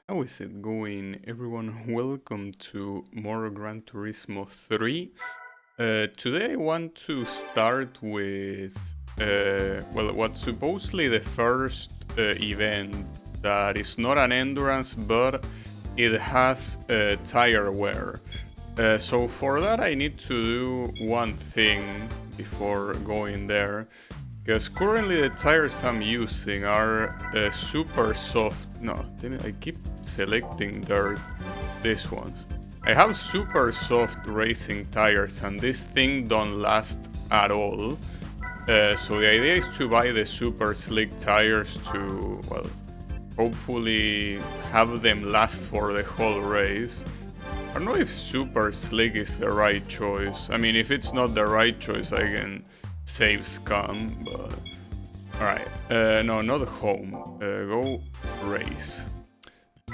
How is it going, everyone? Welcome to more Gran Turismo 3. Today I want to start with, well, what's supposedly the first event that is not an endurance, but it has tire wear. So for that I need to do one thing before going there. Because currently the tires I'm using are super soft. No, I keep selecting these ones. I have super soft racing tires and this thing don't last at all. So the idea is to buy the super slick tires to, well, hopefully have them last for the whole race. I don't know if super slick is the right choice. I mean, if it's not the right choice, I can save scum, but alright, no, not home, go race.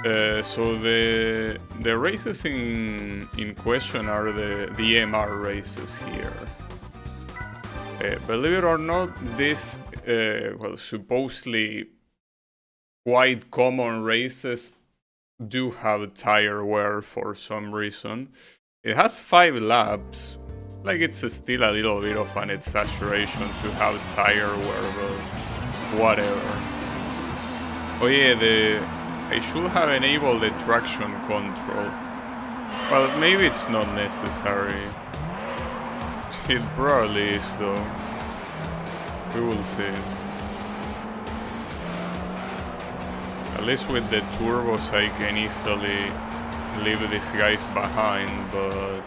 So the races in question are the MR races here. Believe it or not, this well, supposedly quite common races do have tire wear for some reason. It has 5 laps. Like, it's still a little bit of an exaggeration to have tire wear, but whatever. Oh yeah, I should have enabled the traction control. Well, maybe it's not necessary. It probably is though. We will see. At least with the turbos I can easily leave these guys behind, but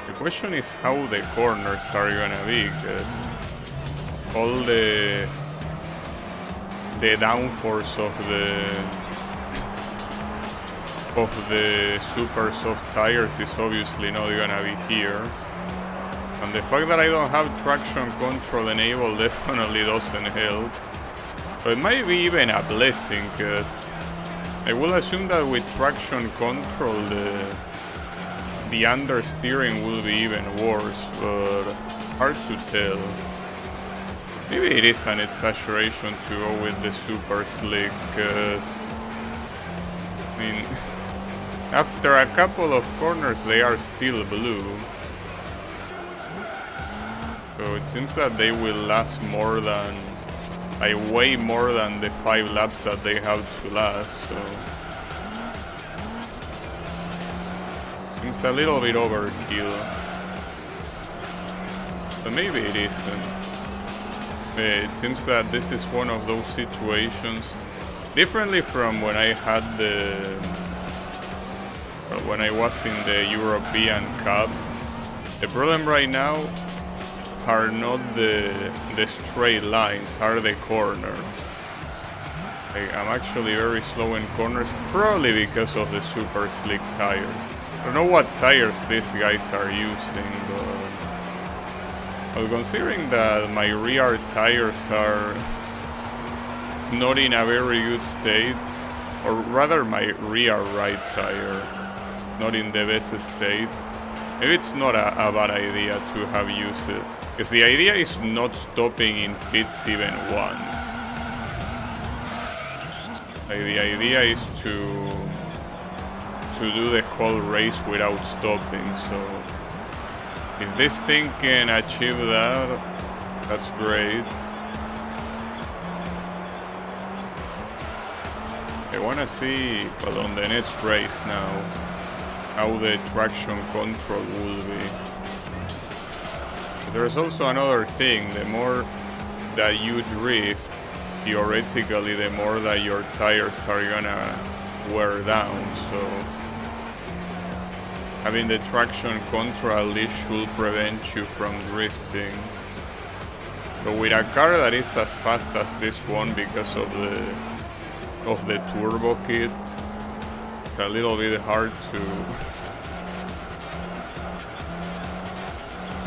the question is how the corners are gonna be, because all the downforce of the super soft tires is obviously not gonna be here. And the fact that I don't have traction control enabled definitely doesn't help. But it might be even a blessing, because I will assume that with traction control the understeering will be even worse, but hard to tell. Maybe it is an exaggeration to go with the super slick, because I mean, after a couple of corners they are still blue. So it seems that they will last more than, way more than the 5 laps that they have to last, so seems a little bit overkill. But maybe it isn't. It seems that this is one of those situations, differently from when I had when I was in the European Cup. The problem right now are not the straight lines, are the corners. I'm actually very slow in corners, probably because of the super slick tires. I don't know what tires these guys are using, but well, considering that my rear tires are not in a very good state, or rather my rear right tire not in the best state, maybe it's not a bad idea to have used it. Because the idea is not stopping in pits even once. Like, the idea is to do the whole race without stopping, so if this thing can achieve that, that's great. I wanna see, well, on the next race now, how the traction control will be. There's also another thing, the more that you drift, theoretically the more that your tires are gonna wear down, so having the traction control at least should prevent you from drifting. But with a car that is as fast as this one because of the turbo kit, it's a little bit hard to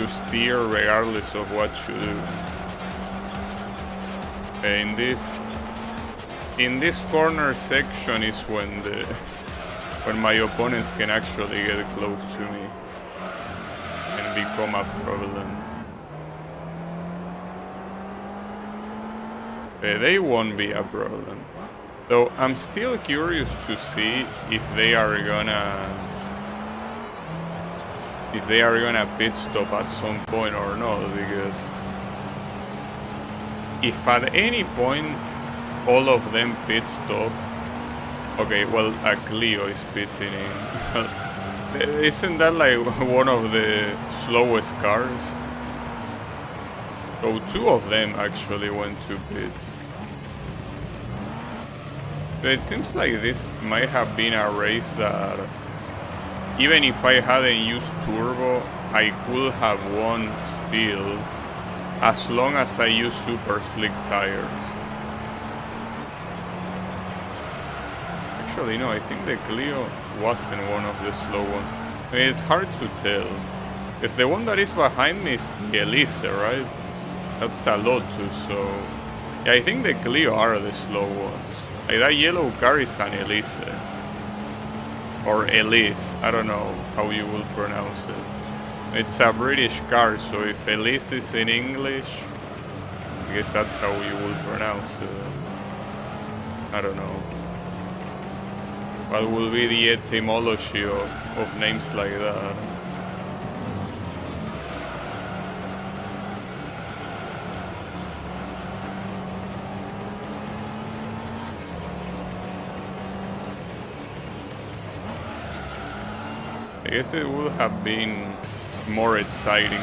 steer regardless of what you do. In this corner section is when my opponents can actually get close to me and become a problem. They won't be a problem. So I'm still curious to see if they are gonna pit stop at some point or not, because if at any point all of them pit stop, okay, well, a Clio is pitting in. Isn't that like one of the slowest cars? So 2 of them actually went to pits. It seems like this might have been a race that, even if I hadn't used turbo, I could have won still, as long as I use super slick tires. Actually, no, I think the Clio wasn't one of the slow ones. I mean, it's hard to tell, because the one that is behind me is the Elise, right? That's a Lotus, so yeah, I think the Clio are the slow ones. Like, that yellow car is an Elise. Or Elise, I don't know how you will pronounce it. It's a British car, so if Elise is in English, I guess that's how you will pronounce it. I don't know. What will be the etymology of names like that? I guess it would have been more exciting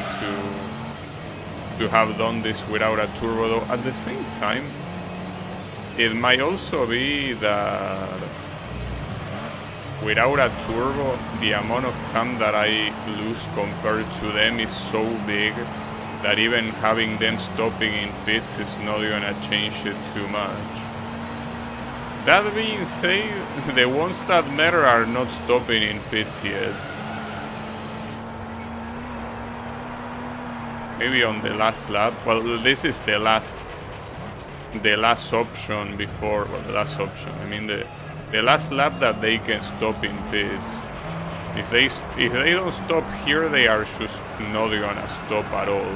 to have done this without a turbo, though at the same time it might also be that without a turbo the amount of time that I lose compared to them is so big that even having them stopping in pits is not gonna change it too much. That being said, the ones that matter are not stopping in pits yet. Maybe on the last lap. Well, this is the last option before. Well, the last option. I mean the last lap that they can stop in pits. If they don't stop here, they are just not gonna stop at all.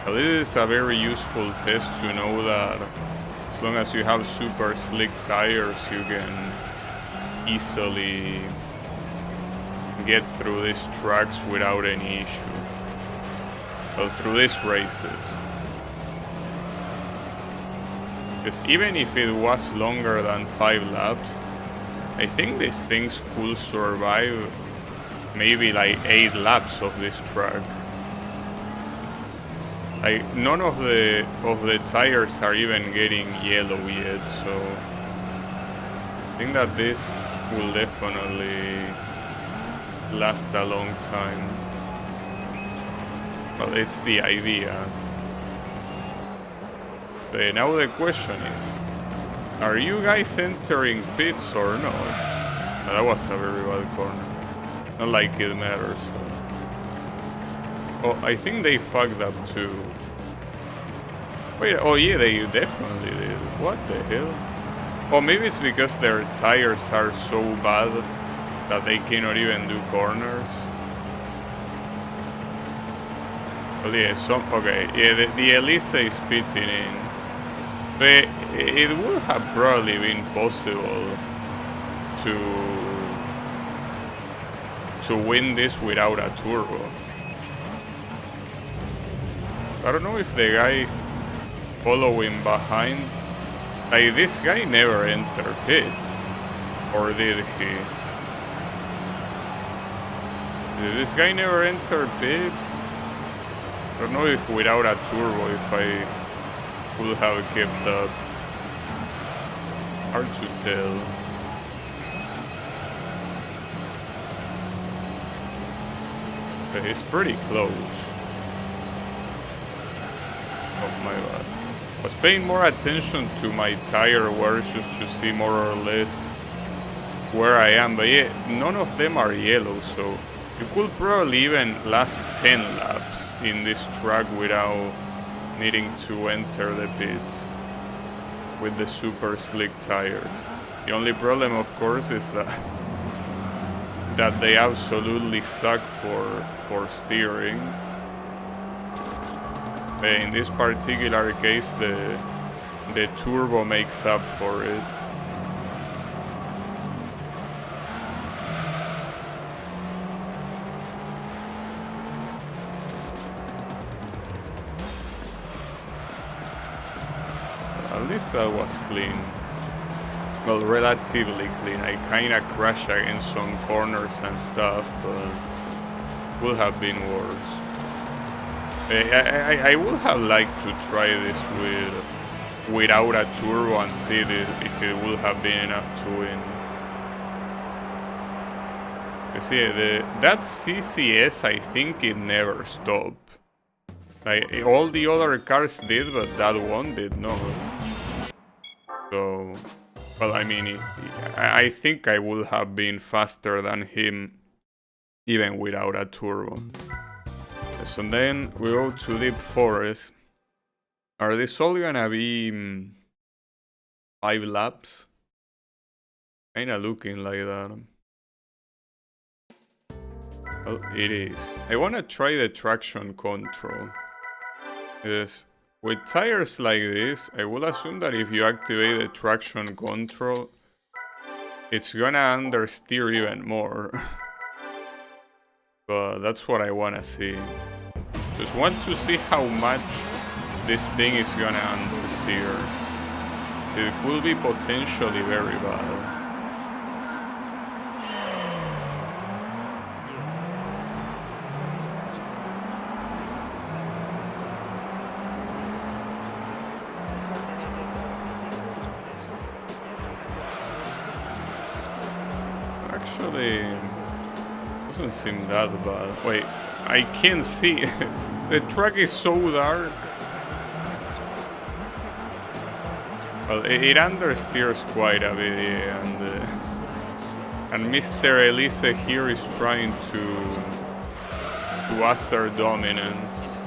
Well, this is a very useful test to know that as long as you have super slick tires, you can easily get through these tracks without any issue. Well, through these races. Because even if it was longer than 5 laps, I think these things could survive maybe like 8 laps of this track. Like, none of the tires are even getting yellow yet, so I think that this will definitely last a long time. Well, it's the idea. But now the question is, are you guys entering pits or not? That was a very bad corner. Not like it matters. Oh, I think they fucked up too. Wait, oh yeah, they definitely did. What the hell? Oh, maybe it's because their tires are so bad that they cannot even do corners. Well, yeah, okay, yeah, the Elise is pitting in. But it would have probably been possible to win this without a turbo. I don't know if the guy following behind, like, this guy never entered pits, or did he? Did this guy never enter pits? I don't know if without a turbo, if I could have kept up. Hard to tell. But he's pretty close. Oh my god. I was paying more attention to my tire wears just to see more or less where I am, but yeah, none of them are yellow, so you could probably even last 10 laps in this track without needing to enter the pits with the super slick tires. The only problem, of course, is that they absolutely suck for steering. In this particular case, the turbo makes up for it. At least that was clean. Well, relatively clean. I kinda crashed against some corners and stuff, but would have been worse. I would have liked to try this without a turbo and see if it would have been enough to win. You see, that CCS, I think it never stopped. Like, all the other cars did, but that one did not. So, well, I mean, I think I would have been faster than him, even without a turbo. So then we go to Deep Forest. Are these all gonna be 5 laps? Kinda looking like that. Well, it is. I wanna try the traction control. Yes. With tires like this, I would assume that if you activate the traction control, it's gonna understeer even more. But that's what I wanna see. Just want to see how much this thing is gonna understeer. It could be potentially very bad. Actually, doesn't seem that bad. Wait, I can't see. The track is so dark. Well, it understeers quite a bit, yeah, and Mr. Elise here is trying to assert dominance.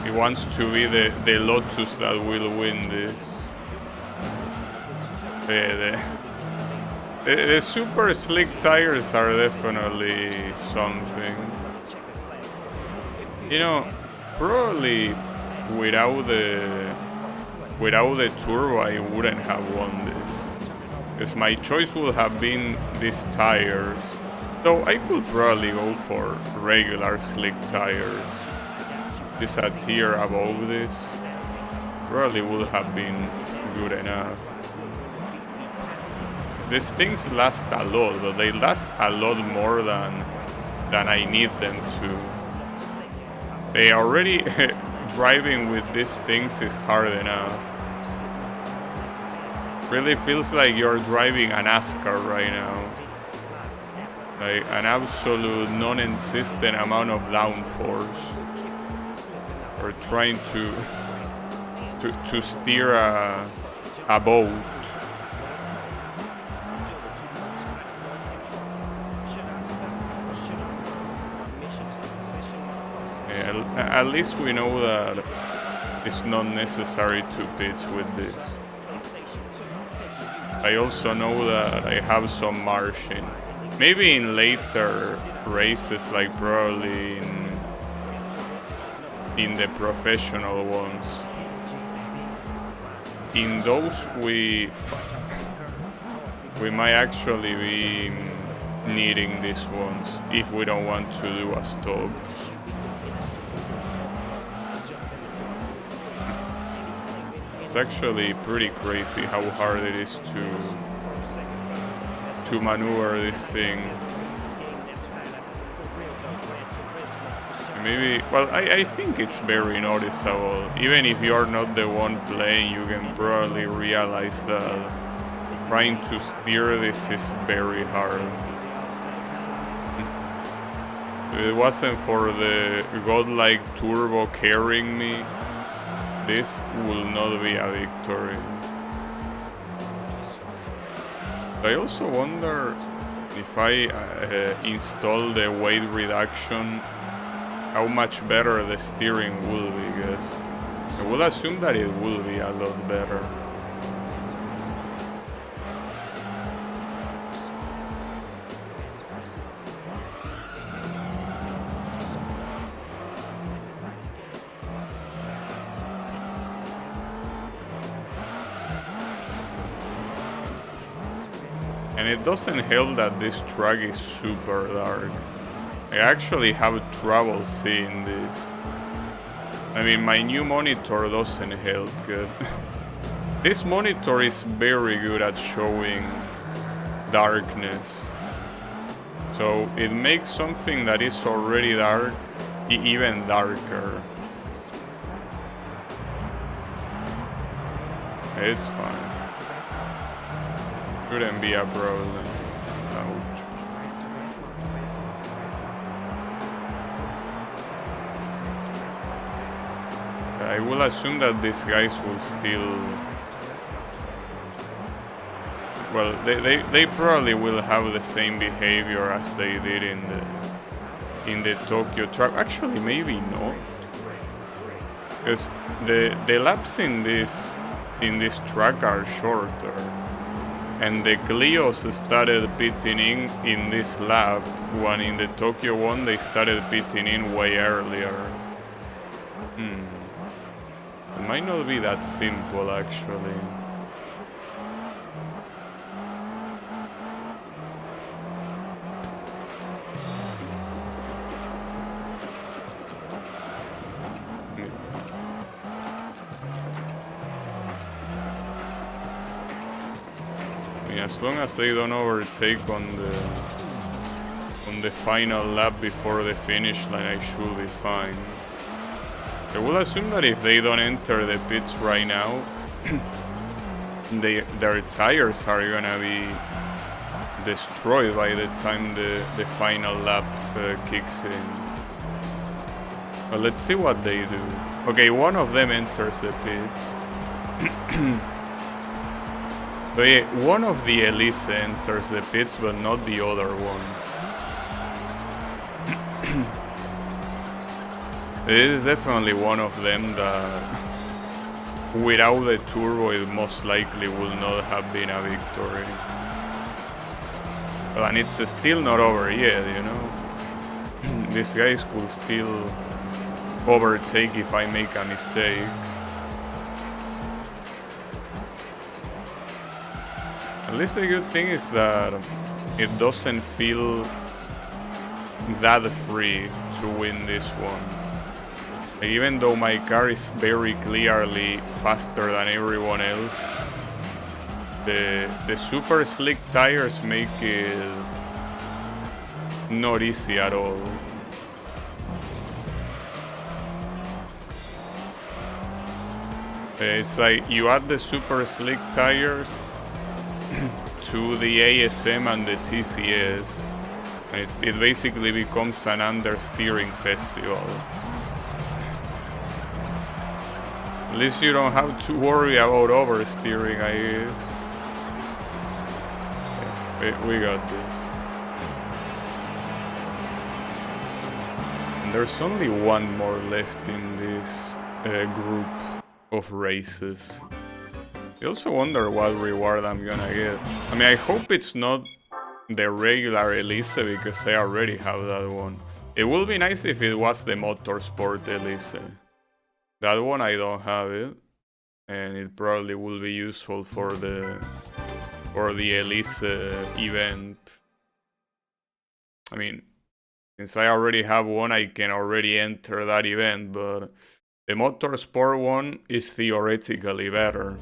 He wants to be the Lotus that will win this. The super slick tires are definitely something. You know, probably without the turbo I wouldn't have won this. Because my choice would have been these tires. Though I could probably go for regular slick tires. Just a tier above this probably would have been good enough. These things last a lot, but they last a lot more than I need them to. They already driving with these things is hard enough. Really feels like you're driving a NASCAR right now. Like an absolute non-existent amount of downforce. Or trying to steer a boat. At least we know that it's not necessary to pitch with this. I also know that I have some margin. Maybe in later races, like probably in the professional ones. In those we might actually be needing these ones if we don't want to do a stop. It's actually pretty crazy how hard it is to maneuver this thing. Maybe, well, I think it's very noticeable. Even if you're not the one playing, you can probably realize that trying to steer this is very hard. If it wasn't for the godlike turbo carrying me, this will not be a victory. I also wonder if I install the weight reduction, how much better the steering will be, because I would assume that it will be a lot better. And it doesn't help that this track is super dark. I actually have trouble seeing this. I mean, my new monitor doesn't help, because this monitor is very good at showing darkness. So it makes something that is already dark even darker. It's fine. Shouldn't be a problem. Ouch. I will assume that these guys will still... Well, they probably will have the same behavior as they did in the Tokyo track. Actually, maybe not, because the laps in this track are shorter, and the Clios started pitting in this lap, when in the Tokyo one they started pitting in way earlier. It might not be that simple, actually. As long as they don't overtake on the final lap before the finish line, I should be fine. I will assume that if they don't enter the pits right now, their tires are gonna be destroyed by the time the final lap kicks in. But let's see what they do. Okay, one of them enters the pits. So yeah, one of the Elise enters the pits, but not the other one. It is definitely one of them that, without the turbo, it most likely will not have been a victory. Well, and it's still not over yet, you know. These guys could still overtake if I make a mistake. At least the good thing is that it doesn't feel that free to win this one. Even though my car is very clearly faster than everyone else, the super slick tires make it not easy at all. It's like you add the super slick tires to the ASM and the TCS, and it basically becomes an understeering festival. At least you don't have to worry about oversteering, I guess. Okay, we got this. And there's only one more left in this group of races. I also wonder what reward I'm gonna get. I mean, I hope it's not the regular Elise, because I already have that one. It would be nice if it was the Motorsport Elise. That one I don't have it, and it probably will be useful for the Elise event. I mean, since I already have one, I can already enter that event, but the Motorsport one is theoretically better.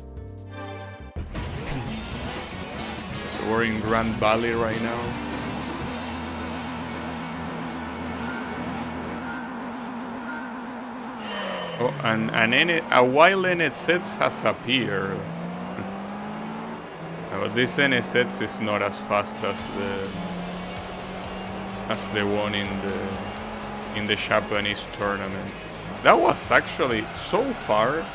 So we're in Grand Valley right now. Oh, and a wild NSX has appeared. But this NSX is not as fast as the one in the Japanese tournament. That was actually, so far,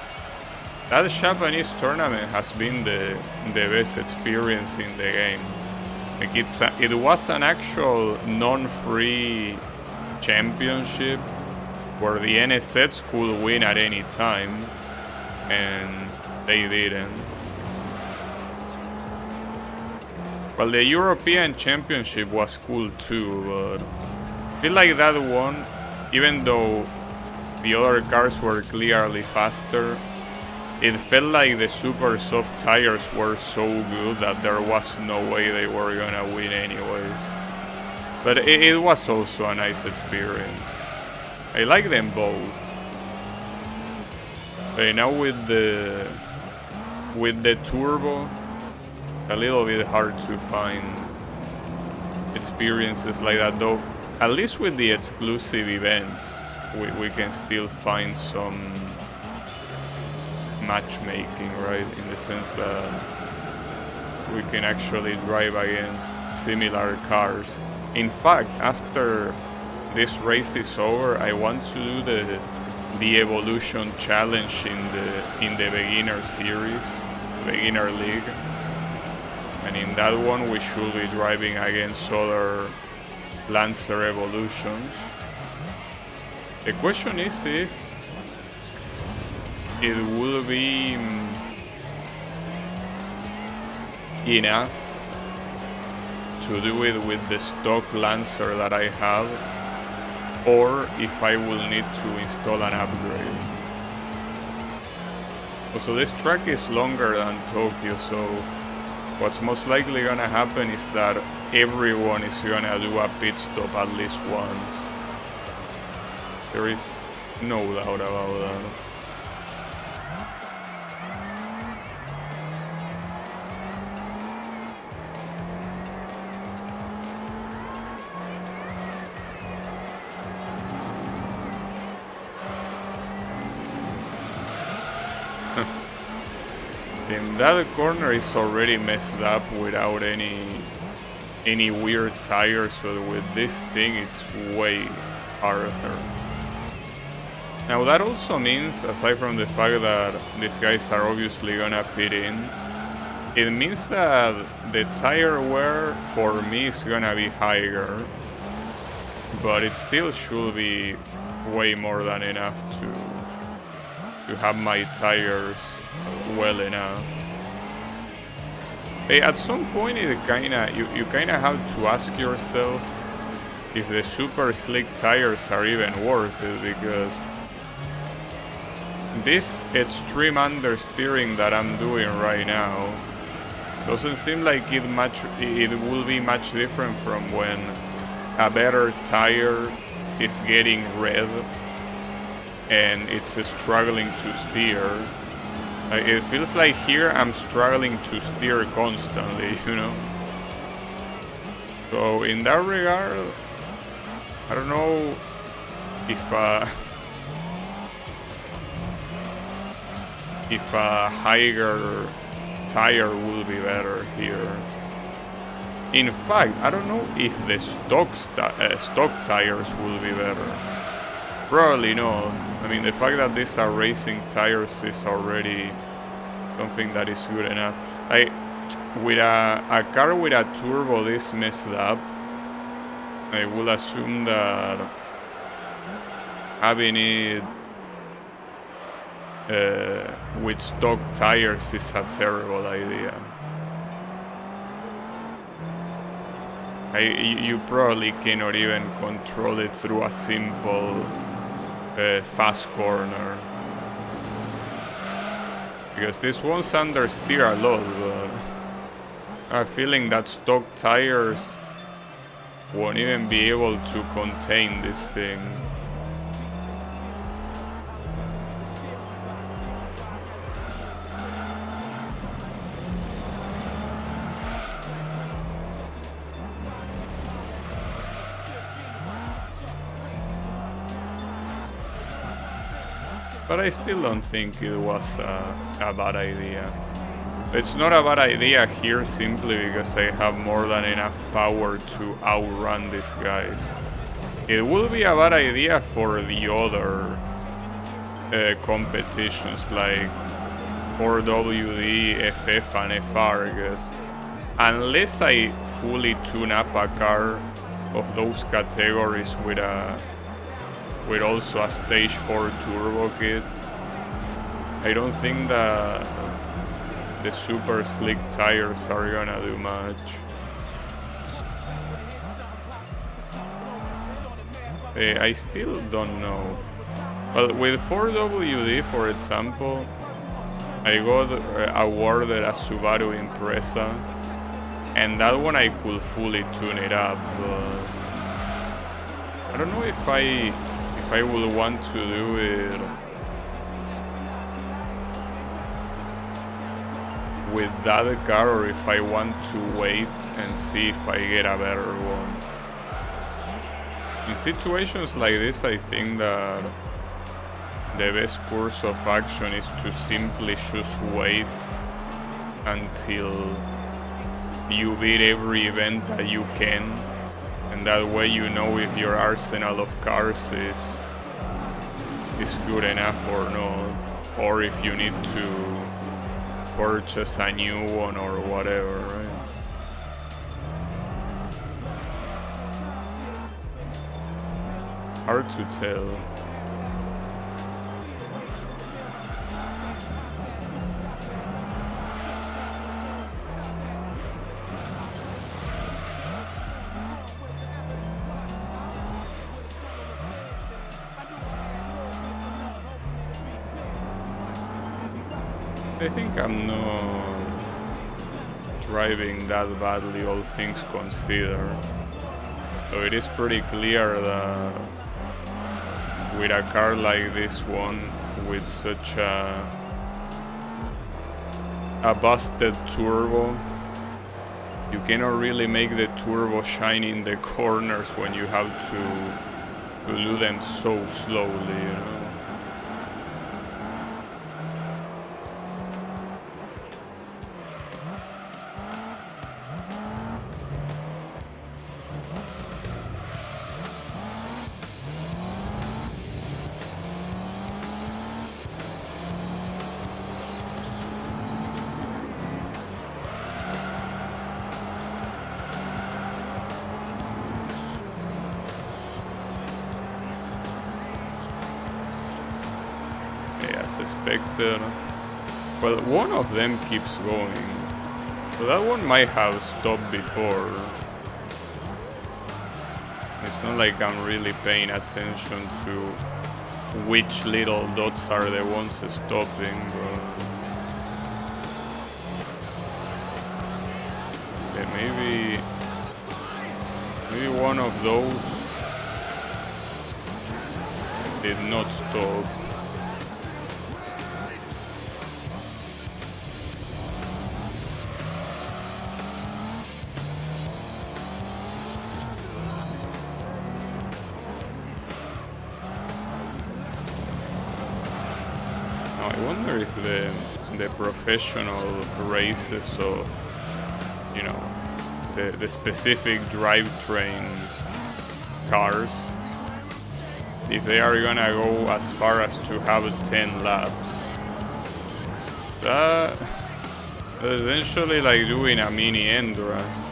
that Japanese tournament has been the best experience in the game. Like it was an actual non-free championship where the NSX could win at any time, and they didn't. Well, the European Championship was cool too, but I feel like that one, even though the other cars were clearly faster, it felt like the super soft tires were so good that there was no way they were gonna win anyways. But it was also a nice experience. I like them both. Now with the turbo, a little bit hard to find experiences like that, though. At least with the exclusive events, we can still find some matchmaking, right? In the sense that we can actually drive against similar cars. In fact, after this race is over, I want to do the evolution challenge in the beginner series, beginner league, and in that one we should be driving against other Lancer evolutions. The question is if it will be enough to do it with the stock Lancer that I have, or if I will need to install an upgrade. Also, this track is longer than Tokyo, so what's most likely gonna happen is that everyone is gonna do a pit stop at least once. There is no doubt about that. In that corner is already messed up without any weird tires, but with this thing it's way harder. Now that also means, aside from the fact that these guys are obviously gonna pit in, it means that the tire wear for me is gonna be higher, but it still should be way more than enough to have my tires well enough. At some point you kinda have to ask yourself if the super slick tires are even worth it, because this extreme understeering that I'm doing right now doesn't seem like it will be much different from when a better tire is getting red and it's struggling to steer. It feels like here I'm struggling to steer constantly, you know? So in that regard, I don't know if a higher tire will be better here. In fact, I don't know if the stock tires will be better. Probably not. I mean, the fact that these are racing tires is already something that is good enough. With a car with a turbo this messed up, I will assume that having it with stock tires is a terrible idea. You probably cannot even control it through a simple fast corner, because this one's understeer a lot, but I have a feeling that stock tires won't even be able to contain this thing. But I still don't think it was a bad idea. It's not a bad idea here simply because I have more than enough power to outrun these guys. It will be a bad idea for the other competitions like 4WD, FF and FR, because unless I fully tune up a car of those categories with also a stage 4 turbo kit, I don't think that the super slick tires are gonna do much. I still don't know. Well, with 4WD, for example, I got awarded a Subaru Impreza, and that one I could fully tune it up, but I don't know if I would want to do it with that car, or if I want to wait and see if I get a better one. In situations like this, I think that the best course of action is to simply just wait until you beat every event that you can, and that way you know if your arsenal of cars is good enough or not, or if you need to purchase a new one or whatever, right? Hard to tell. I think I'm not driving that badly, all things considered. So it is pretty clear that with a car like this one, with such a busted turbo, you cannot really make the turbo shine in the corners when you have to do them so slowly, you know. As expected. Well, one of them keeps going, so that one might have stopped before. It's not like I'm really paying attention to which little dots are the ones stopping, but okay, maybe one of those did not stop. I wonder if the professional races of, you know, the specific drivetrain cars, if they are gonna go as far as to have 10 laps. That essentially like doing a mini endurance.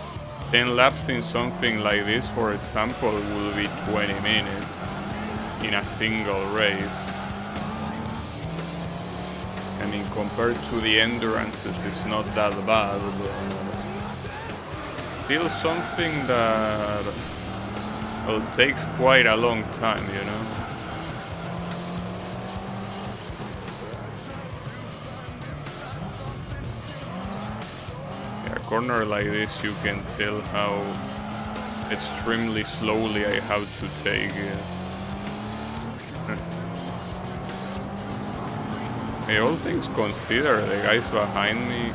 10 laps in something like this, for example, will be 20 minutes in a single race. I mean, compared to the endurances, it's not that bad, but still something that, well, takes quite a long time, you know? Yeah, a corner like this, you can tell how extremely slowly I have to take it. Hey, all things considered, the guys behind me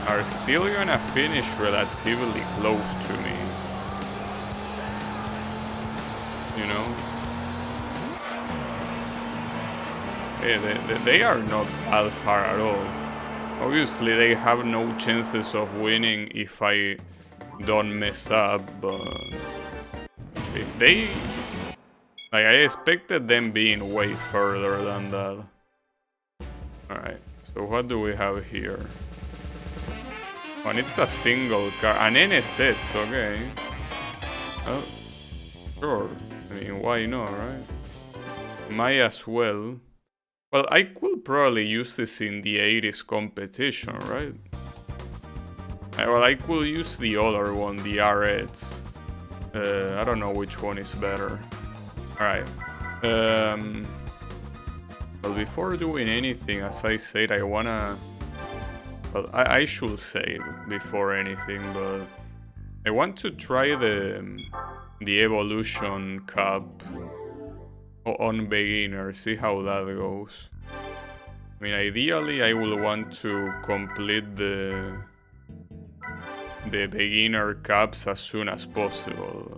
are still gonna finish relatively close to me. You know? Yeah, they are not that far at all. Obviously, they have no chances of winning if I don't mess up, but if they... Like, I expected them being way further than that. Alright, so what do we have here? Oh, and it's a single car, an NSX, okay. Oh, sure, I mean, why not, right? Might as well. Well, I could probably use this in the 80s competition, right? Well, I could use the other one, the RX. I don't know which one is better. Alright. But before doing anything, as I said, I wanna... Well, I should say before anything, but I want to try the evolution cup on beginner, see how that goes. I mean, ideally, I will want to complete the beginner cups as soon as possible.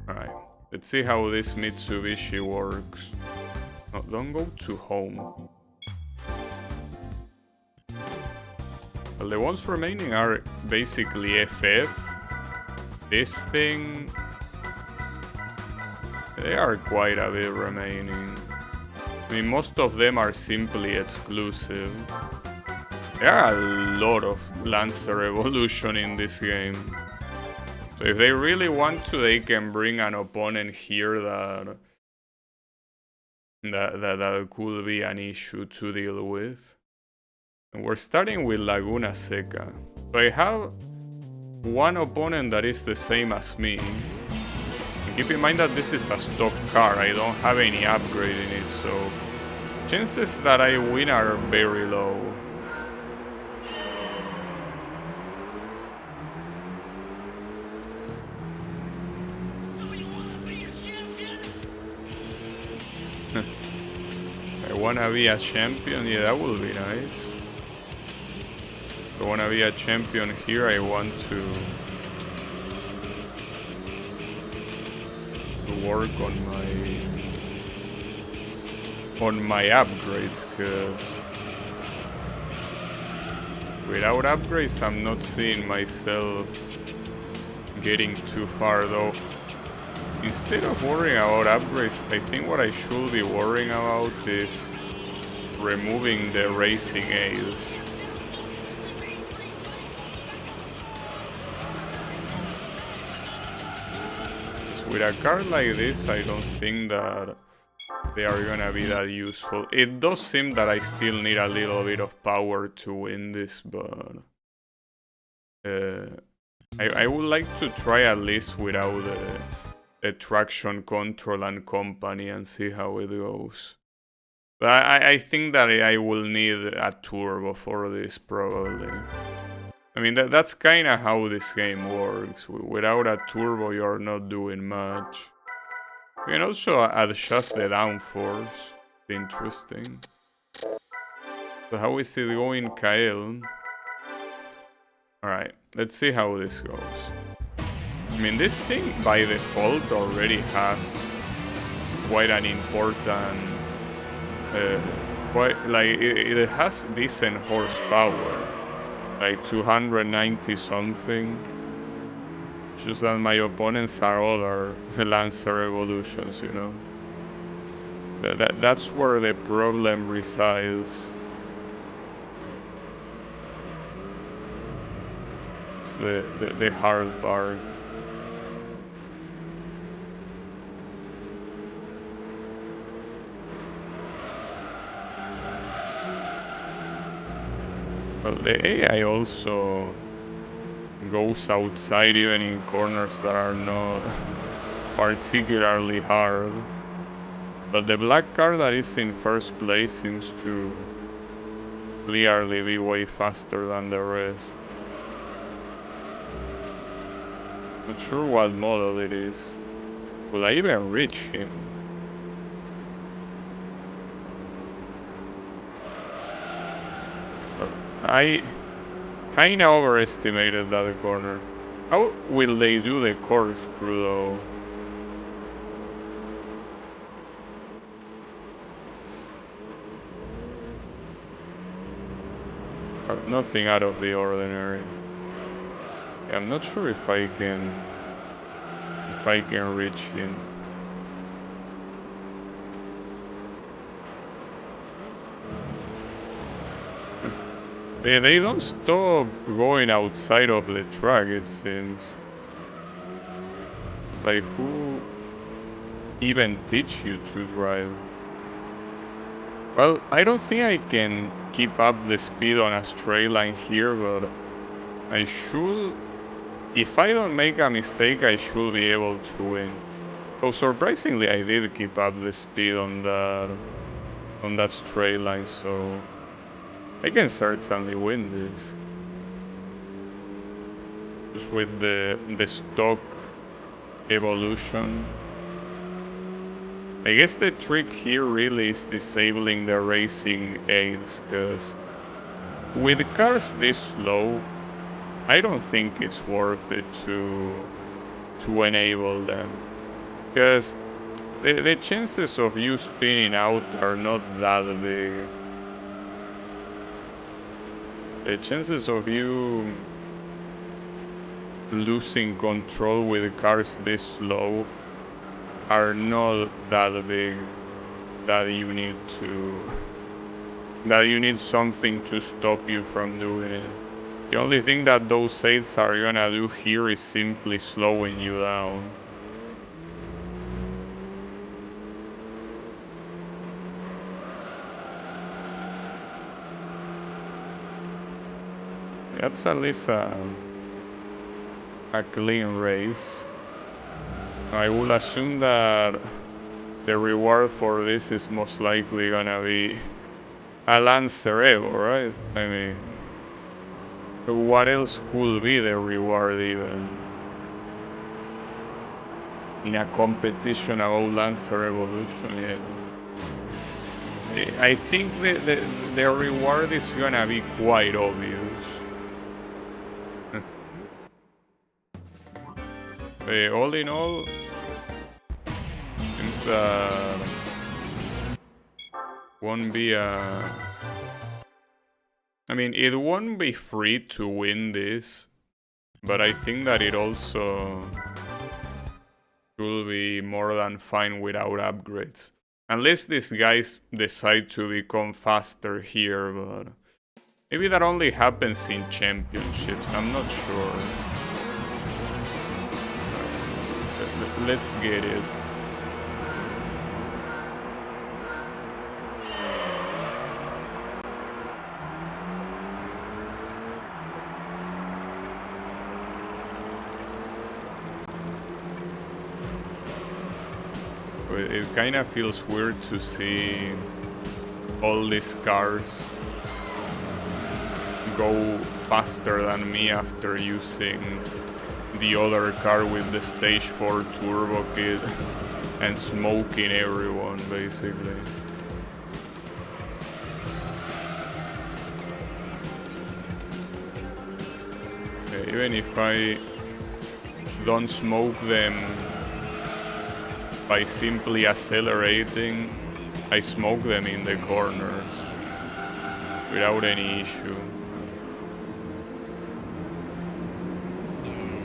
Alright, let's see how this Mitsubishi works. No, don't go to home. Well, the ones remaining are basically FF. This thing... They are quite a bit remaining. I mean, most of them are simply exclusive. There are a lot of Lancer Evolution in this game. So if they really want to, they can bring an opponent here that could be an issue to deal with. And we're starting with Laguna Seca. So I have one opponent that is the same as me. And keep in mind that this is a stock car, I don't have any upgrade in it, so chances that I win are very low. I wanna be a champion, yeah, that would be nice. I wanna be a champion here, I want to work on my upgrades, because without upgrades I'm not seeing myself getting too far, though. Instead of worrying about upgrades, I think what I should be worrying about is removing the racing aids. With a card like this, I don't think that they are gonna be that useful. It does seem that I still need a little bit of power to win this, but I would like to try at least without the traction control and company and see how it goes. But I think that I will need a turbo for this, probably. I mean, that's kind of how this game works. Without a turbo, you're not doing much. You can also adjust the downforce. Interesting. So how is it going, Kael? Alright, let's see how this goes. I mean, this thing by default already has quite an important... it has decent horsepower. Like 290 something. Just that my opponents are other Lancer Evolutions, you know. That's where the problem resides. It's the hard part. Well, the AI also goes outside even in corners that are not particularly hard. But the black car that is in first place seems to clearly be way faster than the rest. Not sure what model it is. Will I even reach him? I kinda overestimated that corner. How will they do the corkscrew though? Nothing out of the ordinary. I'm not sure if I can reach him. They don't stop going outside of the track, it seems. Like, who even teach you to drive? Well, I don't think I can keep up the speed on a straight line here, but I should... If I don't make a mistake, I should be able to win. So surprisingly, I did keep up the speed on that. on that straight line, so I can certainly win this. Just with the stock evolution. I guess the trick here really is disabling the racing aids, because with cars this slow, I don't think it's worth it to enable them, because the chances of you spinning out are not that big. The chances of you losing control with cars this slow are not that big that you need something to stop you from doing it. The only thing that those aids are gonna do here is simply slowing you down. That's at least a clean race. I will assume that the reward for this is most likely gonna be a Lancer Evo, right? I mean, what else could be the reward even in a competition about Lancer Evolution? Yeah. I think the reward is gonna be quite obvious. All in all, seems that won't be a... I mean, it won't be free to win this, but I think that it also will be more than fine without upgrades. Unless these guys decide to become faster here, but maybe that only happens in championships, I'm not sure. Let's get it. It kind of feels weird to see all these cars go faster than me after using the other car with the stage 4 turbo kit and smoking everyone basically. Okay, even if I don't smoke them by simply accelerating, I smoke them in the corners without any issue.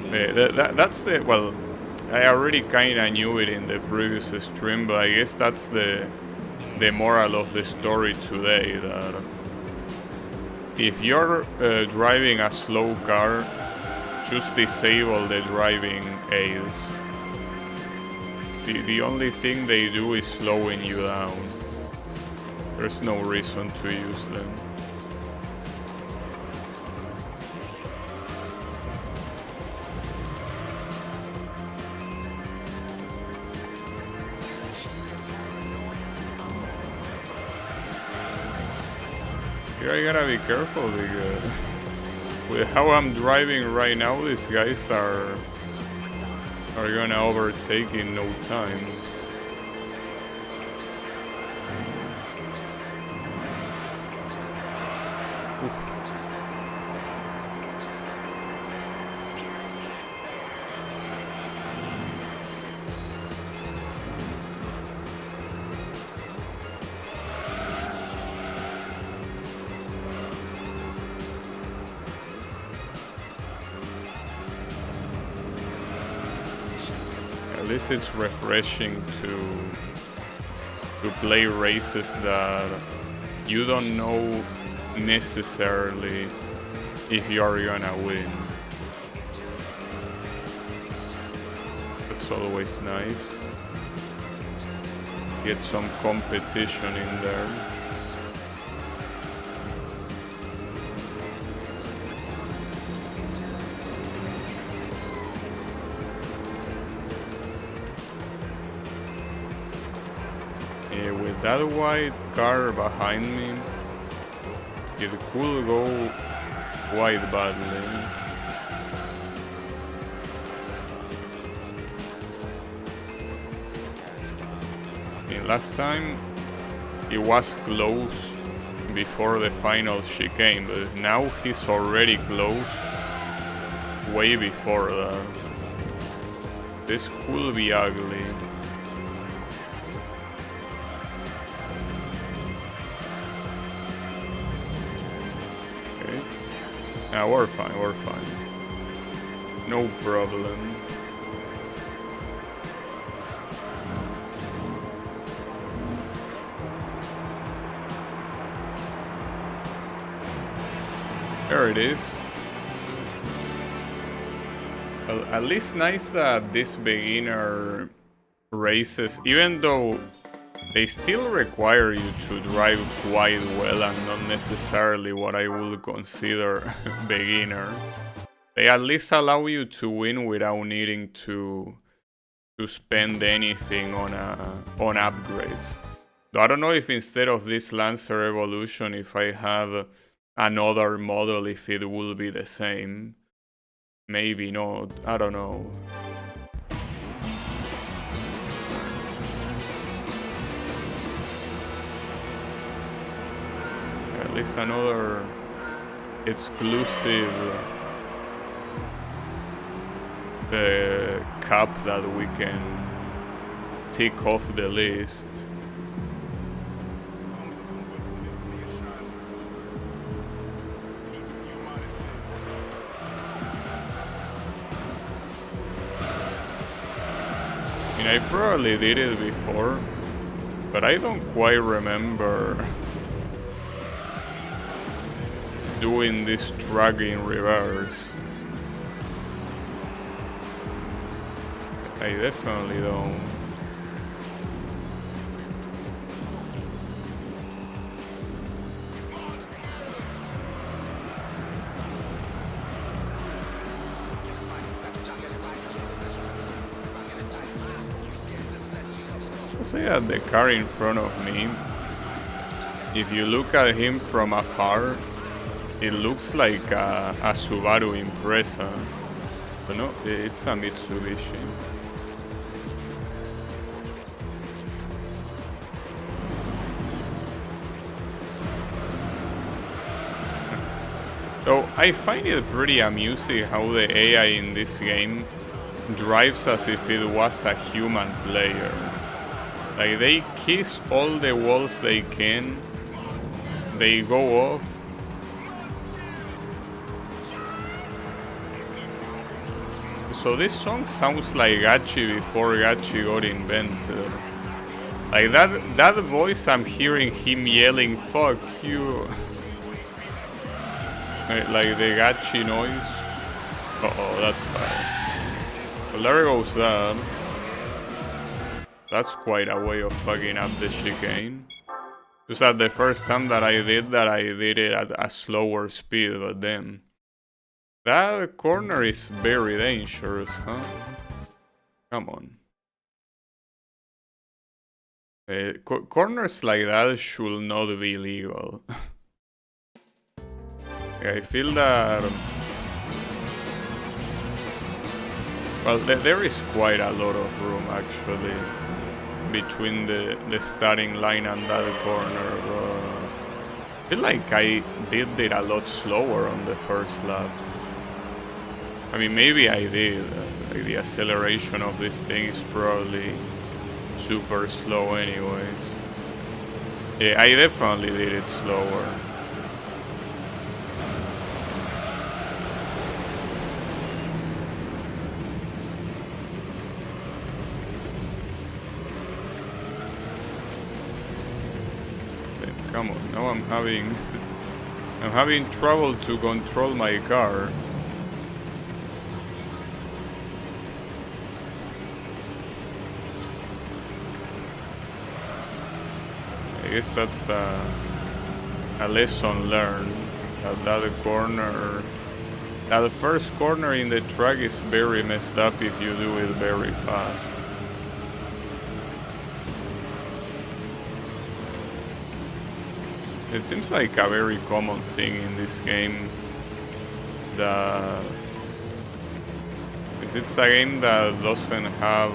That's the, well, I already kinda knew it in the previous stream, but I guess that's the moral of the story today, that if you're driving a slow car, just disable the driving aids. The only thing they do is slowing you down. There's no reason to use them. Here I gotta be careful because with how I'm driving right now, these guys are gonna overtake in no time. Oof. At least it's refreshing to play races that you don't know necessarily if you are gonna win. That's always nice. Get some competition in there. With that white car behind me, it could go quite badly. Last time it was close before the final chicane, but now he's already close way before that. This could be ugly. Okay. We're fine, we're fine. No problem. There it is. Well, at least nice that this beginner races, even though they still require you to drive quite well and not necessarily what I would consider beginner, they at least allow you to win without needing to spend anything on upgrades. So I don't know if instead of this Lancer Evolution, if I had another model, if it will be the same. Maybe not, I don't know. At least another exclusive cup that we can tick off the list. I probably did it before, but I don't quite remember doing this track in reverse. I definitely don't. Say that the car in front of me, if you look at him from afar, it looks like a Subaru Impreza, but no, it's a Mitsubishi. So I find it pretty amusing how the AI in this game drives as if it was a human player. Like, they kiss all the walls they can, they go off. So this song sounds like Gachi before Gachi got invented. Like, that voice, I'm hearing him yelling, "Fuck you." Like the Gachi noise. Uh-oh, that's bad. Well, there goes that. That's quite a way of fucking up the chicane. Just that the first time that I did it at a slower speed, but then that corner is very dangerous, huh? Come on. Corners like that should not be legal. I feel that... Well, there is quite a lot of room, actually, between the starting line and that corner. I feel like I did it a lot slower on the first lap. I mean, maybe I did. Like, the acceleration of this thing is probably super slow anyways. Yeah, I definitely did it slower. Come on, now I'm having trouble to control my car. I guess that's a lesson learned. That corner, that first corner in the track is very messed up if you do it very fast. It seems like a very common thing in this game that it's a game that doesn't have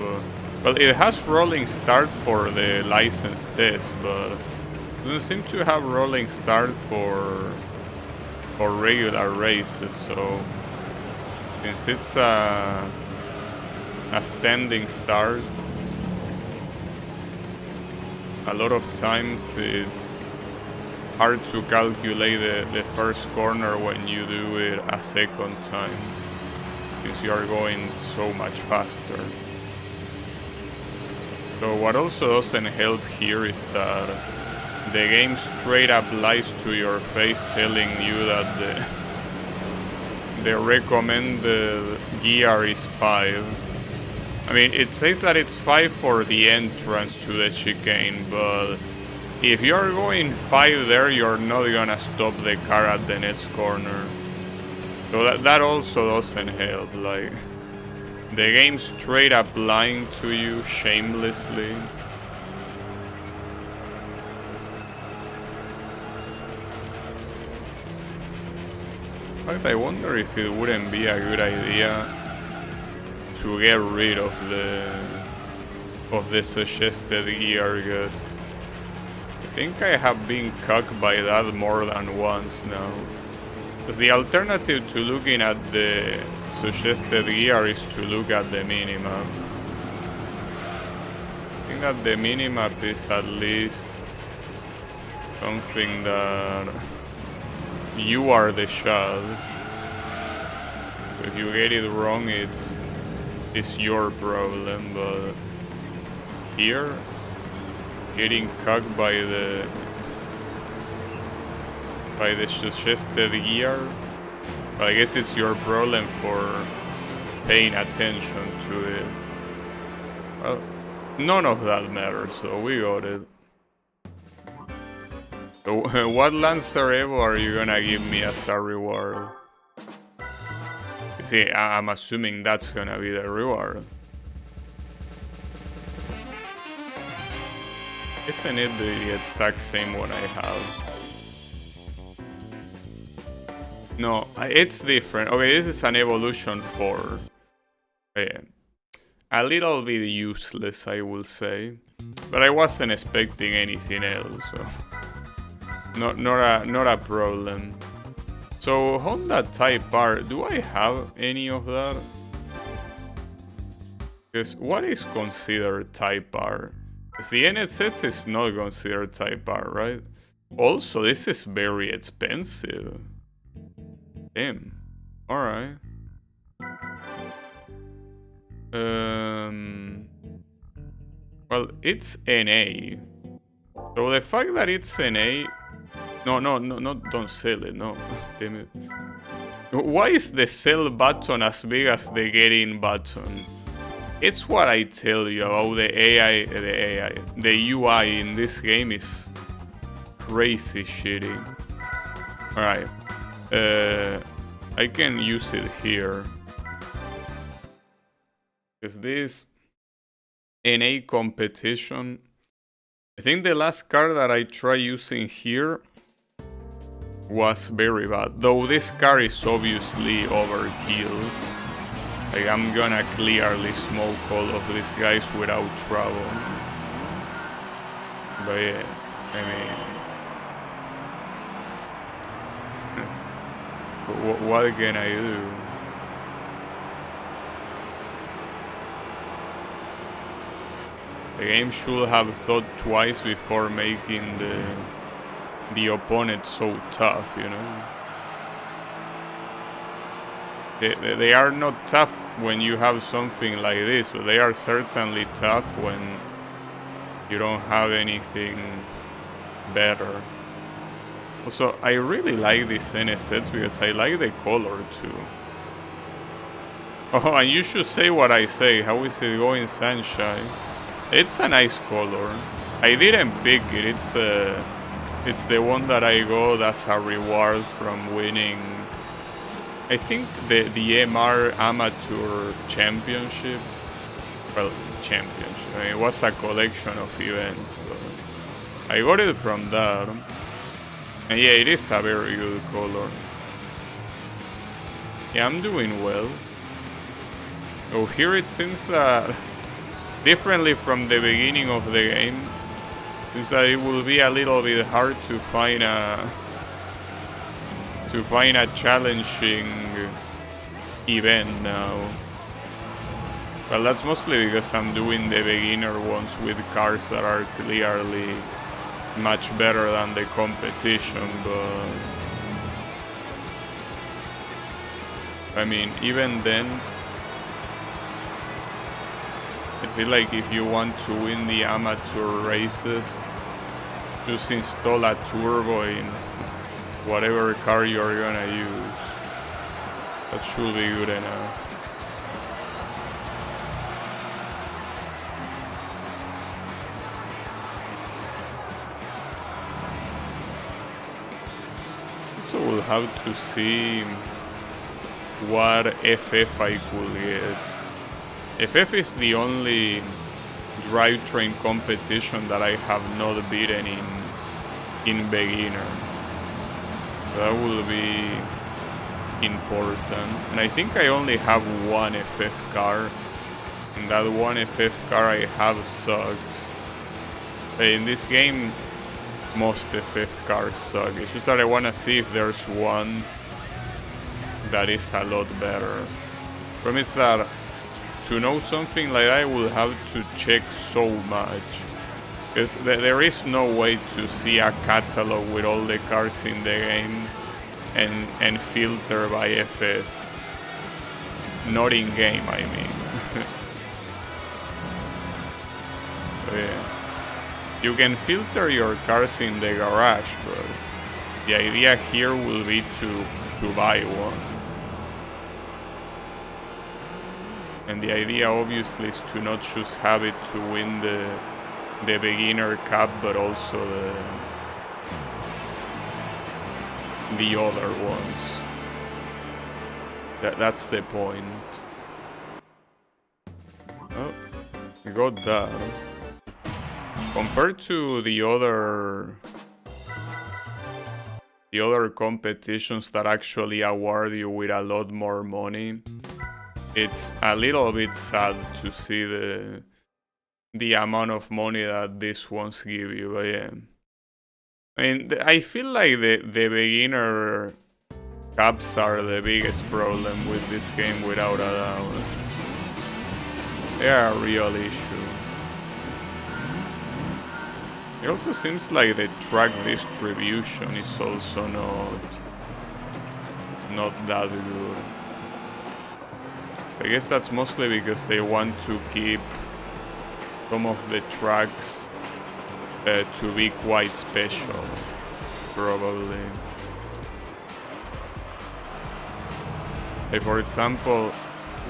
well, it has rolling start for the license test, but it doesn't seem to have rolling start for regular races. So since it's a standing start, a lot of times it's hard to calculate the first corner when you do it a second time, since you are going so much faster. So what also doesn't help here is that the game straight up lies to your face, telling you that the recommended gear is 5. I mean, it says that it's 5 for the entrance to the chicane, but if you're going 5 there, you're not gonna stop the car at the next corner. So that also doesn't help, like, the game straight up lying to you shamelessly. In fact, I wonder if it wouldn't be a good idea to get rid of the suggested gear, because I think I have been cucked by that more than once now. Because the alternative to looking at the suggested gear is to look at the minimap. I think that the minimap is at least something that you are the judge. So if you get it wrong, it's your problem. But here, getting cucked by the suggested gear, well, I guess it's your problem for paying attention to it. Well, none of that matters, so we got it. So, what Lancer Evo are you gonna give me as a reward? See, I'm assuming that's gonna be the reward. Isn't it the exact same one I have? No, it's different. Okay, this is an Evolution 4. Yeah. A little bit useless, I will say. But I wasn't expecting anything else, so... Not a problem. So, Honda Type R, do I have any of that? Because what is considered Type R? Because the NSX is not considered Type R, right? Also, this is very expensive. Damn. Alright. Well, it's NA. So the fact that it's NA... No, don't sell it, no. Damn it. Why is the sell button as big as the get in button? It's what I tell you about the UI in this game is crazy shitty. Alright. I can use it here. Because this NA competition, I think the last car that I tried using here was very bad. Though this car is obviously overkill. Like, I'm gonna clearly smoke all of these guys without trouble. But yeah, I mean... what can I do? The game should have thought twice before making the opponent so tough, you know? They are not tough when you have something like this, but they are certainly tough when you don't have anything better. Also, I really like these NSX because I like the color too. Oh, and you should say what I say. How is it going, Sunshine? It's a nice color. I didn't pick it. It's the one that I got as a reward from winning, I think, the MR Amateur Championship. Well, championship. I mean, it was a collection of events, but I got it from that. And yeah, it is a very good color. Yeah, I'm doing well. Oh, here it seems that, differently from the beginning of the game, seems that it will be a little bit hard to find a challenging event now. Well, that's mostly because I'm doing the beginner ones with cars that are clearly much better than the competition, but I mean, even then, I feel like if you want to win the amateur races, just install a turbo in whatever car you're gonna use. That should be good enough. So we'll have to see what FF I could get. FF is the only drivetrain competition that I have not beaten in beginner. That will be important. And I think I only have one FF car, and that one FF car I have sucks. In this game, most FF cars suck. It's just that I wanna see if there's one that is a lot better. Problem is that to know something like that, I will have to check so much. Because there is no way to see a catalog with all the cars in the game and filter by FF. Not in game, I mean. So yeah. You can filter your cars in the garage, but the idea here will be to buy one. And the idea obviously is to not just have it to win the beginner cup, but also the other ones. That's the point. Oh, I got that. Compared to the other competitions that actually award you with a lot more money, it's a little bit sad to see the amount of money that these ones give you. But yeah, I mean, I feel like the beginner cups are the biggest problem with this game, without a doubt. They are a real issue. It also seems like the track distribution is also not that good. I guess that's mostly because they want to keep some of the tracks to be quite special, probably. Like for example,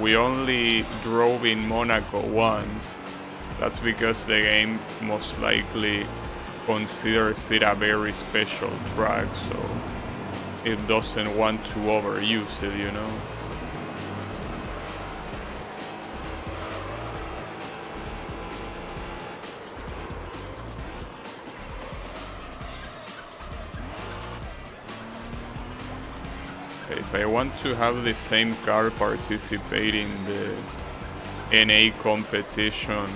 we only drove in Monaco once. That's because the game most likely considers it a very special track, so it doesn't want to overuse it, you know? If I want to have the same car participate in the NA competition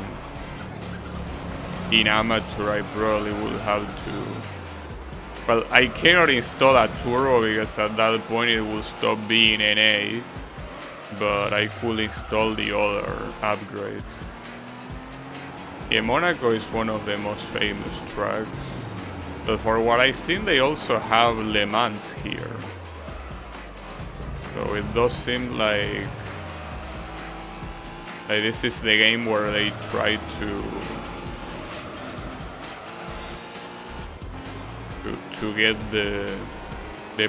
in amateur, I probably would have to... Well, I cannot install a turbo because at that point it will stop being NA, but I could install the other upgrades. Yeah, Monaco is one of the most famous tracks, but for what I've seen they also have Le Mans here. So it does seem like this is the game where they try to get the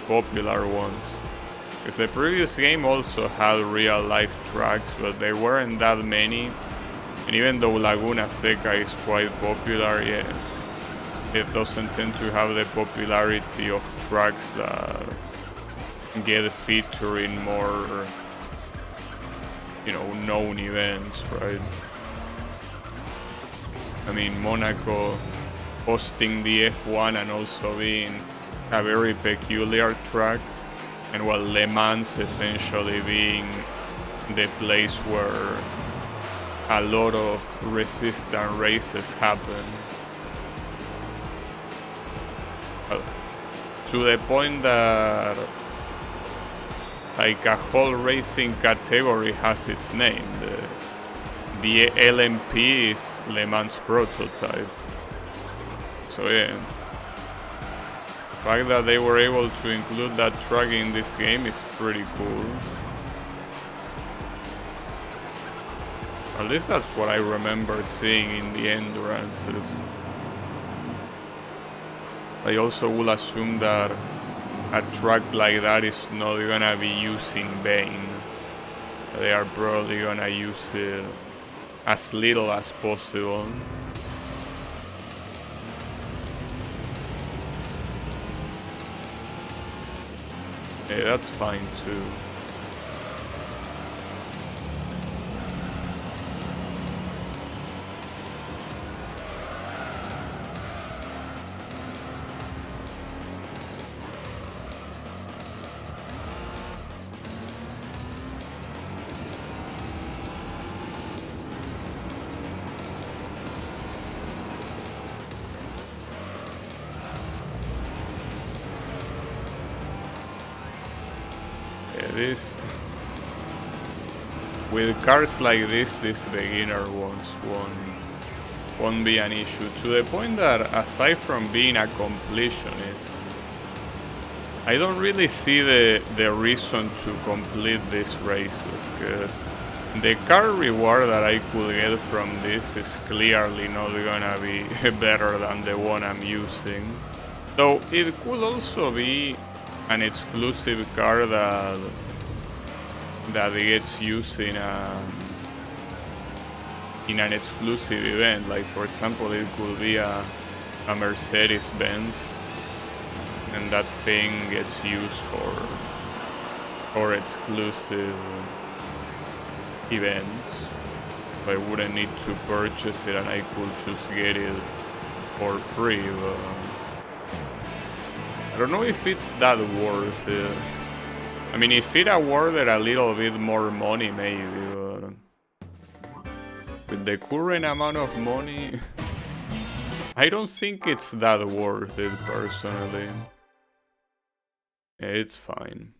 popular ones. Because the previous game also had real life tracks, but there weren't that many. And even though Laguna Seca is quite popular, yeah, it doesn't tend to have the popularity of tracks that get featured in more, you know, known events, right? I mean, Monaco hosting the F1 and also being a very peculiar track, and while Le Mans essentially being the place where a lot of resistant races happen. To the point that like a whole racing category has its name. The LMP is Le Mans Prototype. So yeah, the fact that they were able to include that track in this game is pretty cool. At least that's what I remember seeing in the endurances. I also will assume that a track like that is not gonna be used in vain. They are probably gonna use it as little as possible. Yeah, that's fine too. This with cars like this beginner won't be an issue, to the point that aside from being a completionist, I don't really see the reason to complete these races, because the car reward that I could get from this is clearly not gonna be better than the one I'm using. Though it could also be an exclusive car that gets used in an exclusive event. Like for example, it could be a Mercedes-Benz, and that thing gets used for exclusive events. I wouldn't need to purchase it, and I could just get it for free. But I don't know if it's that worth it. I mean, if it awarded a little bit more money, maybe, but with the current amount of money, I don't think it's that worth it, personally. Yeah, it's fine.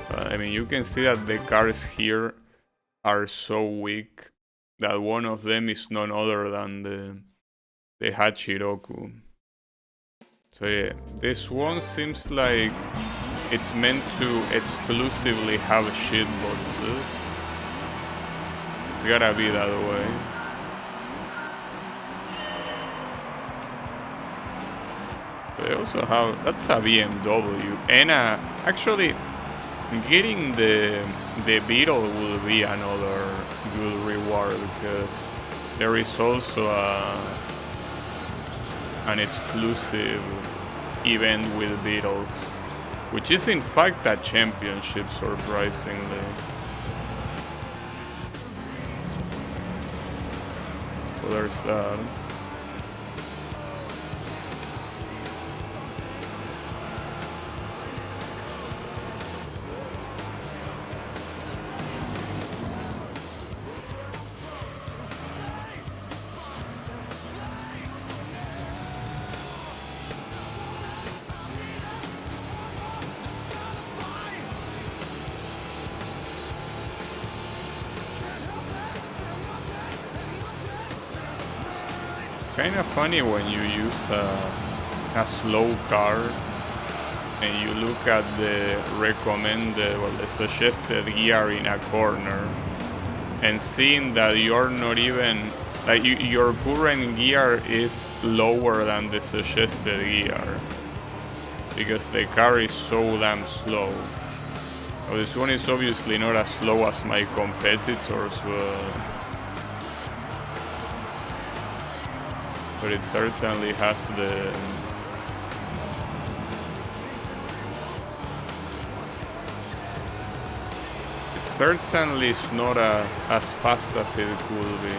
I mean, you can see that the cars here are so weak that one of them is none other than the Hachiroku. So yeah, this one seems like it's meant to exclusively have shitboxes. It's gotta be that way. They also have, that's a BMW, and actually getting the Beetle will be another good reward, because there is also an exclusive event with Beetles, which is in fact a championship, surprisingly. So there's that. Kind of funny when you use a slow car and you look at the recommended, well, the suggested gear in a corner, and seeing that you're not even, like your current gear is lower than the suggested gear because the car is so damn slow. Well, this one is obviously not as slow as my competitors, but it certainly has the certainly is not as fast as it could be.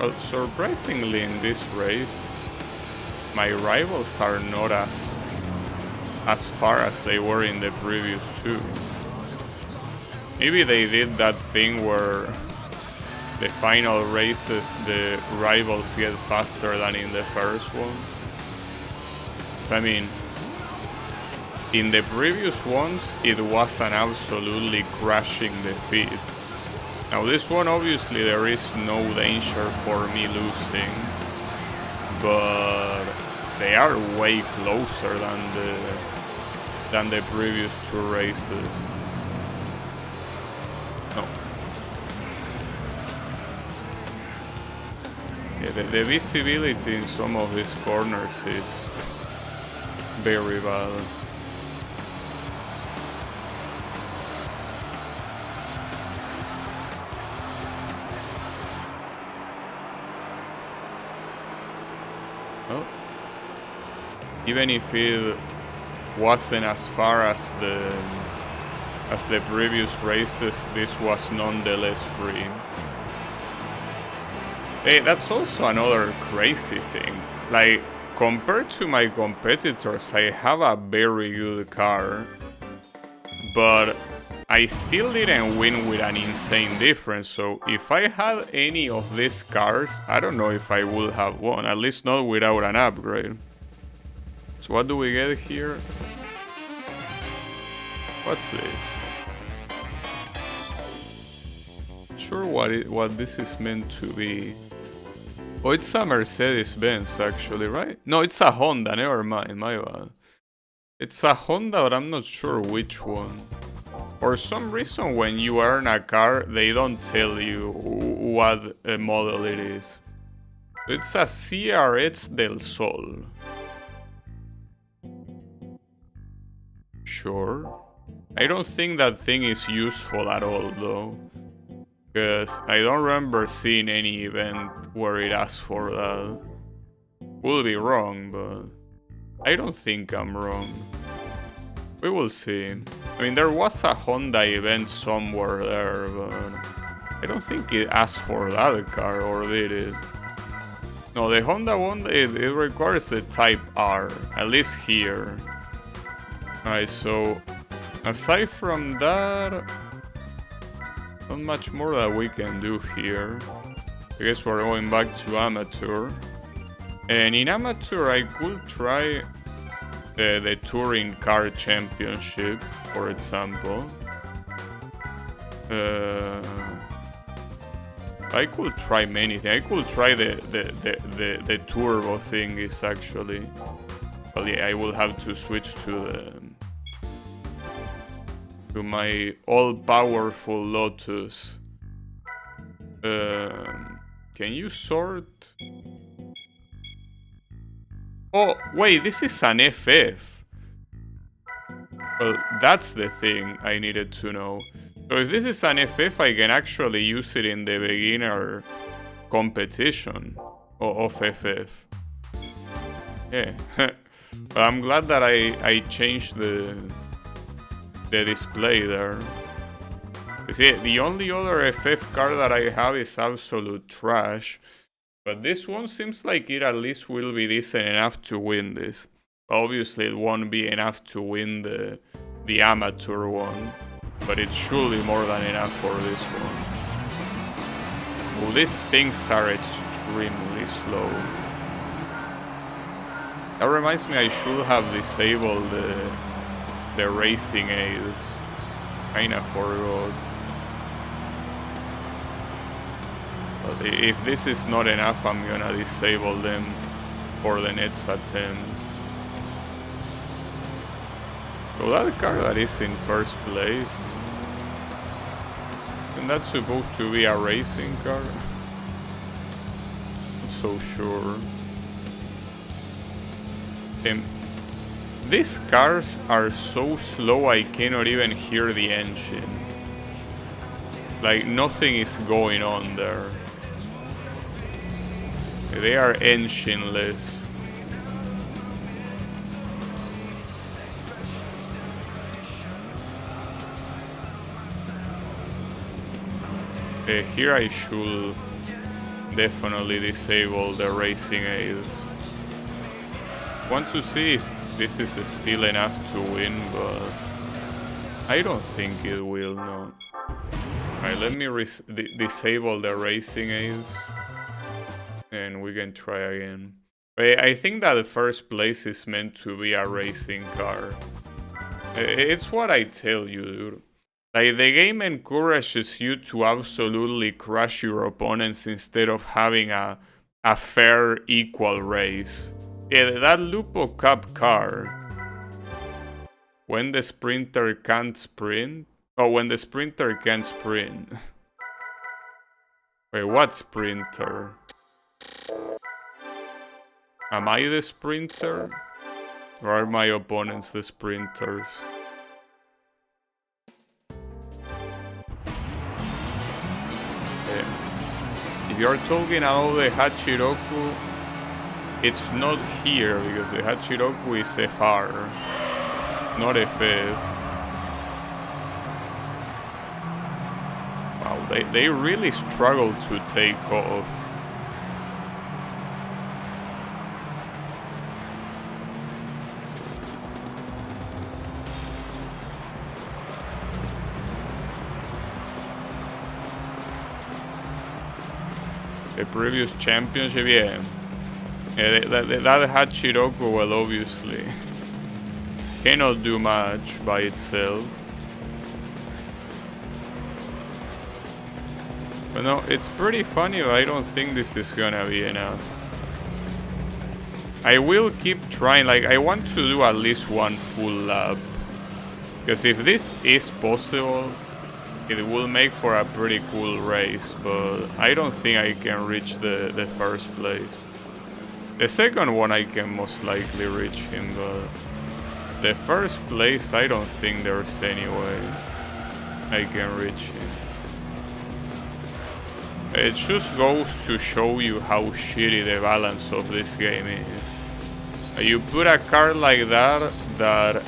Well, surprisingly in this race, my rivals are not as far as they were in the previous two. Maybe they did that thing where the final races the rivals get faster than in the first one. So, I mean, in the previous ones it was an absolutely crashing defeat. Now this one, obviously there is no danger for me losing, but they are way closer than the previous two races. No. Yeah, the visibility in some of these corners is very bad. Well, even if it wasn't as far as the previous races, this was nonetheless free. Hey, that's also another crazy thing. Like, compared to my competitors, I have a very good car, but I still didn't win with an insane difference. So if I had any of these cars, I don't know if I would have won, at least not without an upgrade. So what do we get here? What's this? Not sure what this is meant to be. Oh, it's a Mercedes-Benz actually, right? No, it's a Honda, never mind, my bad. It's a Honda, but I'm not sure which one. For some reason, when you earn a car, they don't tell you what model it is. It's a CRX del Sol. Sure. I don't think that thing is useful at all, though. Because I don't remember seeing any event where it asks for that. Could be wrong, but I don't think I'm wrong. We will see. I mean, there was a Honda event somewhere there, but I don't think it asked for that car, or did it? No, the Honda one, it requires the Type R, at least here. Alright, so aside from that, not much more that we can do here. I guess we're going back to Amateur. And in Amateur, I could try the Touring Car Championship, for example. I could try many things. I could try the turbo thingies actually. Well, yeah, I will have to switch to my all-powerful Lotus. Can you sort? Oh, wait, this is an FF. Well, that's the thing I needed to know. So if this is an FF, I can actually use it in the beginner competition of FF. Yeah. But I'm glad that I changed the display there. You see, the only other FF car that I have is absolute trash. But this one seems like it at least will be decent enough to win this. Obviously, it won't be enough to win the Amateur one, but it should be more than enough for this one. Well, these things are extremely slow. That reminds me, I should have disabled the racing aids. Kinda forgot. But if this is not enough, I'm gonna disable them for the next attempt. So that car that is in first place, and that's supposed to be a racing car? Not so sure. These cars are so slow I cannot even hear the engine. Like, nothing is going on there. They are engineless. Here I should definitely disable the racing aids. Want to see if this is still enough to win, but I don't think it will, no. Alright, let me disable the racing aids, and we can try again. I think that the first place is meant to be a racing car. It's what I tell you, dude. Like, the game encourages you to absolutely crush your opponents instead of having a fair, equal race. Yeah, that Lupo Cup car. When the sprinter can't sprint? Oh, when the sprinter can't sprint. Wait, what sprinter? Am I the sprinter? Or are my opponents the sprinters? If you're talking about the Hachiroku, it's not here because the Hachiroku is FR, not FF. Wow, they really struggle to take off. The previous championship, yeah. That Hachiroku, well, obviously cannot do much by itself. But no, it's pretty funny, but I don't think this is gonna be enough. I will keep trying, like, I want to do at least one full lap. Because if this is possible, it will make for a pretty cool race, but I don't think I can reach the first place. The second one I can most likely reach him, but the first place I don't think there's any way I can reach him. It just goes to show you how shitty the balance of this game is. You put a car like that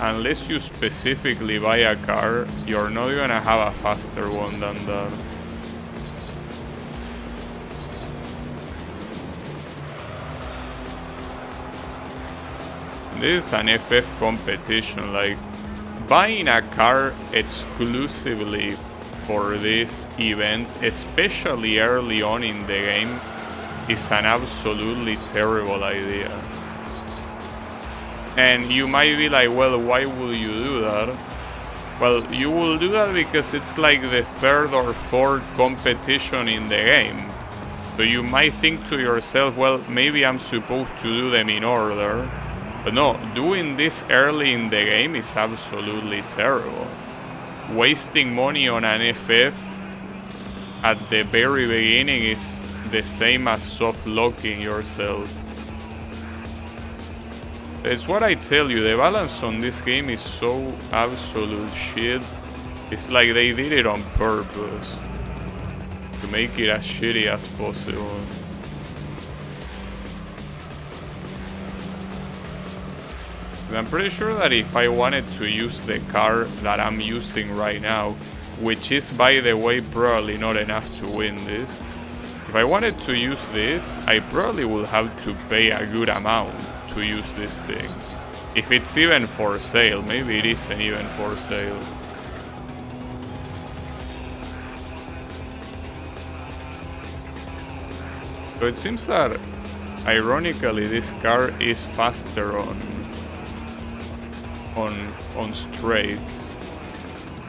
unless you specifically buy a car, you're not gonna have a faster one than that. This is an FF competition, like, buying a car exclusively for this event, especially early on in the game, is an absolutely terrible idea. And you might be like, well, why would you do that? Well, you will do that because it's like the third or fourth competition in the game. So you might think to yourself, well, maybe I'm supposed to do them in order. But no, doing this early in the game is absolutely terrible. Wasting money on an FF at the very beginning is the same as soft locking yourself. It's what I tell you, the balance on this game is so absolute shit. It's like they did it on purpose to make it as shitty as possible. I'm pretty sure that if I wanted to use the car that I'm using right now, which is, by the way, probably not enough to win this, if I wanted to use this, I probably would have to pay a good amount to use this thing. If it's even for sale, maybe it isn't even for sale. So it seems that, ironically, this car is faster on straights,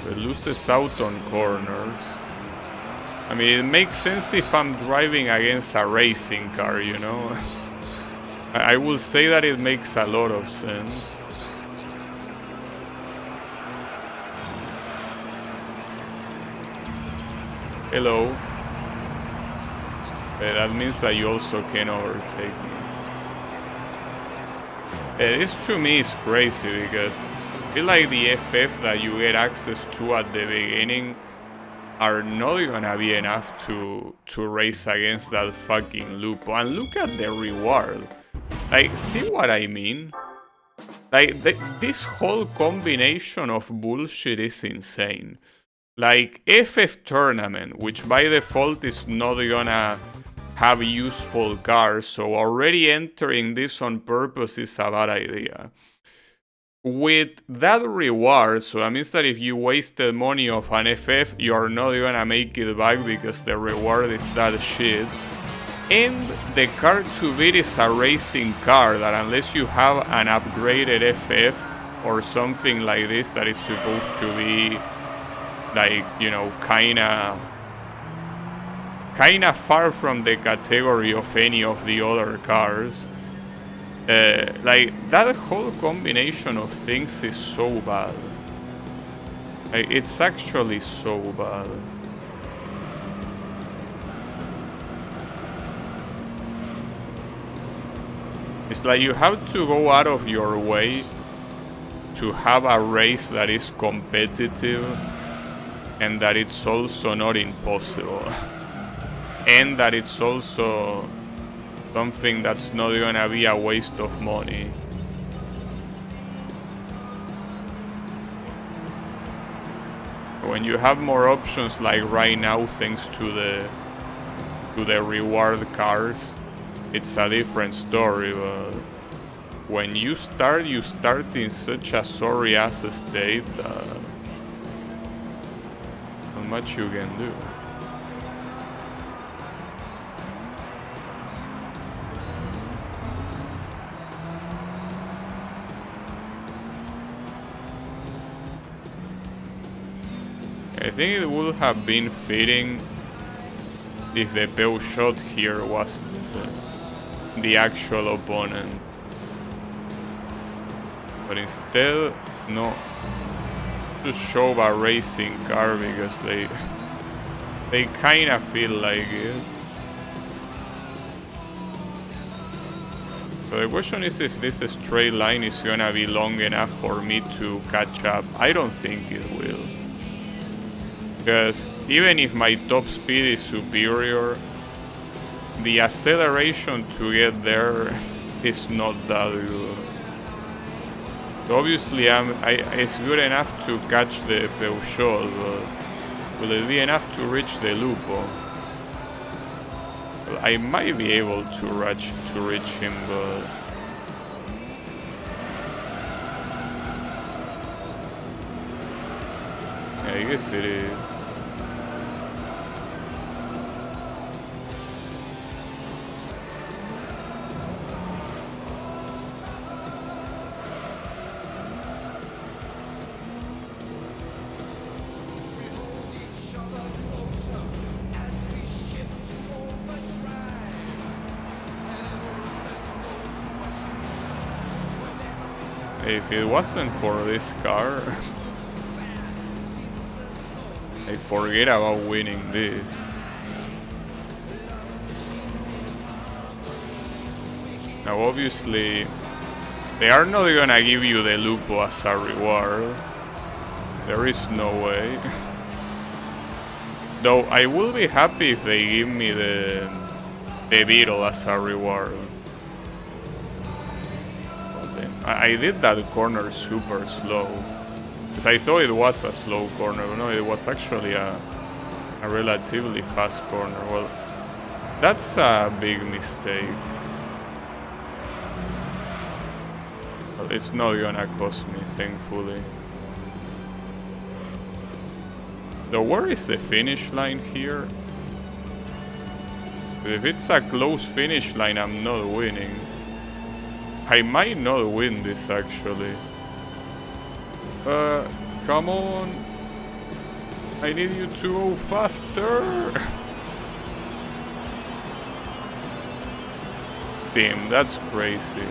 but loses out on corners. I mean, it makes sense if I'm driving against a racing car, you know? I will say that it makes a lot of sense. Hello. That means that you also can overtake me. This to me is crazy because I feel like the FF that you get access to at the beginning are not gonna be enough to race against that fucking Lupo. And look at the reward. Like, see what I mean? Like, this whole combination of bullshit is insane. Like, FF Tournament, which by default is not gonna have useful cars, so already entering this on purpose is a bad idea. With that reward, so that means that if you wasted money of an FF, you're not gonna make it back because the reward is that shit. And the car to beat is a racing car that unless you have an upgraded FF or something like this that is supposed to be like, you know, kinda far from the category of any of the other cars. Like, that whole combination of things is so bad. Like, it's actually so bad. It's like you have to go out of your way to have a race that is competitive and that it's also not impossible. And that it's also something that's not gonna be a waste of money. When you have more options like right now thanks to the reward cars, it's a different story, but when you start in such a sorry ass state that not much you can do. I think it would have been fitting if the Peugeot here was the actual opponent. But instead, no. To show a racing car because they kinda feel like it. So the question is if this straight line is gonna be long enough for me to catch up. I don't think it will. Because even if my top speed is superior, the acceleration to get there is not that good. So obviously it's good enough to catch the Peugeot, but will it be enough to reach the Lupo? Well, I might be able to reach him, but yeah, I guess it is. If it wasn't for this car, I forget about winning this. Now obviously, they are not gonna give you the Lupo as a reward. There is no way. Though I will be happy if they give me the Beetle as a reward. I did that corner super slow. Because I thought it was a slow corner, but no, it was actually a relatively fast corner. Well, that's a big mistake. Well, it's not gonna cost me, thankfully. Though, where is the finish line here? If it's a close finish line, I'm not winning. I might not win this, actually. Come on. I need you to go faster. Damn, that's crazy.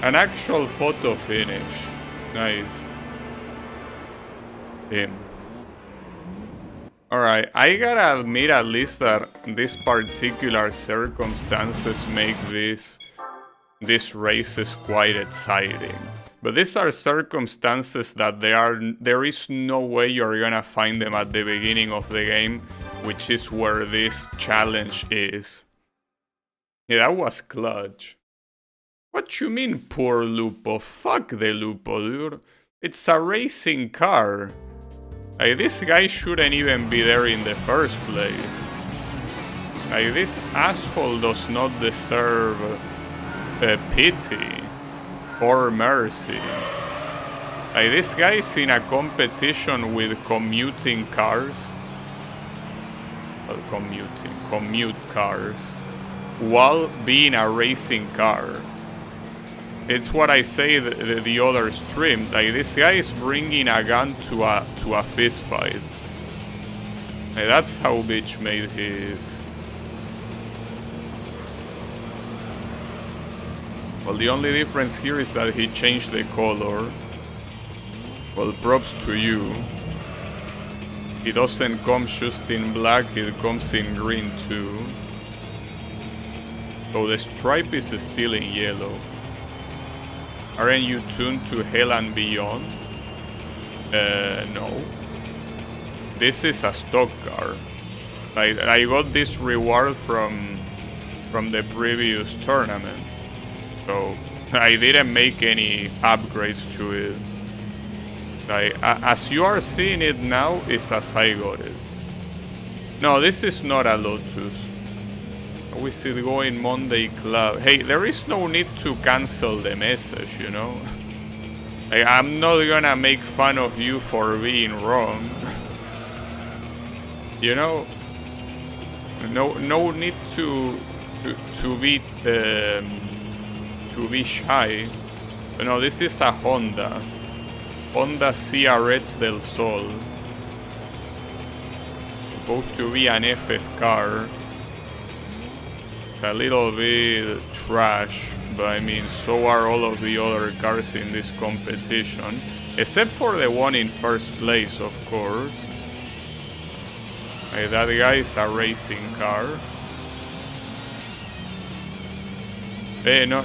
An actual photo finish. Nice. Damn. Alright, I gotta admit at least that these particular circumstances make these races quite exciting. But these are circumstances that there is no way you're gonna find them at the beginning of the game, which is where this challenge is. Yeah, that was clutch. What you mean, poor Lupo? Fuck the Lupo, dude. It's a racing car. Like, this guy shouldn't even be there in the first place. Like, this asshole does not deserve pity or mercy. Like, this guy's in a competition with commuting cars. Well, commute cars. While being a racing car. It's what I say the other stream. Like, this guy is bringing a gun to a fist fight. Like, that's how bitch made he is. Well, the only difference here is that he changed the color. Well, props to you. It doesn't come just in black, it comes in green too. So the stripe is still in yellow. Aren't you tuned to hell and beyond? No. This is a stock car. I got this reward from the previous tournament. So I didn't make any upgrades to it. Like, as you are seeing it now, it's as I got it. No, this is not a Lotus. We still going Monday Club. Hey, there is no need to cancel the message, you know? Like, I'm not gonna make fun of you for being wrong. You know? No need to be shy. But no, this is a Honda CRX del Sol. Supposed to be an FF car. It's a little bit trash, but I mean, so are all of the other cars in this competition. Except for the one in first place, of course. Hey, that guy is a racing car. Hey, no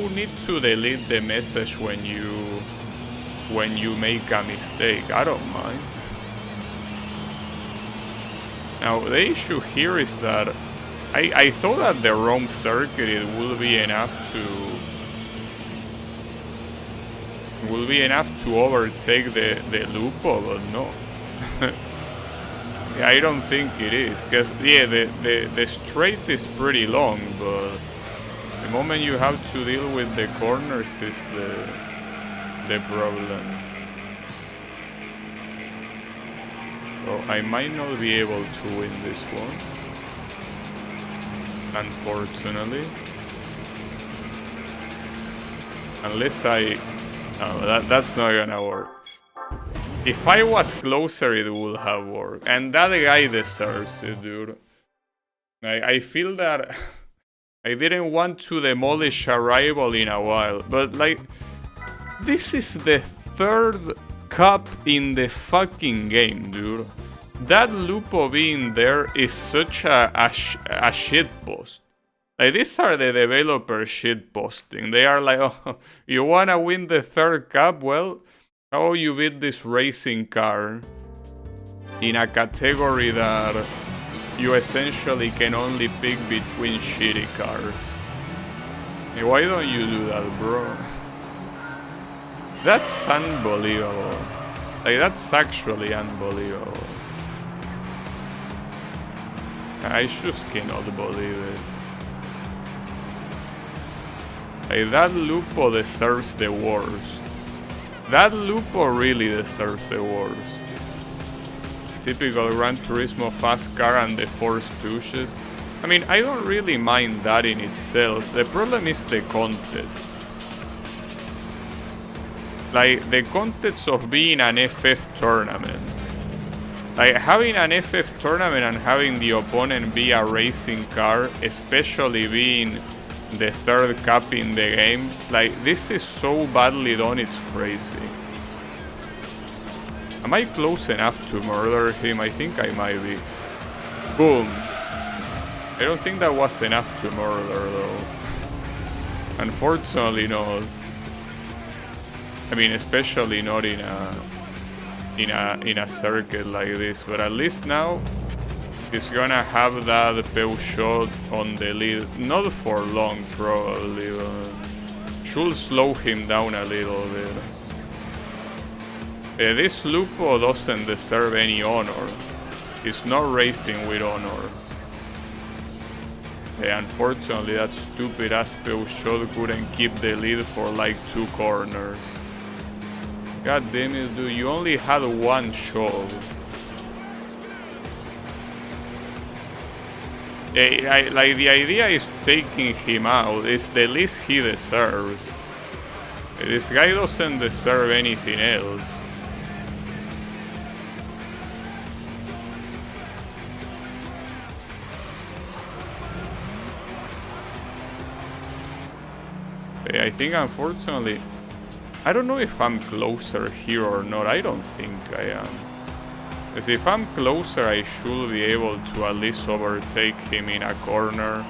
need to delete the message when you make a mistake. I don't mind. Now, the issue here is that I thought that the Rome circuit will be enough to overtake the Lupo, but no. Yeah, I don't think it is, because yeah, the straight is pretty long, but the moment you have to deal with the corners is the problem. So I might not be able to win this one, unfortunately. Unless no, that's not gonna work. If I was closer, it would have worked. And that guy deserves it, dude. I feel that I didn't want to demolish a rival in a while, but like, this is the third cup in the fucking game, dude. That Lupo being there is such a shitpost. Like, these are the developers shitposting. They are like, oh, you wanna win the third cup? Well, how you beat this racing car in a category that you essentially can only pick between shitty cars. Hey, why don't you do that, bro? That's unbelievable. Like, that's actually unbelievable. I just cannot believe it. Like, that Lupo deserves the worst. That Lupo really deserves the worst. Typical Gran Turismo fast car and the forced douches. I mean, I don't really mind that in itself. The problem is the context. Like, the context of being an FF tournament. Like, having an FF tournament and having the opponent be a racing car, especially being the third cup in the game, like, this is so badly done, it's crazy. Am I close enough to murder him? I think I might be. Boom. I don't think that was enough to murder, though. Unfortunately not. I mean, especially not in a circuit like this, but at least now he's gonna have that Peugeot on the lead. Not for long, probably, but should slow him down a little bit. This Lupo doesn't deserve any honor. He's not racing with honor. Unfortunately, that stupid A-Spec shot couldn't keep the lead for like 2 corners. God damn it, dude, you only had 1 shot. Like, the idea is taking him out. It's the least he deserves. This guy doesn't deserve anything else. I think, unfortunately, I don't know if I'm closer here or not. I don't think I am. Because if I'm closer, I should be able to at least overtake him in a corner.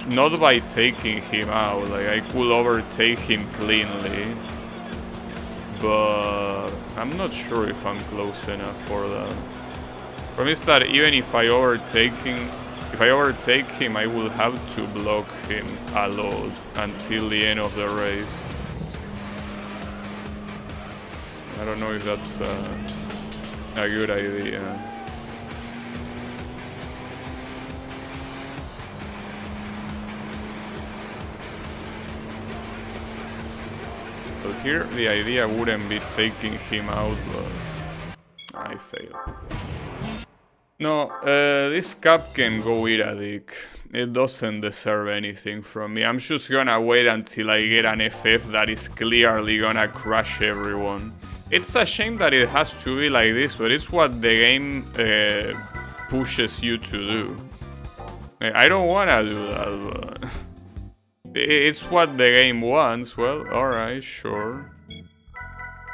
Not by taking him out, like I could overtake him cleanly. But I'm not sure if I'm close enough for that. The problem is that even if I overtake him, I will have to block him a lot until the end of the race. I don't know if that's a good idea. But here the idea wouldn't be taking him out, but I failed. No, this cap can go eat a dick. It doesn't deserve anything from me. I'm just gonna wait until I get an FF that is clearly gonna crush everyone. It's a shame that it has to be like this, but it's what the game pushes you to do. I don't wanna do that, but it's what the game wants. Well, alright, sure.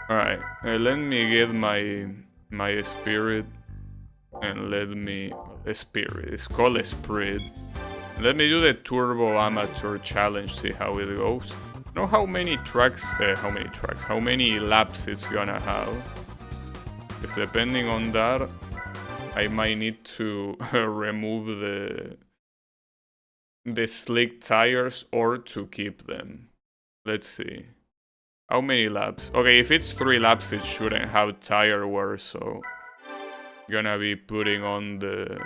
Alright, let me get my spirit. And let me... Spirit, it's called Esprit. Let me do the Turbo Amateur Challenge, see how it goes. Know how many laps it's gonna have. Because depending on that, I might need to remove the slick tires or to keep them. Let's see. How many laps? Okay, if it's 3 laps, it shouldn't have tire wear, so... Gonna be putting on the...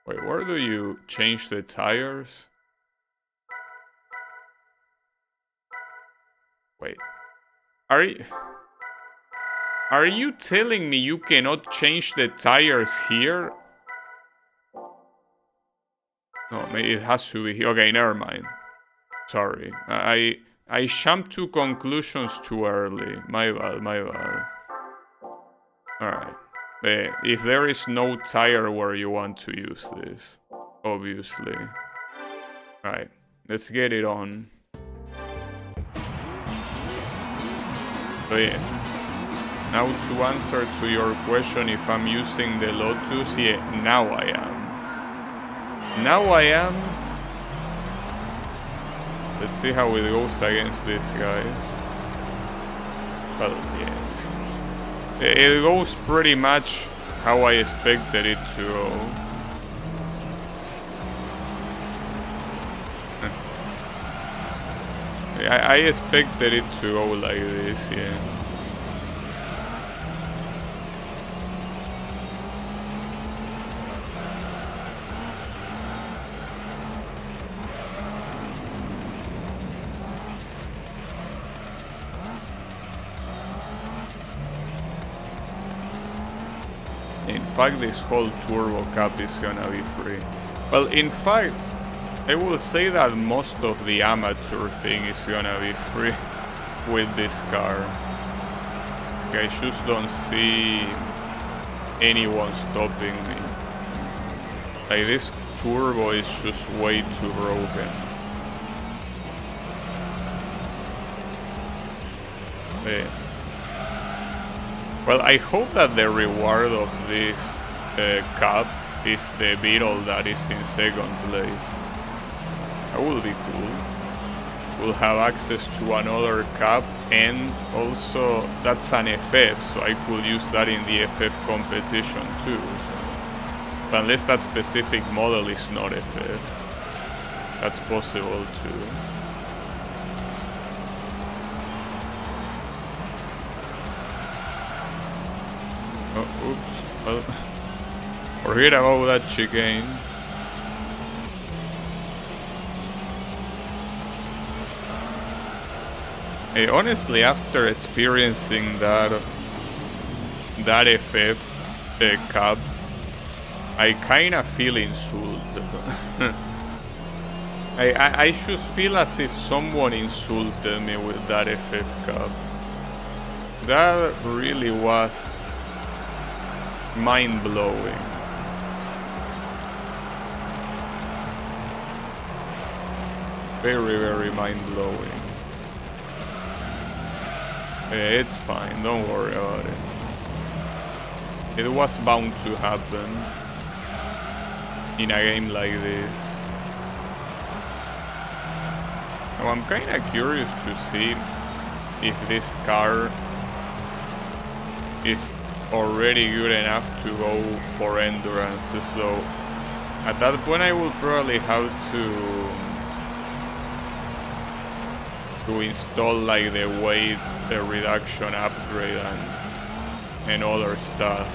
Wait, where do you change the tires? Wait. Are you telling me you cannot change the tires here? No, maybe it has to be here. Okay, never mind. Sorry. I jumped to conclusions too early. My bad. Alright. If there is no tire where you want to use this, obviously. Alright, let's get it on. So yeah, now to answer to your question if I'm using the Lotus, yeah, now I am. Now I am. Let's see how it goes against these guys. Well, yeah. It goes pretty much how I expected it to go. I expected it to go like this, yeah. In fact, this whole turbo cap is gonna be free. Well, in fact, I will say that most of the amateur thing is gonna be free with this car. I just don't see anyone stopping me. Like, this turbo is just way too broken. Yeah. Well, I hope that the reward of this cup is the Beetle that is in second place. That will be cool. We'll have access to another cup, and also that's an FF, so I could use that in the FF competition too. So. But unless that specific model is not FF, that's possible too. Oh, oops. Well, forget about that chicane. Honestly, after experiencing that FF Cup, I kinda feel insulted. I just feel as if someone insulted me with that FF Cup. That really was mind-blowing. Very, very mind-blowing. It's fine, don't worry about it. It was bound to happen in a game like this. Now I'm kinda curious to see if this car is already good enough to go for endurance, so at that point I will probably have to install like the weight reduction upgrade and other stuff.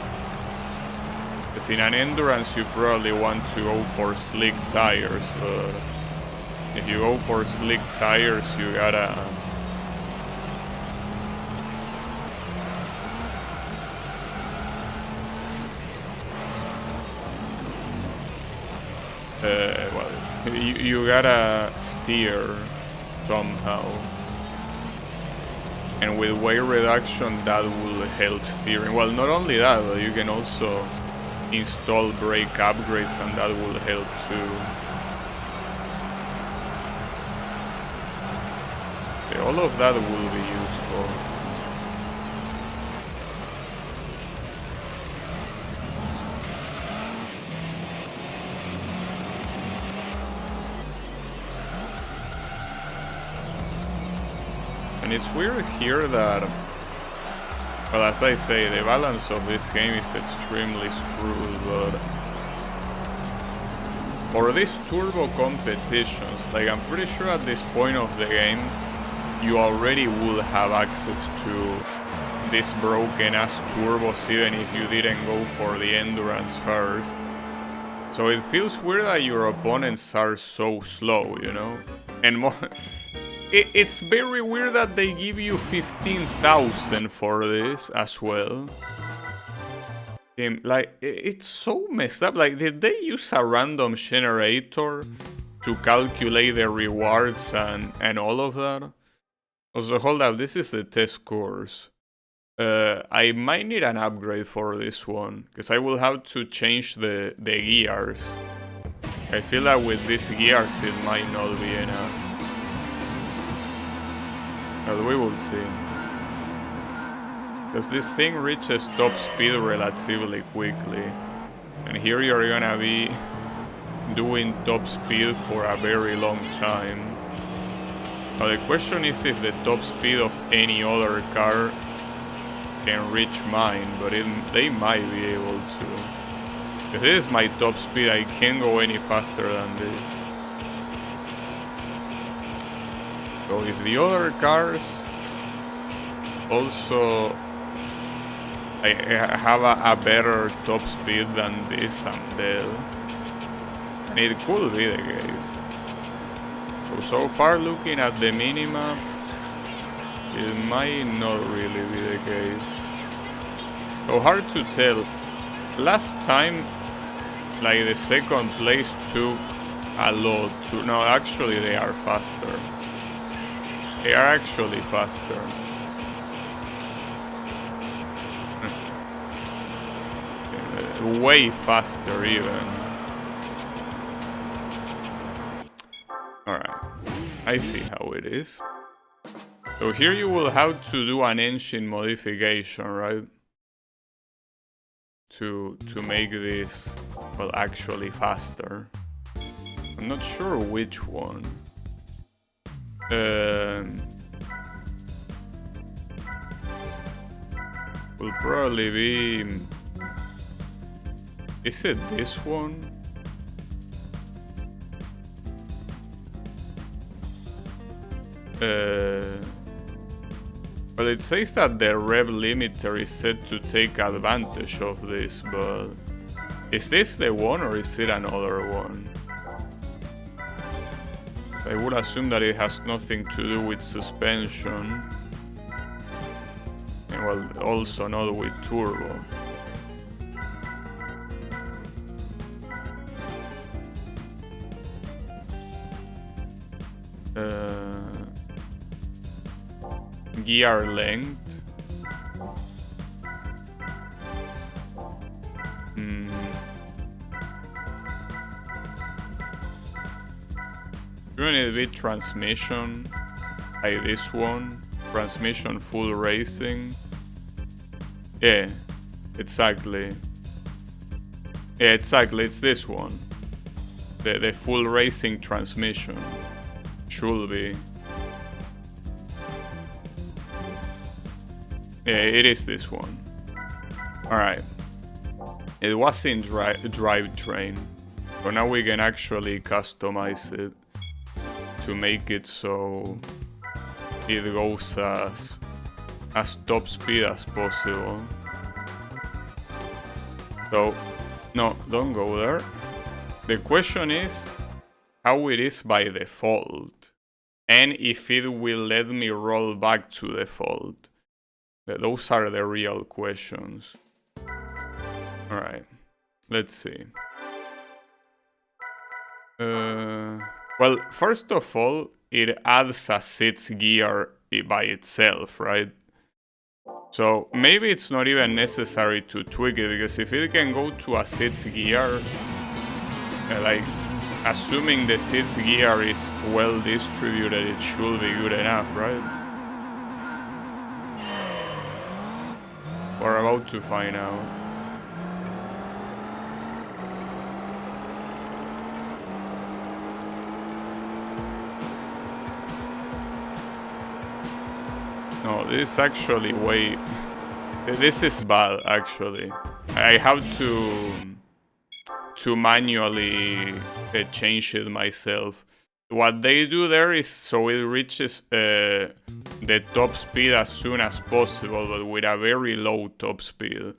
Because in an endurance you probably want to go for slick tires, but if you go for slick tires you gotta you gotta steer somehow, and with weight reduction that will help steering. Well, not only that, but you can also install brake upgrades and that will help too. Okay, all of that will be useful. And it's weird here that, well, as I say, the balance of this game is extremely screwed, but for these turbo competitions, like I'm pretty sure at this point of the game, you already will have access to these broken ass turbos even if you didn't go for the endurance first. So it feels weird that your opponents are so slow, you know? And more... It's very weird that they give you 15,000 for this as well. Like, it's so messed up. Like, did they use a random generator to calculate the rewards and all of that? Also, hold up, this is the test course. I might need an upgrade for this one, because I will have to change the gears. I feel that with these gears it might not be enough. But we will see. Because this thing reaches top speed relatively quickly. And here you're gonna be doing top speed for a very long time. Now the question is if the top speed of any other car can reach mine, but they might be able to. If this is my top speed, I can't go any faster than this. So if the other cars also have a better top speed than this, I'm dead. And it could be the case. So far looking at the minimap, it might not really be the case. So hard to tell. Last time, like the second place took a lot to... No, actually they are faster. They are actually faster. Way faster even. Alright, I see how it is. So here you will have to do an engine modification, right? To make this, well, actually faster. I'm not sure which one. Will probably be... Is it this one? Well, it says that the rev limiter is set to take advantage of this, but... Is this the one or is it another one? I would assume that it has nothing to do with suspension. And well, also not with turbo. Gear length. Doing it with transmission, like this one. Transmission full racing. Yeah, exactly. Yeah, exactly, it's this one. The full racing transmission. Should be. Yeah, it is this one. Alright. It was in drivetrain. So now we can actually customize it to make it so it goes as top speed as possible. So, no, don't go there. The question is how it is by default, and if it will let me roll back to default. Those are the real questions. Alright, let's see. Well, first of all, it adds a 6 gear by itself, right? So maybe it's not even necessary to tweak it, because if it can go to a 6 gear, like, assuming the 6 gear is well distributed, it should be good enough, right? We're about to find out. No, this is actually way... This is bad, actually. I have to manually change it myself. What they do there is so it reaches the top speed as soon as possible, but with a very low top speed.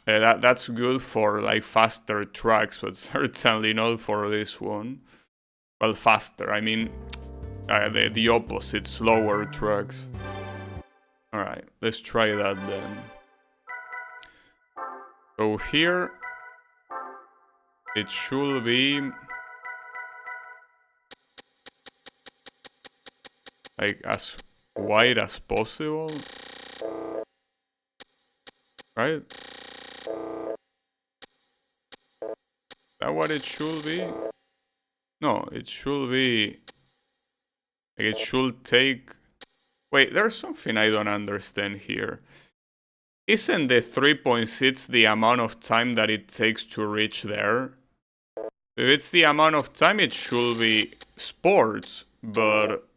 That's good for like faster tracks, but certainly not for this one. Well, faster, I mean the opposite, slower tracks. Alright, let's try that then. So here it should be like as wide as possible, right? Is that what it should be? No, it should be like it should take... Wait, there's something I don't understand here. Isn't the 3.6 the amount of time that it takes to reach there? If it's the amount of time, it should be sports, but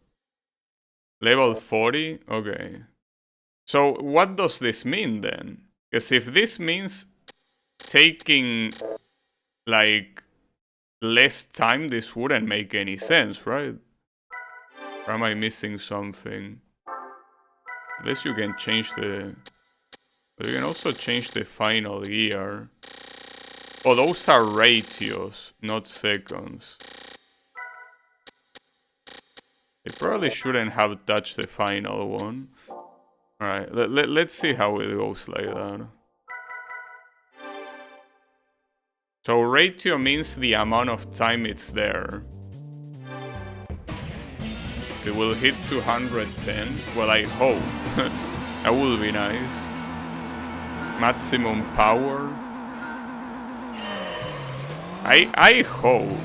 level 40? Okay. So what does this mean then? Because if this means taking like less time, this wouldn't make any sense, right? Or am I missing something? Unless you can change the... But you can also change the final gear. Oh, those are ratios, not seconds. They probably shouldn't have touched the final one. Alright, let's see how it goes like that. So ratio means the amount of time it's there. It will hit 210. Well, I hope. That would be nice. Maximum power. I hope.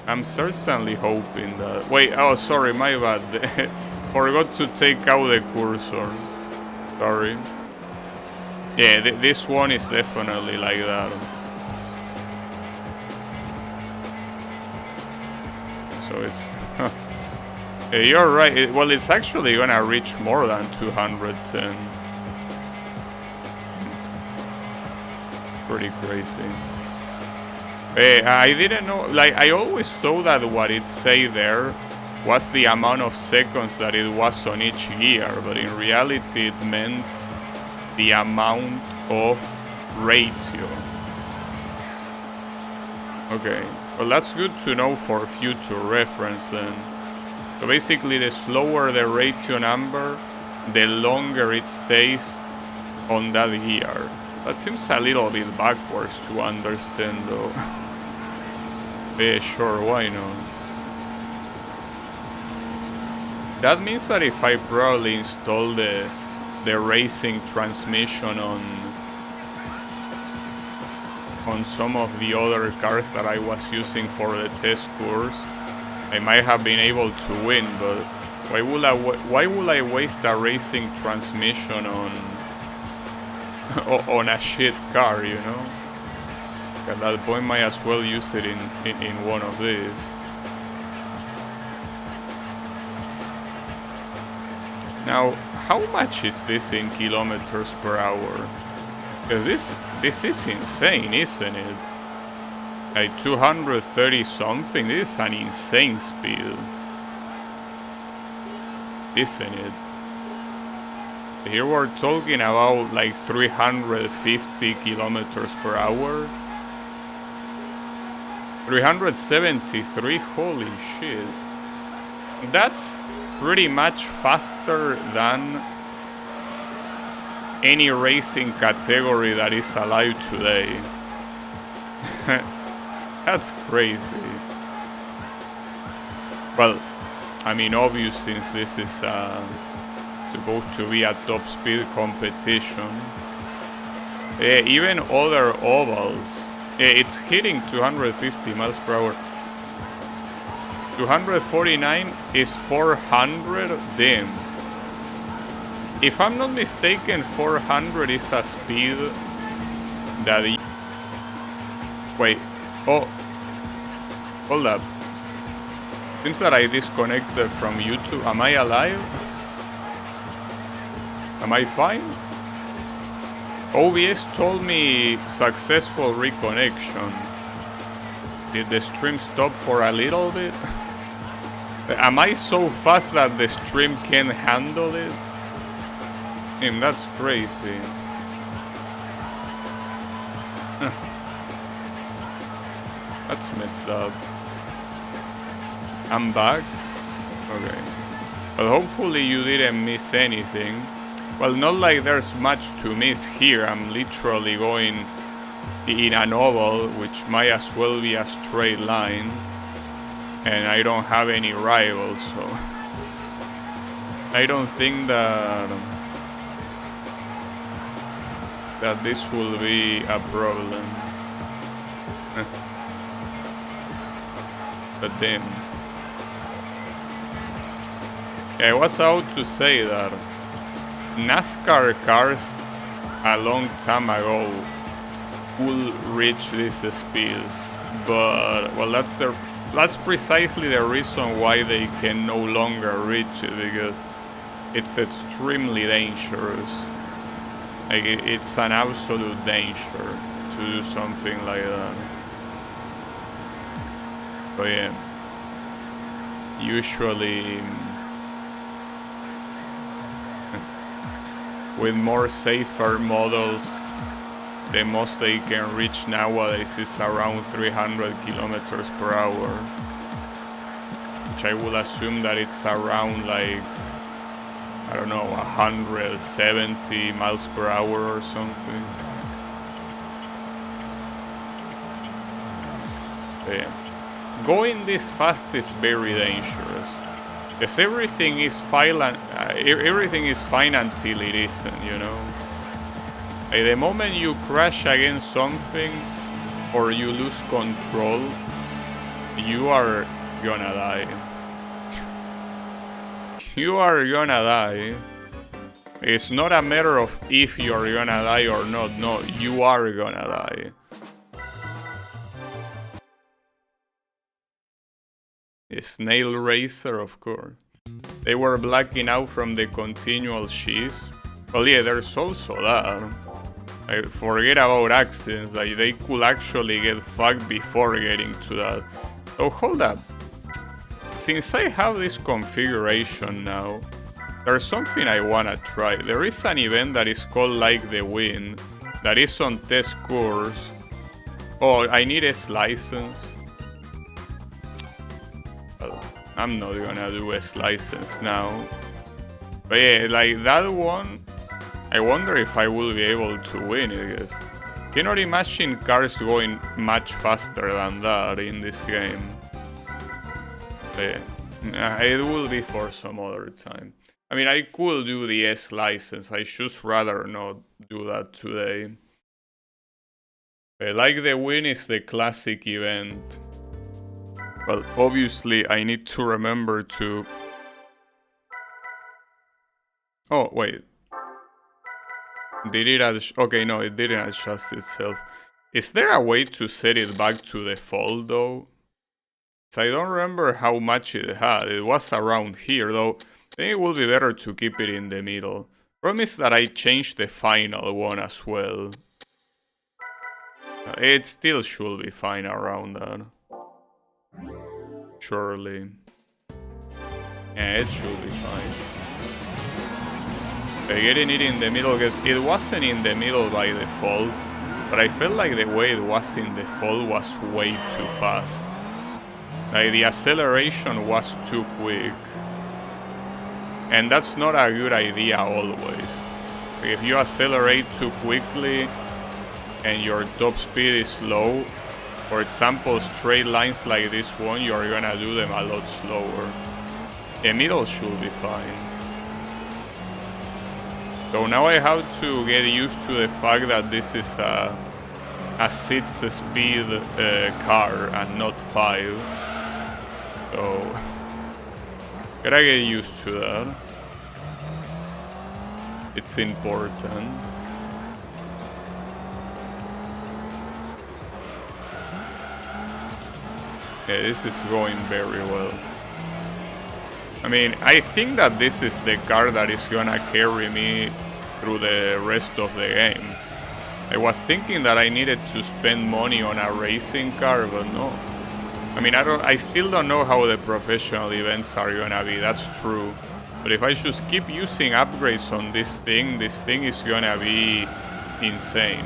I'm certainly hoping that... Wait, oh, sorry, my bad. Forgot to take out the cursor. Sorry. Yeah, this one is definitely like that. So it's... Yeah, you're right. Well, it's actually gonna reach more than 210. Pretty crazy. I didn't know, like, I always thought that what it say there was the amount of seconds that it was on each gear, but in reality it meant the amount of ratio. Okay, Well, that's good to know for future reference then. So basically, the slower the ratio number, the longer it stays on that gear. That seems a little bit backwards to understand though. Yeah, sure, why not? That means that if I probably install the racing transmission on some of the other cars that I was using for the test course, I might have been able to win, but why would I waste a racing transmission on a shit car, you know? At that point, might as well use it in one of these. Now, how much is this in kilometers per hour? This is insane, isn't it? Like 230 something. This is an insane speed, isn't it? Here we're talking about like 350 kilometers per hour. 373, holy shit. That's pretty much faster than any racing category that is alive today. That's crazy. Well, I mean, obvious since this is supposed to be a top speed competition. Even other ovals, it's hitting 250 miles per hour. 249 is 400, damn. If I'm not mistaken, 400 is a speed that... Wait, oh, hold up. Seems that I disconnected from YouTube. Am I alive? Am I fine? OBS told me successful reconnection. Did the stream stop for a little bit? Am I so fast that the stream can't handle it? That's crazy. That's messed up. I'm back? Okay. But hopefully you didn't miss anything. Well, not like there's much to miss here. I'm literally going in an oval, which might as well be a straight line. And I don't have any rivals, so... I don't think that this will be a problem. But then... I was about to say that NASCAR cars a long time ago will reach these speeds, but well, that's precisely the reason why they can no longer reach it, because it's extremely dangerous. Like it's an absolute danger to do something like that. But yeah, usually with more safer models, the most they can reach nowadays is around 300 kilometers per hour, which I will assume that it's around like, I don't know, 170 miles per hour or something. Yeah. Going this fast is very dangerous. Because everything is fine until it isn't, you know. Like the moment you crash against something or you lose control, you are gonna die. You are gonna die. It's not a matter of if you're gonna die or not. No, you are gonna die. A snail racer, of course. They were blacking out from the continual sheaths. Well, yeah, there's also that. I forget about accidents, like they could actually get fucked before getting to that. Oh, hold up. Since I have this configuration now, there's something I wanna try. There is an event that is called Like the Wind, that is on test course. Oh, I need a license. I'm not gonna do a license now. But yeah, like that one, I wonder if I will be able to win it, because cannot imagine cars going much faster than that in this game. But yeah, it will be for some other time. I mean, I could do the S license, I just rather not do that today. But like the win is the classic event. Well, obviously I need to remember to... Oh, wait. Did it adjust? Okay, no, it didn't adjust itself. Is there a way to set it back to default, though? So I don't remember how much it had. It was around here, though. I think it would be better to keep it in the middle. Problem is that I changed the final one as well. It still should be fine around that. Surely. Yeah, it should be fine. Getting it in the middle, because it wasn't in the middle by default, but I felt like the way it was in default was way too fast. Like the acceleration was too quick. And that's not a good idea always. Like if you accelerate too quickly and your top speed is low, for example, straight lines like this one, you're gonna do them a lot slower. The middle should be fine. So now I have to get used to the fact that this is a 6-speed car and not 5. So gotta get used to that. It's important. Yeah, this is going very well. I mean, I think that this is the car that is gonna carry me through the rest of the game. I was thinking that I needed to spend money on a racing car, but no. I mean, I still don't know how the professional events are gonna be, that's true. But if I just keep using upgrades on this thing is gonna be insane.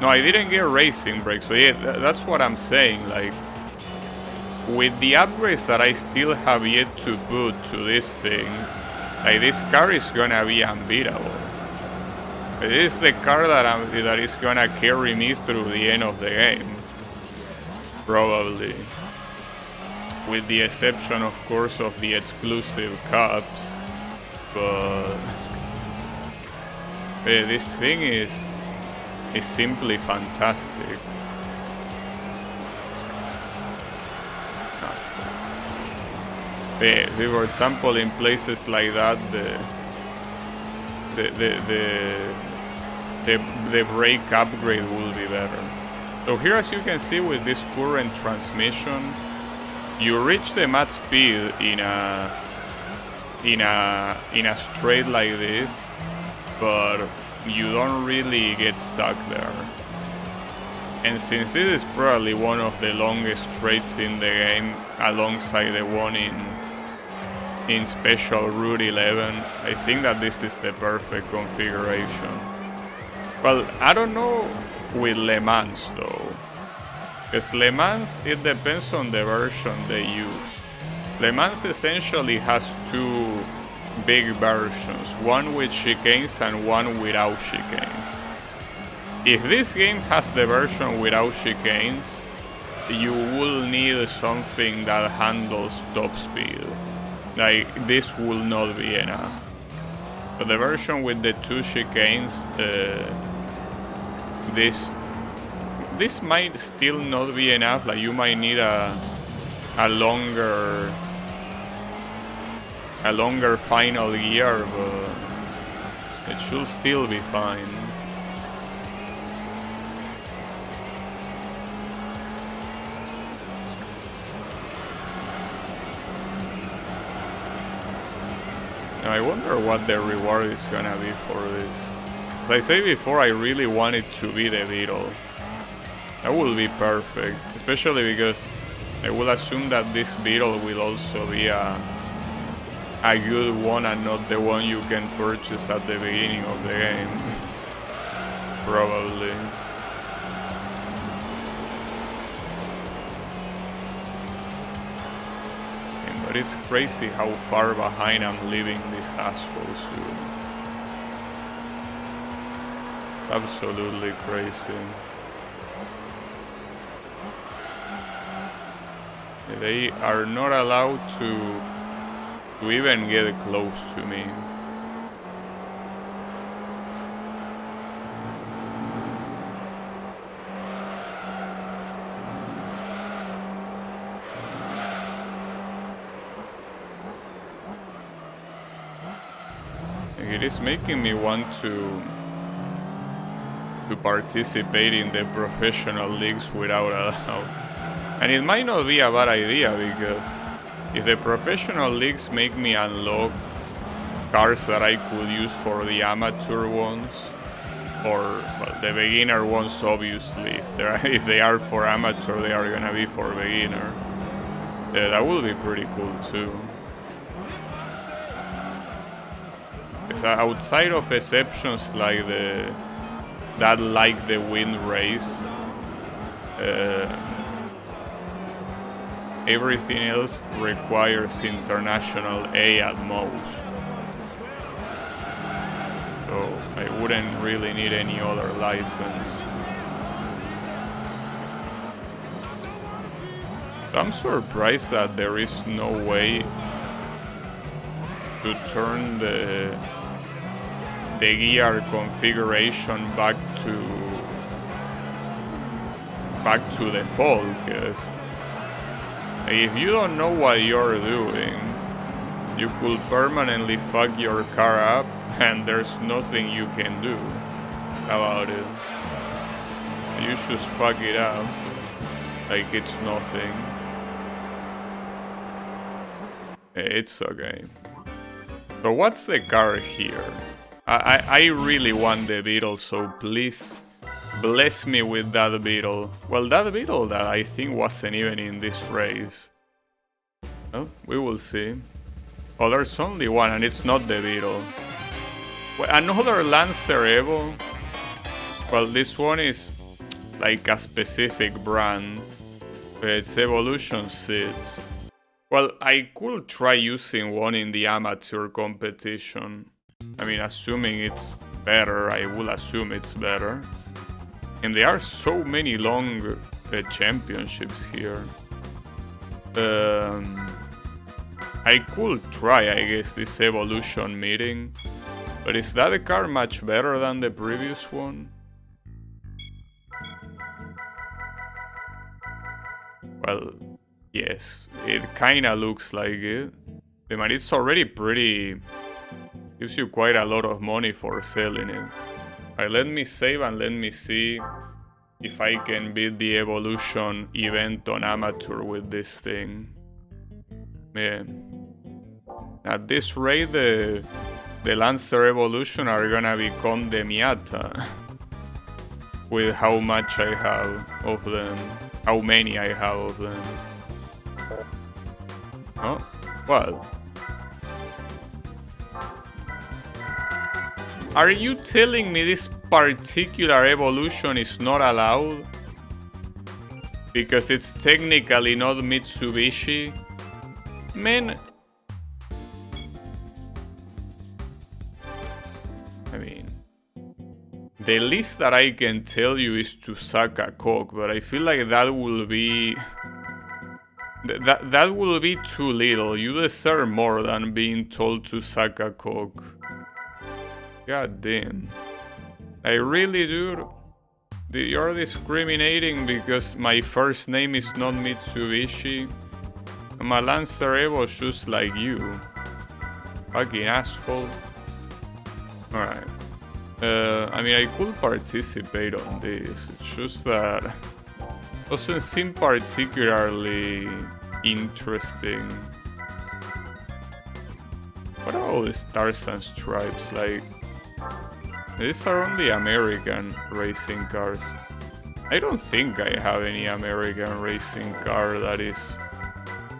No, I didn't get racing brakes, but yeah, that's what I'm saying, like... With the upgrades that I still have yet to put to this thing, like this car is gonna be unbeatable. It is the car that is gonna carry me through the end of the game. Probably. With the exception, of course, of the exclusive cups. But... this thing is simply fantastic. For example, in places like that, the brake upgrade will be better. So here, as you can see, with this current transmission, you reach the max speed in a straight like this, but you don't really get stuck there. And since this is probably one of the longest straights in the game, alongside the one in Special Route 11, I think that this is the perfect configuration. Well, I don't know with Le Mans though, because Le Mans, it depends on the version they use. Le Mans essentially has two big versions, one with chicanes and one without chicanes. If this game has the version without chicanes, you will need something that handles top speed. Like, this will not be enough. But the version with the two chicanes, this might still not be enough. Like, you might need a longer final gear, but it should still be fine. I wonder what the reward is gonna be for this. As I said before, I really want it to be the Beetle. That will be perfect, especially because I will assume that this Beetle will also be a good one and not the one you can purchase at the beginning of the game. Probably. But it's crazy how far behind I'm leaving these assholes, dude. Absolutely crazy. They are not allowed to even get close to me. It is making me want to participate in the professional leagues without a doubt. And it might not be a bad idea, because if the professional leagues make me unlock cars that I could use for the amateur ones, or well, the beginner ones, obviously, if they are for amateur, they are gonna be for beginner. That will be pretty cool too. Because outside of exceptions like the wind race, everything else requires international A at most. So I wouldn't really need any other license. I'm surprised that there is no way to turn the gear configuration back to default, because if you don't know what you're doing, you could permanently fuck your car up and there's nothing you can do about it. You just fuck it up like it's nothing. It's okay. So what's the car here? I really want the Beetle, so please bless me with that Beetle. Well, that Beetle that I think wasn't even in this race. Well, we will see. Oh, there's only one, and it's not the Beetle. Well, another Lancer Evo. Well, this one is like a specific brand. It's Evolution Seeds. Well, I could try using one in the amateur competition. I mean, assuming it's better, I will assume it's better. And there are so many long championships here. I could try, I guess, this Evolution meeting. But is that car much better than the previous one? Well, yes, it kinda looks like it. I mean, it's already pretty... gives you quite a lot of money for selling it. Alright, let me save and let me see if I can beat the Evolution event on amateur with this thing. Man. At this rate, the Lancer Evolution are gonna become the Miata. With how much I have of them. How many I have of them. Oh, well. Are you telling me this particular Evolution is not allowed? Because it's technically not Mitsubishi? Man... I mean... the least that I can tell you is to suck a cock, but I feel like that will be... That will be too little. You deserve more than being told to suck a cock. God damn. I really do. You're discriminating because my first name is not Mitsubishi. I'm a Lancer Evo just like you. Fucking asshole. Alright. I mean, I could participate on this. It's just that it doesn't seem particularly interesting. What about the Stars and Stripes? Like, these are only American racing cars. I don't think I have any American racing car that is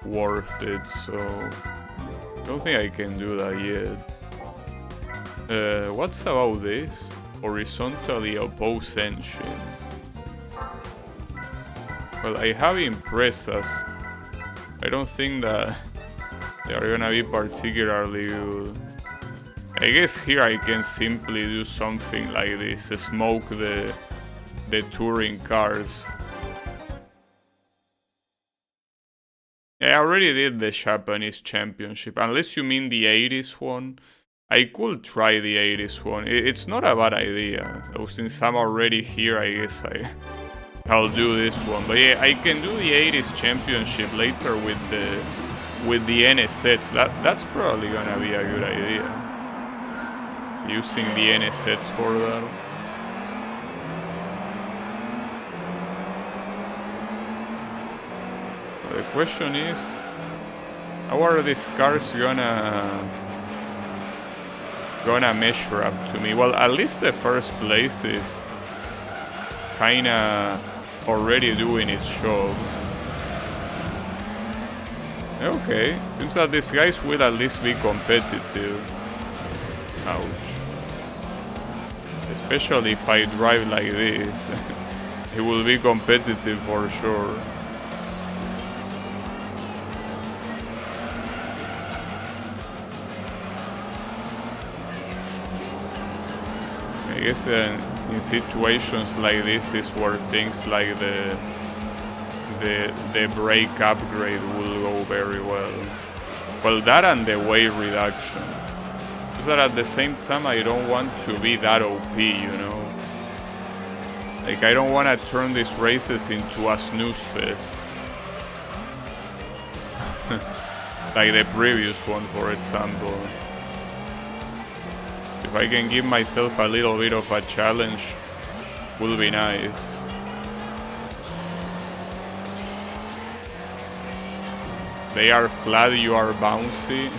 worth it, so I don't think I can do that yet. What's about this? Horizontally opposed engine. Well, I have Imprezas. I don't think that They are gonna be particularly good. I guess here I can simply do something like this, smoke the touring cars. I already did the Japanese Championship, unless you mean the 80s one. I could try the 80s one. It's not a bad idea, though since I'm already here, I guess I'll do this one. But yeah, I can do the 80s Championship later with the NSX. That's probably gonna be a good idea. Using the NSX for that. The question is, how are these cars gonna measure up to me? Well, at least the first place is kinda already doing its job. Okay, seems that these guys will at least be competitive. Ouch. Especially if I drive like this. It will be competitive for sure. I guess in situations like this is where things like the brake upgrade will go very well. Well, that and the weight reduction. Just that at the same time I don't want to be that OP, you know? Like, I don't want to turn these races into a snooze fest. Like the previous one, for example. If I can give myself a little bit of a challenge, will be nice. They are flat, you are bouncy.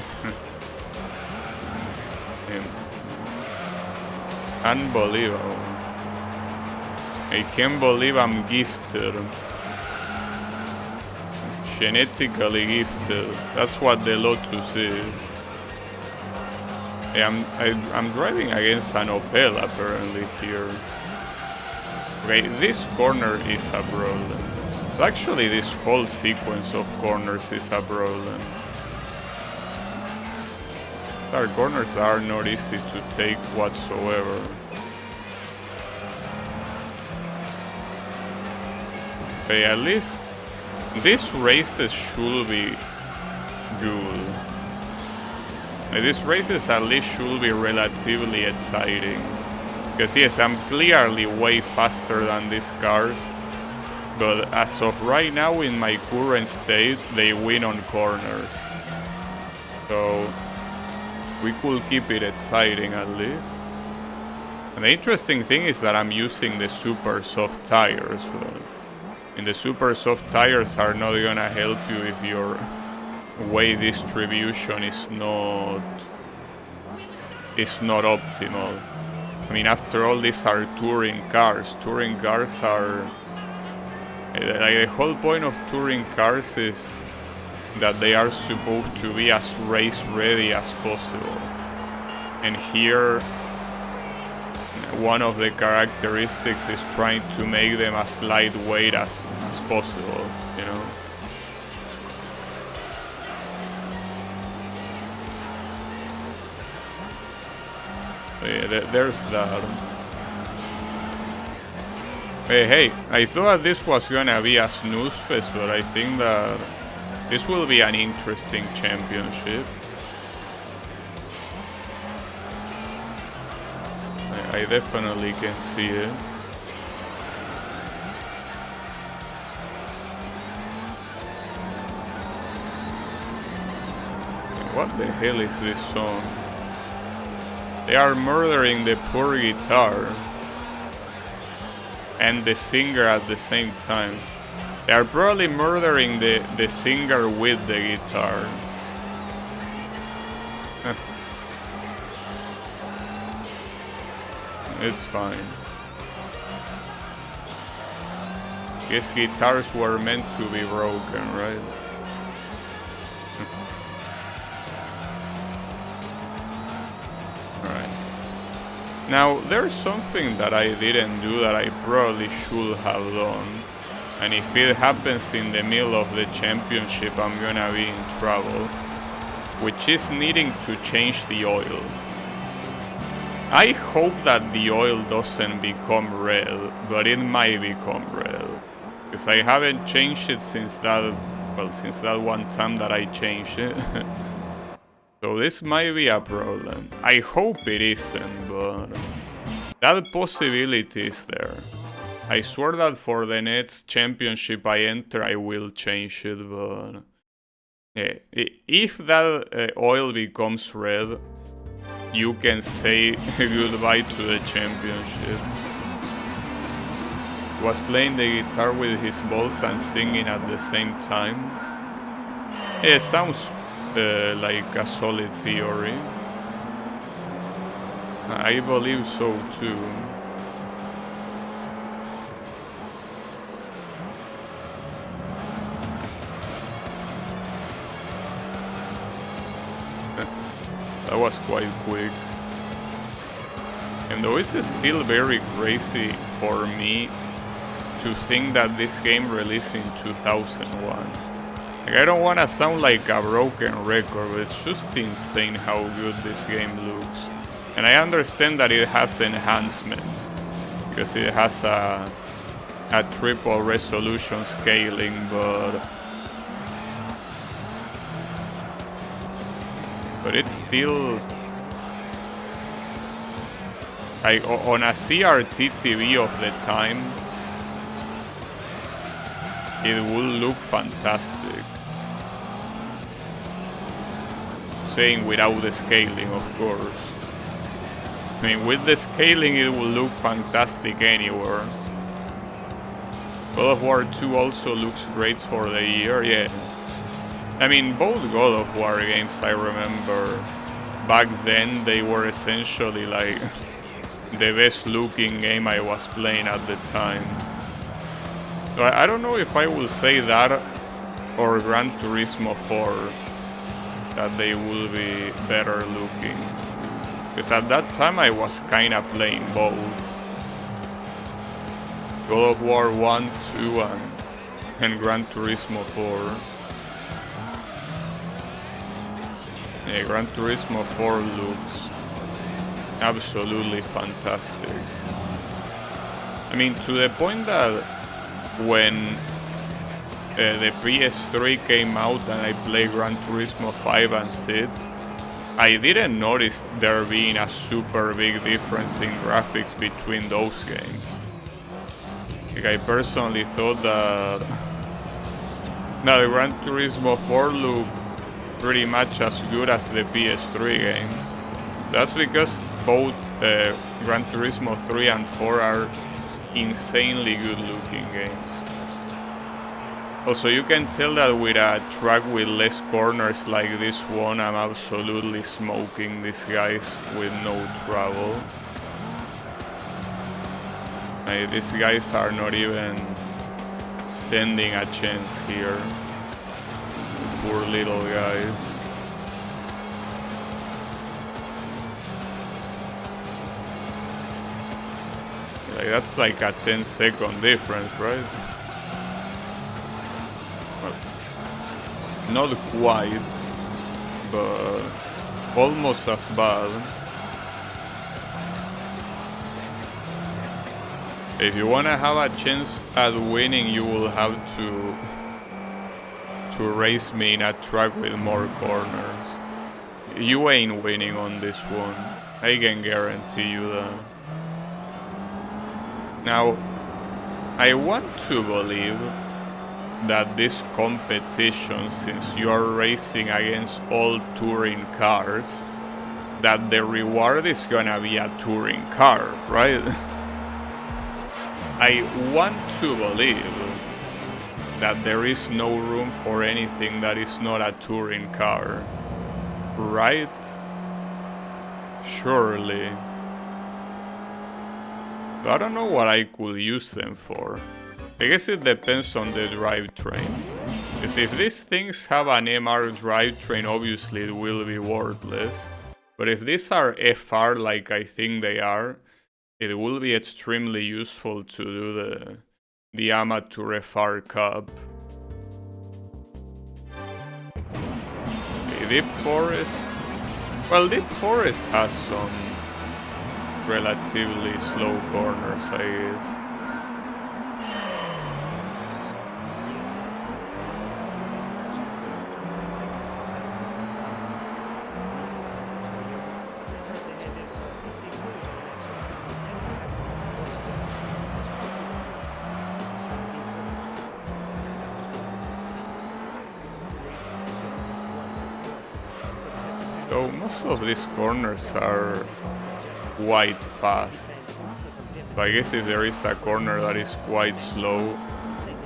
Unbelievable. I can't believe I'm gifted. Genetically gifted. That's what the Lotus is. I'm driving against an Opel apparently here. Okay, this corner is a problem. Actually, this whole sequence of corners is a problem. These are corners that are not easy to take whatsoever. Okay, at least these races should be good. These races at least should be relatively exciting. Because yes, I'm clearly way faster than these cars. But as of right now, in my current state, they win on corners. So we could keep it exciting at least. And the interesting thing is that I'm using the super soft tires. And the super soft tires are not gonna help you if your weight distribution is not optimal. I mean, after all, these are touring cars. Touring cars are like, the whole point of touring cars is that they are supposed to be as race ready as possible. And here, one of the characteristics is trying to make them as lightweight as possible, you know. Yeah, there's that. Hey, I thought this was gonna be a snooze fest, but I think that this will be an interesting championship. I definitely can see it. What the hell is this song? They are murdering the poor guitar and the singer at the same time. They are probably murdering the singer with the guitar. It's fine. Guess guitars were meant to be broken, right? Alright. Now, there's something that I didn't do that I probably should have done. And if it happens in the middle of the championship, I'm gonna be in trouble. which is needing to change the oil. I hope that the oil doesn't become red, but it might become red. Because I haven't changed it since that, well, since that one time that I changed it. So this might be a problem. I hope it isn't, but that possibility is there. I swear that for the next championship I enter, I will change it, but yeah, if that oil becomes red, you can say goodbye to the championship. He was playing the guitar with his balls and singing at the same time. Yeah, it sounds like a solid theory. I believe so too. That was quite quick. And though it's still very crazy for me to think that this game released in 2001. Like, I don't want to sound like a broken record, but it's just insane how good this game looks. And I understand that it has enhancements, because it has a triple resolution scaling, but it's still, like, on a CRT TV of the time, it will look fantastic. Saying without the scaling, of course. I mean, with the scaling it will look fantastic anywhere. God of War 2 also looks great for the year, yeah. I mean, both God of War games, I remember back then, they were essentially like the best looking game I was playing at the time. So I don't know if I will say that or Gran Turismo 4, that they will be better looking. Because at that time I was kinda playing both. God of War 1, 2 and Gran Turismo 4. Yeah, Gran Turismo 4 looks absolutely fantastic. I mean, to the point that when the PS3 came out and I played Gran Turismo 5 and 6, I didn't notice there being a super big difference in graphics between those games. Like, I personally thought that Gran Turismo 4 looked pretty much as good as the PS3 games. That's because both Gran Turismo 3 and 4 are insanely good looking games. Also, you can tell that with a track with less corners like this one, I'm absolutely smoking these guys with no trouble. These guys are not even standing a chance here. Poor little guys. Like, that's like a 10-second difference, right? Well, not quite, but almost as bad. If you wanna have a chance at winning, you will have to race me in a track with more corners. You ain't winning on this one. I can guarantee you that. Now, I want to believe that this competition, since you are racing against all touring cars, that the reward is gonna be a touring car, right? I want to believe that there is no room for anything that is not a touring car, right? Surely. But I don't know what I could use them for. I guess it depends on the drivetrain. Because if these things have an MR drivetrain, obviously it will be worthless. But if these are FR like I think they are, it will be extremely useful to do the Amateur FR Cup. Deep Forest. Well, Deep Forest has some relatively slow corners, I guess. So most of these corners are quite fast. So I guess if there is a corner that is quite slow,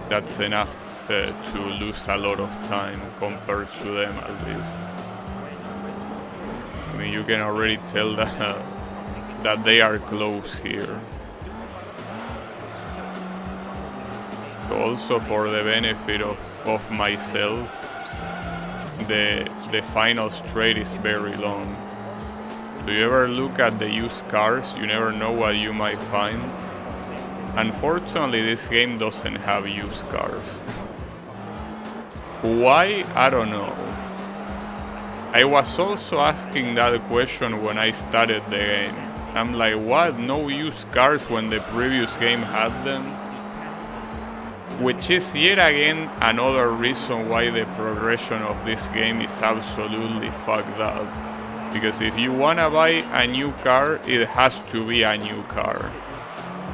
that's enough to lose a lot of time compared to them, at least. I mean, you can already tell that they are close here. So also for the benefit of myself, the final straight is very long. Do you ever look at the used cars? You never know what you might find. Unfortunately, this game doesn't have used cars. Why? I don't know. I was also asking that question when I started the game. I'm like, what? No used cars when the previous game had them? Which is yet again another reason why the progression of this game is absolutely fucked up. Because if you wanna buy a new car, it has to be a new car.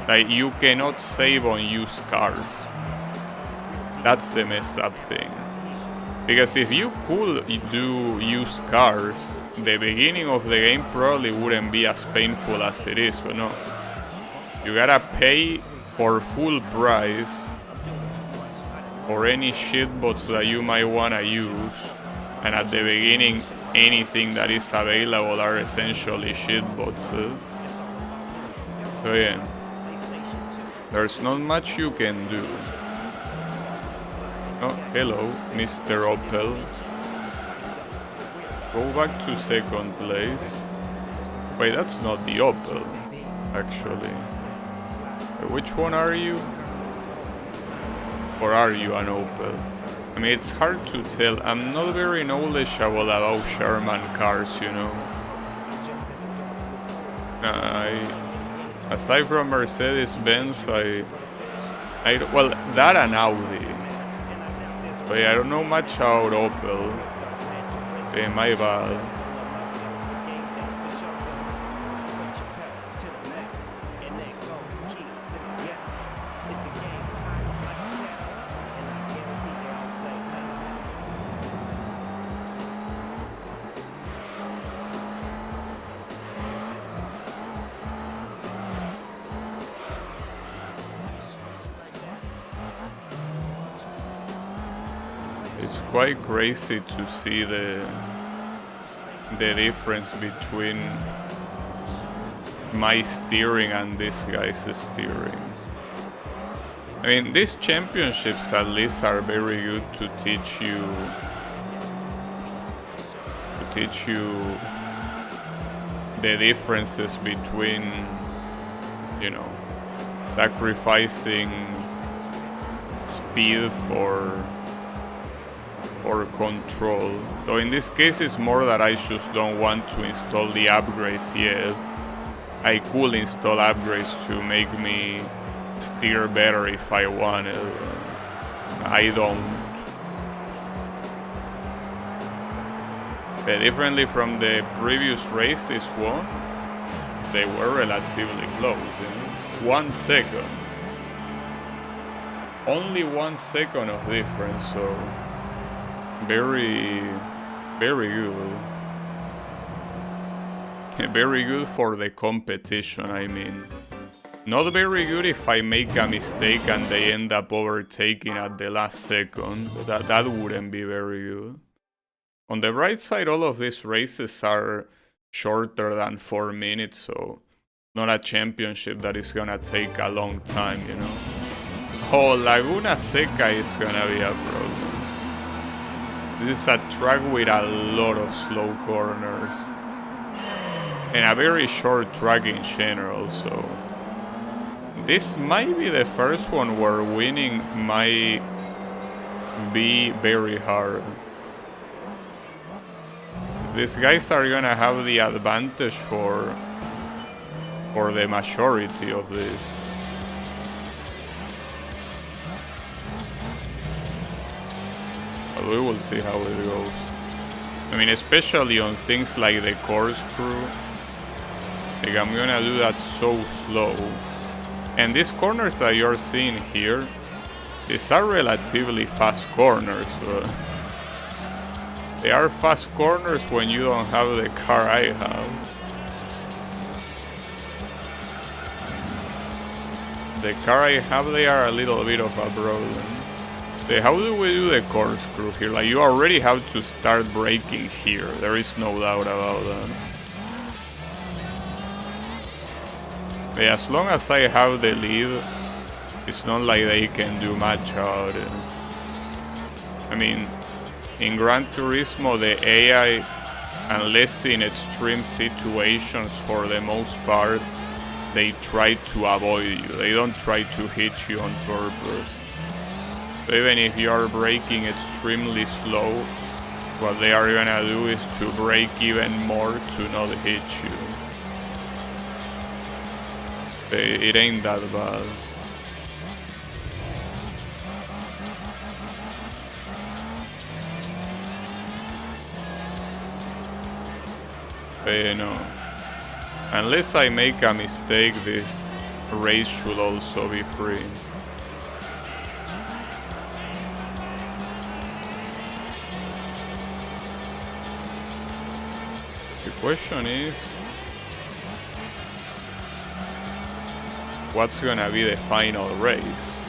Like, you cannot save on used cars. That's the messed up thing. Because if you could do used cars, the beginning of the game probably wouldn't be as painful as it is, but no. You gotta pay for full price for any shitbots that you might wanna use, and at the beginning anything that is available are essentially shitbots. So yeah, there's not much you can do. Oh, hello, Mr. Opel. Go back to second place. Wait, that's not the Opel, actually. Which one are you? Or are you an Opel? I mean, it's hard to tell. I'm not very knowledgeable about Sherman cars, you know. Aside from Mercedes-Benz, well, that and Audi. But yeah, I don't know much about Opel. Okay, my bad. It's quite crazy to see the difference between my steering and this guy's steering. I mean, these championships at least are very good to teach you the differences between, you know, sacrificing speed for control. So in this case, it's more that I just don't want to install the upgrades yet. I could install upgrades to make me steer better if I wanted. I don't. But differently from the previous race, this one, they were relatively close. You know? 1 second. Only 1 second of difference, so very, very good. Very good for the competition, I mean. Not very good if I make a mistake and they end up overtaking at the last second. That wouldn't be very good. On the bright side, all of these races are shorter than 4 minutes, so not a championship that is gonna take a long time, you know. Oh, Laguna Seca is gonna be a problem. This is a track with a lot of slow corners. And a very short track in general, so this might be the first one where winning might be very hard. These guys are gonna have the advantage for the majority of this. But we will see how it goes. I mean, especially on things like the corkscrew. Like, I'm gonna do that so slow. And these corners that you're seeing here, these are relatively fast corners. They are fast corners when you don't have the car I have. The car I have, they are a little bit of a problem. How do we do the corkscrew here? Like, you already have to start braking here. There is no doubt about that. But as long as I have the lead, it's not like they can do much about it. I mean, in Gran Turismo, the AI, unless in extreme situations for the most part, they try to avoid you. They don't try to hit you on purpose. So even if you are braking extremely slow, what they are gonna do is to brake even more to not hit you. It ain't that bad. But no. Unless I make a mistake, this race should also be free. The question is, what's gonna be the final race?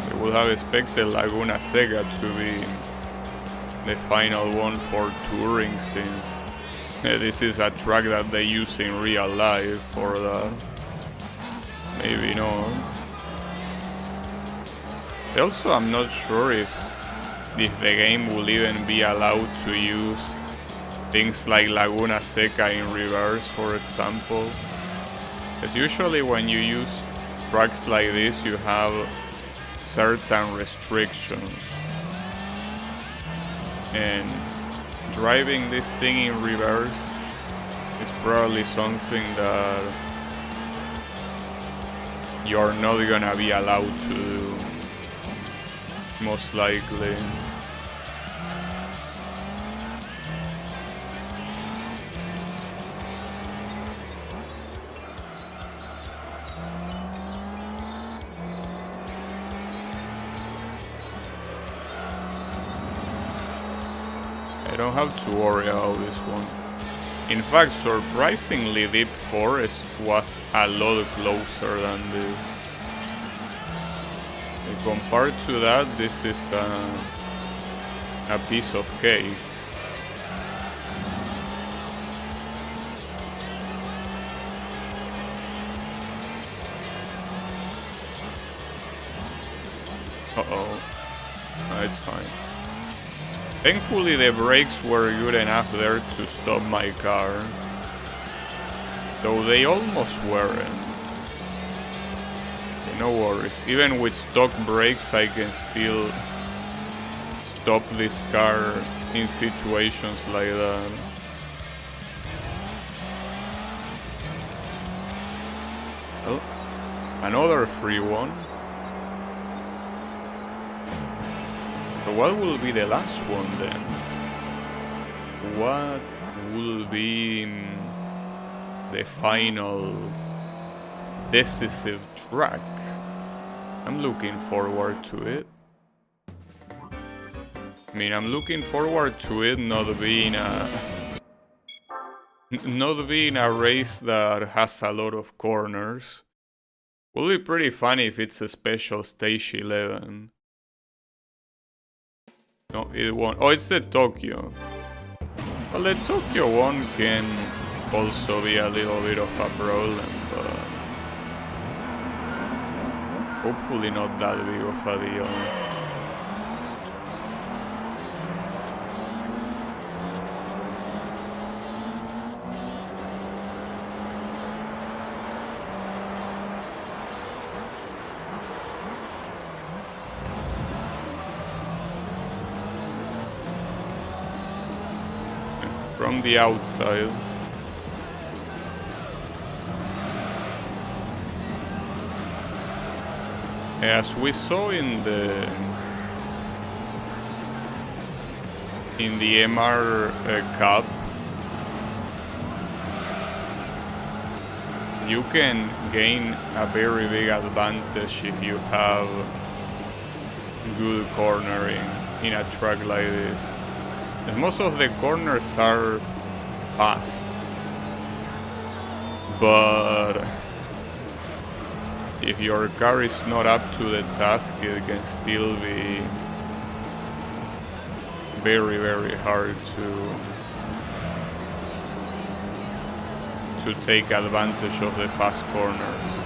I would have expected Laguna Seca to be the final one for touring, since this is a track that they use in real life for that. Maybe not. Also, I'm not sure if the game will even be allowed to use things like Laguna Seca in reverse, for example. Because usually when you use tracks like this, you have certain restrictions. And driving this thing in reverse is probably something that you're not gonna be allowed to do, most likely. I don't have to worry about this one. In fact, surprisingly, Deep Forest was a lot closer than this. Compared to that, this is a piece of cake. Uh-oh. No, it's fine. Thankfully, the brakes were good enough there to stop my car. Though they almost weren't. No worries. Even with stock brakes, I can still stop this car in situations like that. Oh, another free one. So what will be the last one then? What will be the final decisive track? I'm looking forward to it. I mean, I'm looking forward to it not being a race that has a lot of corners. Will be pretty funny if it's a special stage 11. No, it won't. Oh, it's the Tokyo. Well, the Tokyo one can also be a little bit of a problem, but hopefully not that big of a deal. from the outside. As we saw in the MR Cup, you can gain a very big advantage if you have good cornering in a track like this. And most of the corners are fast, but if your car is not up to the task, it can still be very, very hard to take advantage of the fast corners.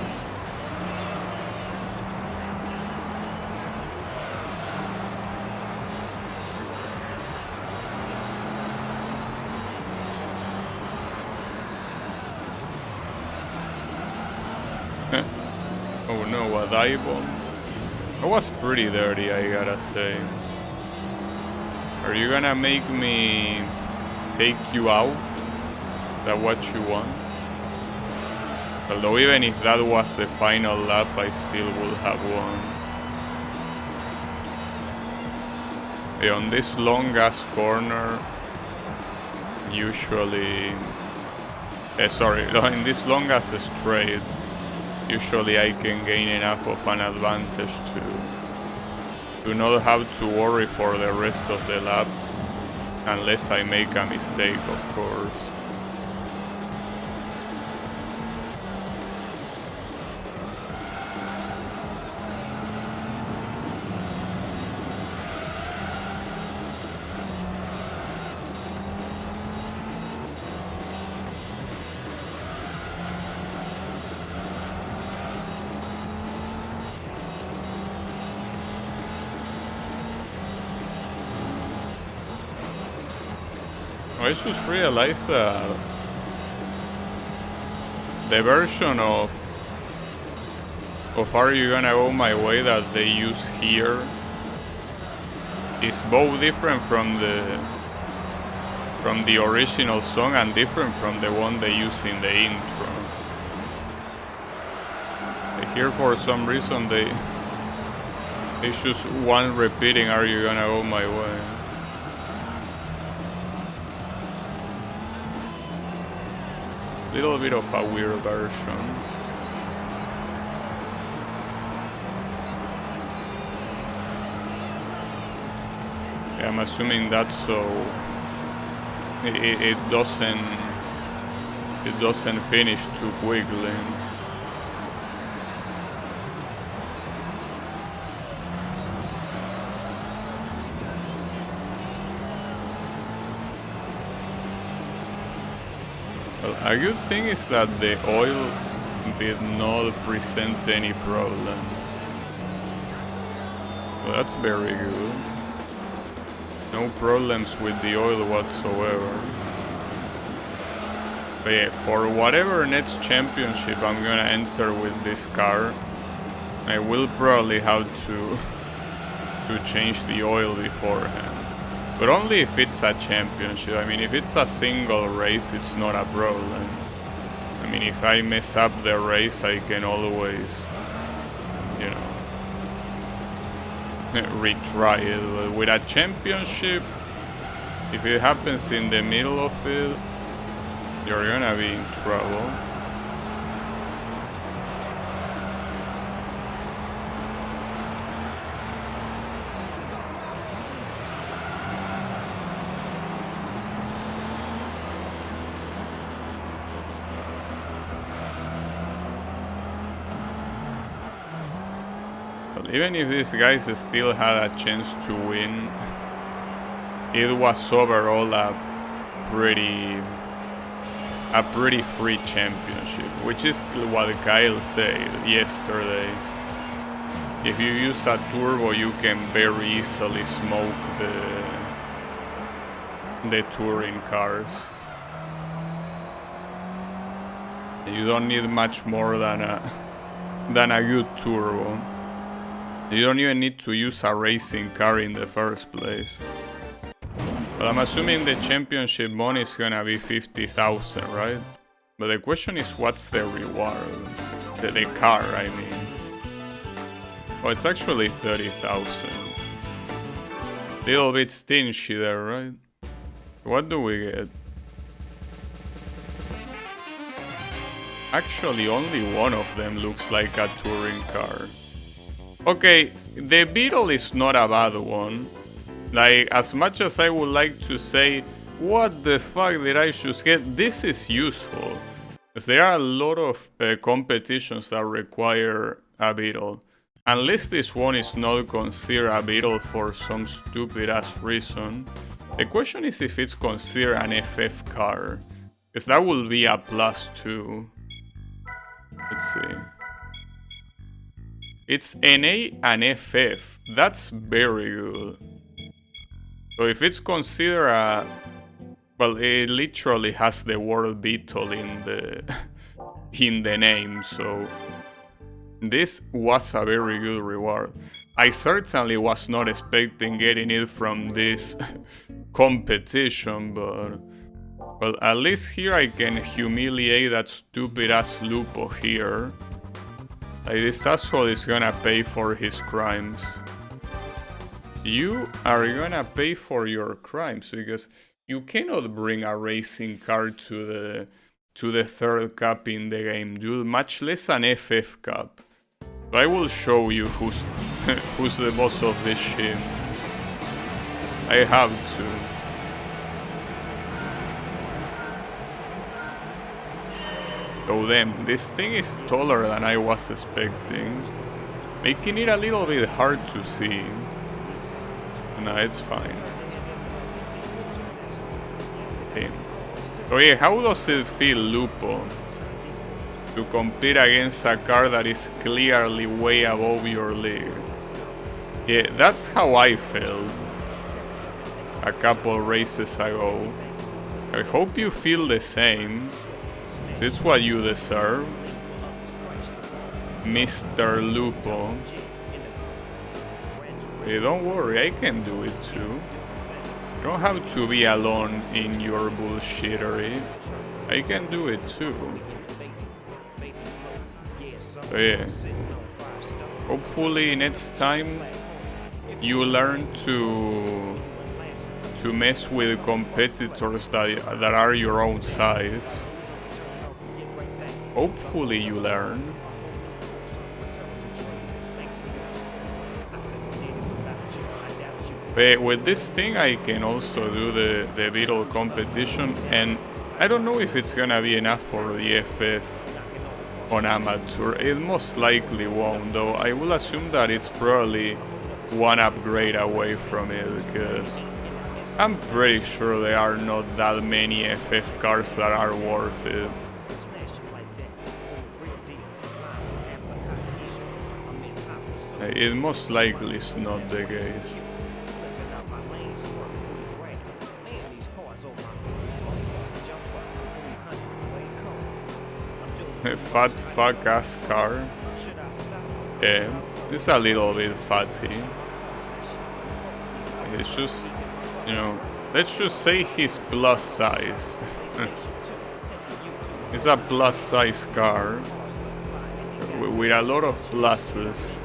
Oh no, a dive bomb. That was pretty dirty, I gotta say. Are you gonna make me take you out? Is that what you want? Although even if that was the final lap, I still would have won. Yeah, on this long ass corner, usually... in this long ass straight, usually I can gain enough of an advantage to not have to worry for the rest of the lap, unless I make a mistake, of course. I just realized that the version of Are You Gonna Go My Way that they use here is both different from the original song and different from the one they use in the intro. Here for some reason it's just one repeating Are You Gonna Go My Way. Little bit of a weird version. Yeah, I'm assuming that's so it doesn't finish too quickly. A good thing is that the oil did not present any problem. So that's very good. No problems with the oil whatsoever. But yeah, for whatever next championship I'm gonna enter with this car, I will probably have to change the oil beforehand. But only if it's a championship. I mean, if it's a single race, it's not a problem. I mean, if I mess up the race, I can always, you know, retry it. But with a championship, if it happens in the middle of it, you're gonna be in trouble. Even if these guys still had a chance to win, it was overall a pretty free championship, which is what Kyle said yesterday. If you use a turbo, you can very easily smoke the touring cars. You don't need much more than a good turbo. You don't even need to use a racing car in the first place. Well, I'm assuming the championship money is gonna be 50,000, right? But the question is, what's the reward? The car, I mean. Oh, it's actually 30,000. Little bit stingy there, right? What do we get? Actually, only one of them looks like a touring car. Okay, the Beetle is not a bad one. Like, as much as I would like to say, what the fuck did I just get? This is useful. Because there are a lot of competitions that require a Beetle. Unless this one is not considered a Beetle for some stupid ass reason. The question is if it's considered an FF car. Because that will be a plus too. Let's see. It's NA and FF. That's very good. So if it's considered a... Well, it literally has the word Beetle in the in the name, so this was a very good reward. I certainly was not expecting getting it from this competition, but well, at least here I can humiliate that stupid ass Lupo here. Like, this asshole is gonna pay for his crimes. You are gonna pay for your crimes because you cannot bring a racing car to the third cup in the game, dude. Much less an FF cup. So I will show you who's who's the boss of this shit. I have to. Oh damn, this thing is taller than I was expecting, making it a little bit hard to see. No, it's fine. Okay. So yeah, how does it feel, Lupo, to compete against a car that is clearly way above your league? Yeah, that's how I felt a couple races ago. I hope you feel the same. It's what you deserve, Mr. Lupo. Hey, don't worry, I can do it too. You don't have to be alone in your bullshittery. I can do it too. So yeah. Hopefully next time you learn to mess with competitors that are your own size. Hopefully you learn. But with this thing I can also do the Beetle competition, and I don't know if it's gonna be enough for the FF on Amateur. It most likely won't, though. I will assume that it's probably one upgrade away from it, because I'm pretty sure there are not that many FF cars that are worth it. It most likely is not the case. A fat fuck ass car. Yeah, it's a little bit fatty. It's just, you know, let's just say he's plus size. It's a plus size car with a lot of pluses.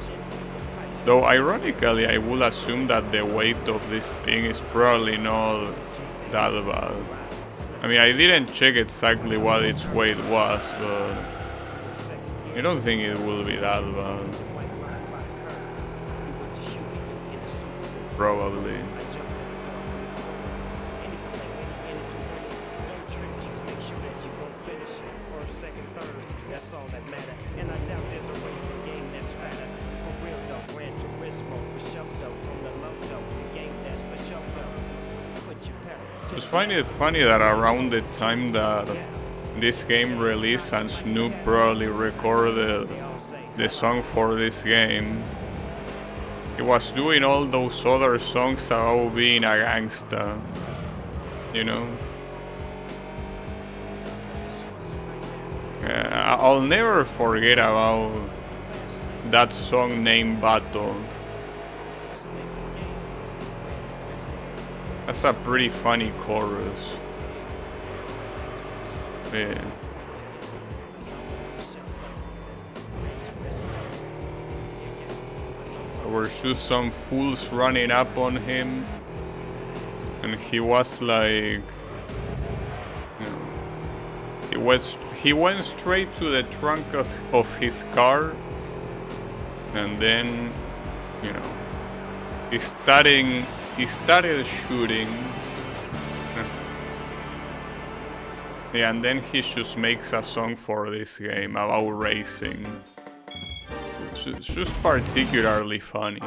Though ironically, I will assume that the weight of this thing is probably not that bad. I mean, I didn't check exactly what its weight was, but I don't think it will be that bad. Probably. I just find it funny that around the time that this game released and Snoop probably recorded the song for this game, he was doing all those other songs about being a gangsta, you know? I'll never forget about that song named Battle. That's a pretty funny chorus. Yeah. There were just some fools running up on him, and he was like, you know, he went straight to the trunk of his car, and then, you know, he started shooting. Yeah, and then he just makes a song for this game about racing. It's just particularly funny.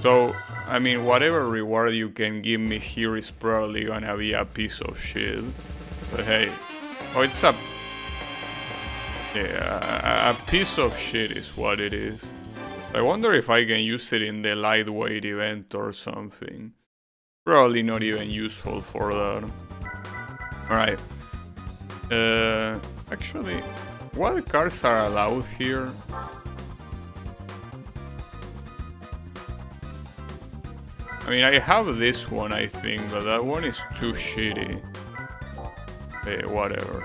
So, I mean, whatever reward you can give me here is probably gonna be a piece of shit. But hey, oh, it's a... Yeah, a piece of shit is what it is. I wonder if I can use it in the lightweight event or something. Probably not even useful for that. Alright. Actually, what cars are allowed here? I mean, I have this one, I think, but that one is too shitty. Hey, whatever.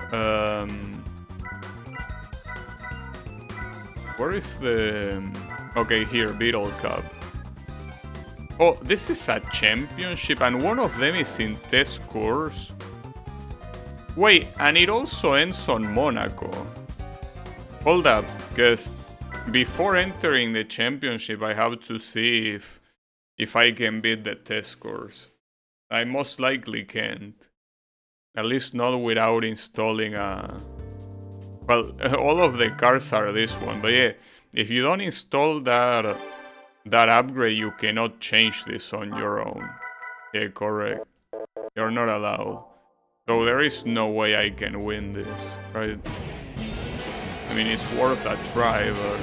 Where is the... Okay, here, Beetle Cup. Oh, this is a championship, and one of them is in test course. Wait, and it also ends on Monaco. Hold up, because before entering the championship, I have to see if I can beat the test course. I most likely can't. At least not without installing a... Well, all of the cars are this one, but yeah, if you don't install that upgrade, you cannot change this on your own. Yeah, correct. You're not allowed. So there is no way I can win this, right? I mean, it's worth a try, but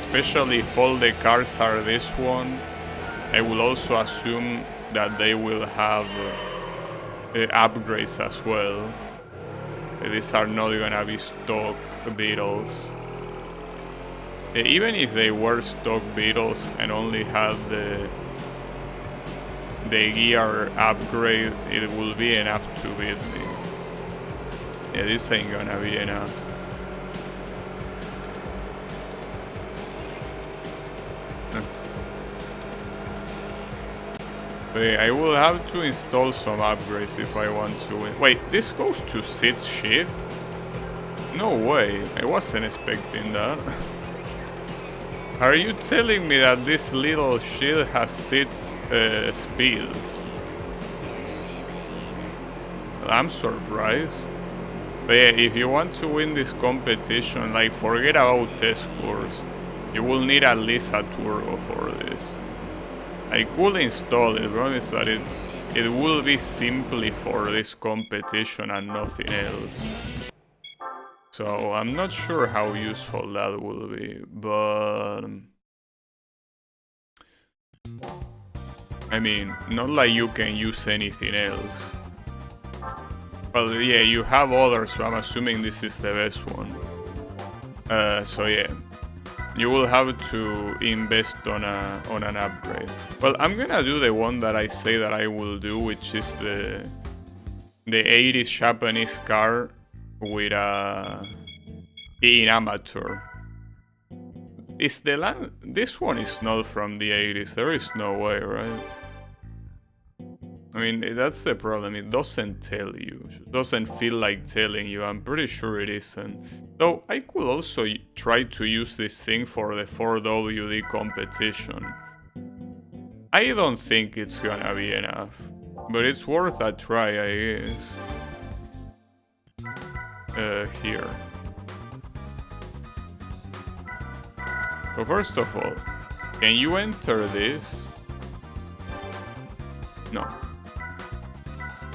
especially if all the cars are this one, I will also assume that they will have upgrades as well. These are not gonna be stock Beetles. Even if they were stock Beetles and only had the gear upgrade, it will be enough to beat me. Yeah, this ain't gonna be enough. Wait, I will have to install some upgrades if I want to win. Wait, this goes to Sid's shift? No way, I wasn't expecting that. Are you telling me that this little shit has Sid's speeds? I'm surprised. But yeah, if you want to win this competition, like, forget about test course. You will need at least a turbo for this. I could install it, but is that it will be simply for this competition and nothing else. So I'm not sure how useful that will be, but I mean, not like you can use anything else. Well, yeah, you have others, but I'm assuming this is the best one. So yeah. You will have to invest on an upgrade. Well, I'm gonna do the one that I say that I will do, which is the 80s Japanese car with in amateur. Is the land? This one is not from the 80s. There is no way, right? I mean, that's the problem. It doesn't tell you. It doesn't feel like telling you. I'm pretty sure it isn't. So I could also try to use this thing for the 4WD competition. I don't think it's gonna be enough, but it's worth a try, I guess. Here. So first of all, can you enter this? No.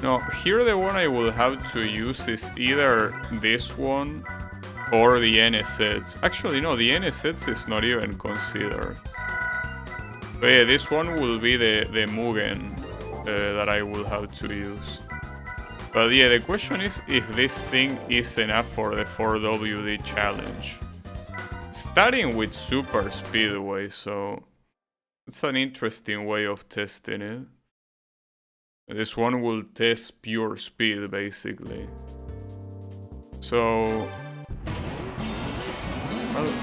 No, here the one I will have to use is either this one or the NSX. Actually, no, the NSX is not even considered. But yeah, this one will be the Mugen that I will have to use. But yeah, the question is if this thing is enough for the 4WD challenge. Starting with Super Speedway, so it's an interesting way of testing it. This one will test pure speed, basically. So, well,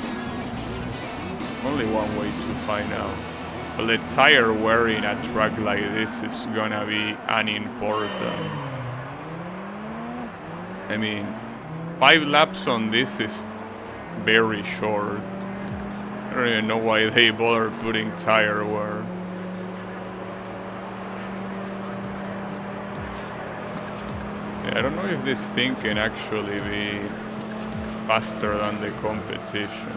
only one way to find out. Well, the tire wear in a track like this is gonna be unimportant. I mean, 5 laps on this is very short. I don't even know why they bother putting tire wear. Yeah, I don't know if this thing can actually be faster than the competition.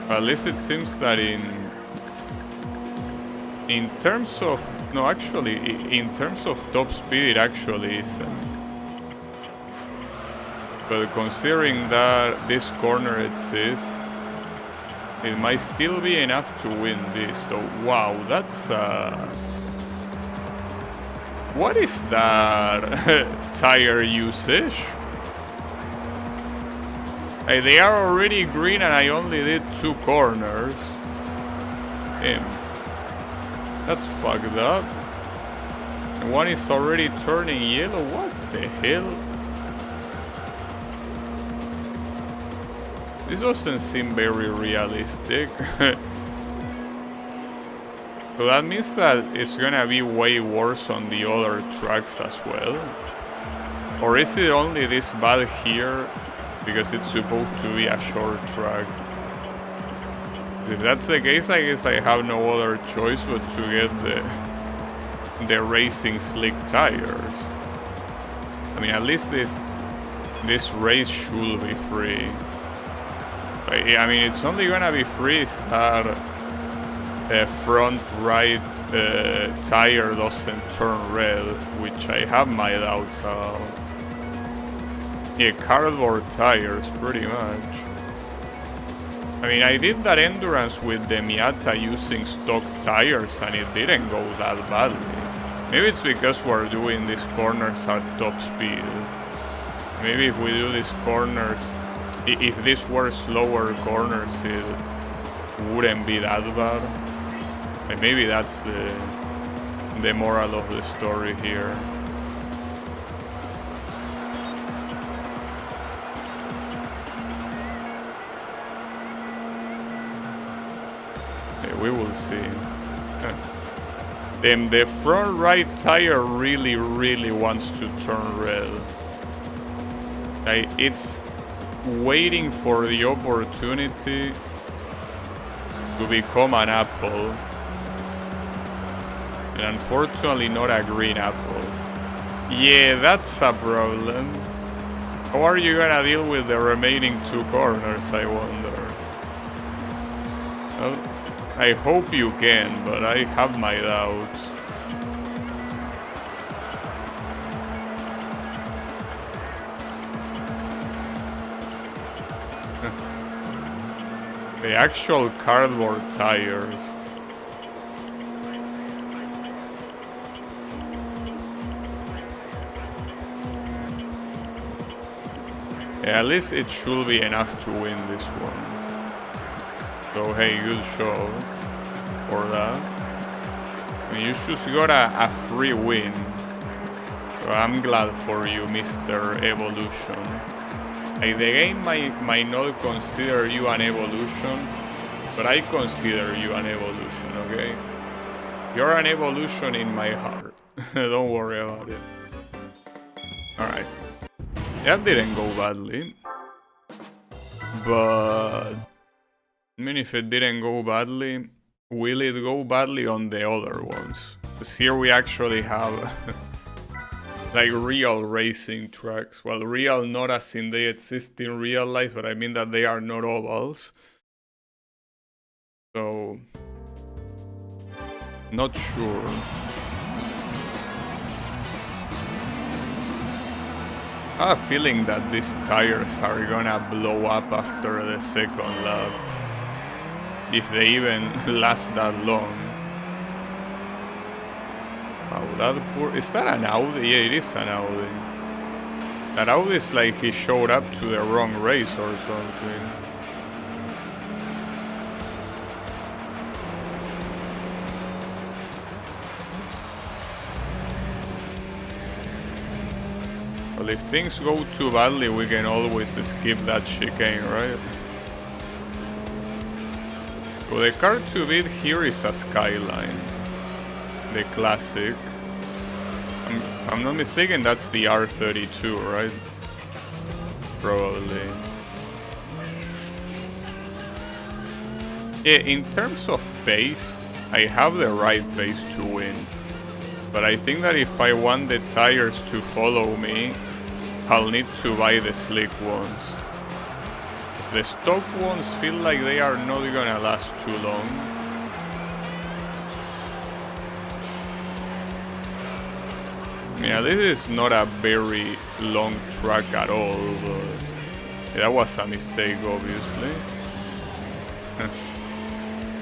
At least it seems that in terms of in terms of top speed it actually isn't. But considering that this corner exists, it might still be enough to win this. So wow, that's what is that tire usage? They are already green and I only did 2 corners. Damn. That's fucked up. And one is already turning yellow. What the hell? This doesn't seem very realistic. So that means that it's gonna be way worse on the other tracks as well. Or is it only this bad here? Because it's supposed to be a short track. If that's the case, I guess I have no other choice but to get the racing slick tires. I mean, at least this race should be free. I mean, it's only gonna be free if that front right tire doesn't turn red, which I have my doubts about. Yeah, cardboard tires, pretty much. I mean, I did that endurance with the Miata using stock tires and it didn't go that badly. Maybe it's because we're doing these corners at top speed. Maybe if we do these corners, if these were slower corners, it wouldn't be that bad. And maybe that's the moral of the story here. We will see. Then the front right tire really wants to turn red. It's waiting for the opportunity to become an apple. And unfortunately not a green apple. Yeah, that's a problem. How are you gonna deal with the remaining 2 corners, I wonder? Well, I hope you can, but I have my doubts. The actual cardboard tires. Yeah, at least it should be enough to win this one. So hey, good show for that. I mean, you just got a free win. So I'm glad for you, Mr. Evolution. Like, the game might not consider you an evolution, but I consider you an evolution, okay? You're an evolution in my heart. Don't worry about it. Alright. That didn't go badly. But I mean, if it didn't go badly, will it go badly on the other ones? Because here we actually have like real racing tracks. Well, real not as in they exist in real life, but I mean that they are not ovals. So, not sure. I have a feeling that these tires are gonna blow up after the second lap. If they even last that long. Wow, is that an Audi? Yeah, it is an Audi. That Audi is like he showed up to the wrong race or something. Well, if things go too badly, we can always skip that chicane, right? So the car to beat here is a Skyline. The classic. If I'm not mistaken, that's the R32, right? Probably. Yeah, in terms of pace, I have the right pace to win. But I think that if I want the tires to follow me, I'll need to buy the slick ones. Because the stock ones feel like they are not gonna last too long. Yeah, this is not a very long track at all, but that was a mistake, obviously.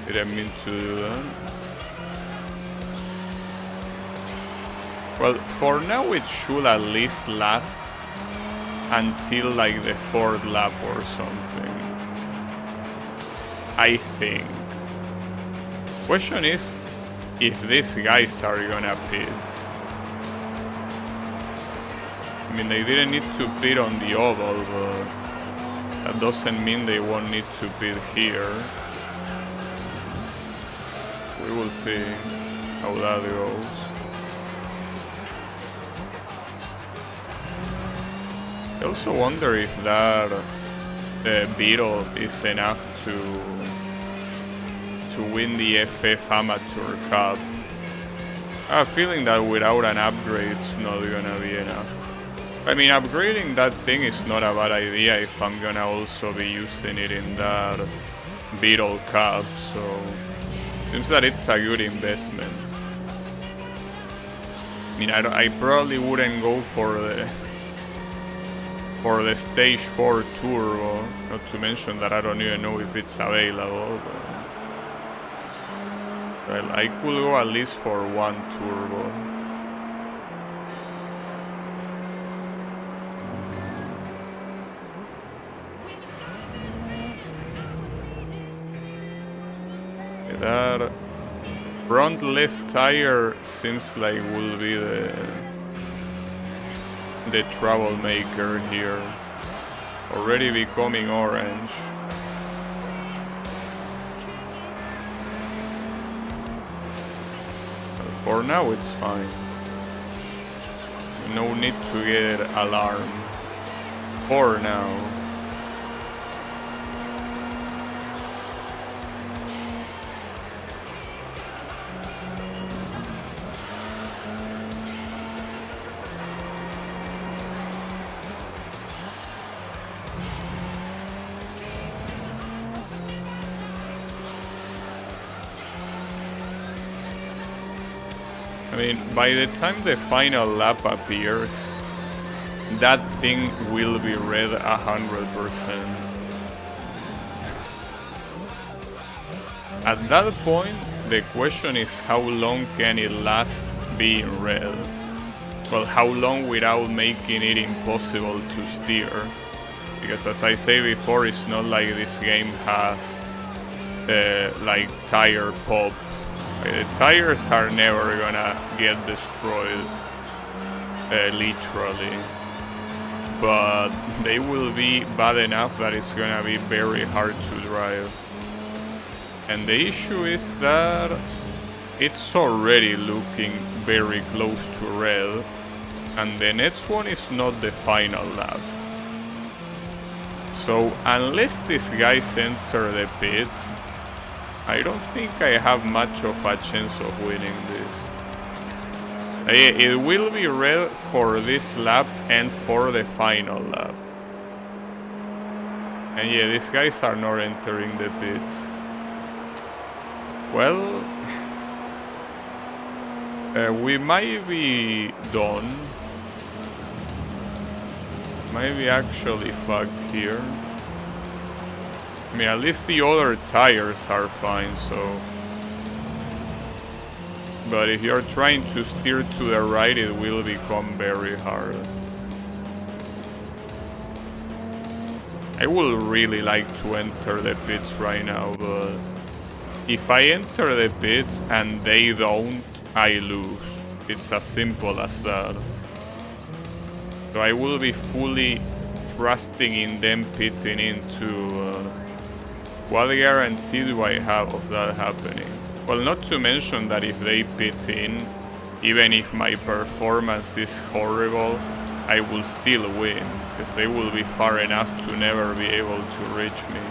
Didn't mean to do that. Well, for now it should at least last until like the 4th lap or something. I think. Question is if these guys are gonna pit. I mean, they didn't need to pit on the oval, but that doesn't mean they won't need to pit here. We will see how that goes. I also wonder if that Beetle is enough to win the FF Amateur Cup. I have a feeling that without an upgrade it's not gonna be enough. I mean, upgrading that thing is not a bad idea if I'm gonna also be using it in that Beetle Cup, so seems that it's a good investment. I mean, I probably wouldn't go for the Stage 4 Turbo, not to mention that I don't even know if it's available. But, well, I could go at least for one Turbo. That front left tire seems like will be the troublemaker here. Already becoming orange. But for now it's fine. No need to get alarmed. For now. I mean, by the time the final lap appears, that thing will be red 100%. At that point, the question is how long can it last being red? Well, how long without making it impossible to steer? Because as I say before, it's not like this game has like tire pop. The tires are never gonna get destroyed, literally, but they will be bad enough that it's gonna be very hard to drive. And the issue is that it's already looking very close to red, and the next one is not the final lap. So unless these guys enter the pits, I don't think I have much of a chance of winning this. It will be red for this lap and for the final lap. And yeah, these guys are not entering the pits. Well, we might be done. Might be actually fucked here. I mean, at least the other tires are fine, so... But if you're trying to steer to the right, it will become very hard. I would really like to enter the pits right now, but... If I enter the pits and they don't, I lose. It's as simple as that. So I will be fully trusting in them pitting into. What guarantee do I have of that happening? Well, not to mention that if they pit in, even if my performance is horrible, I will still win, because they will be far enough to never be able to reach me.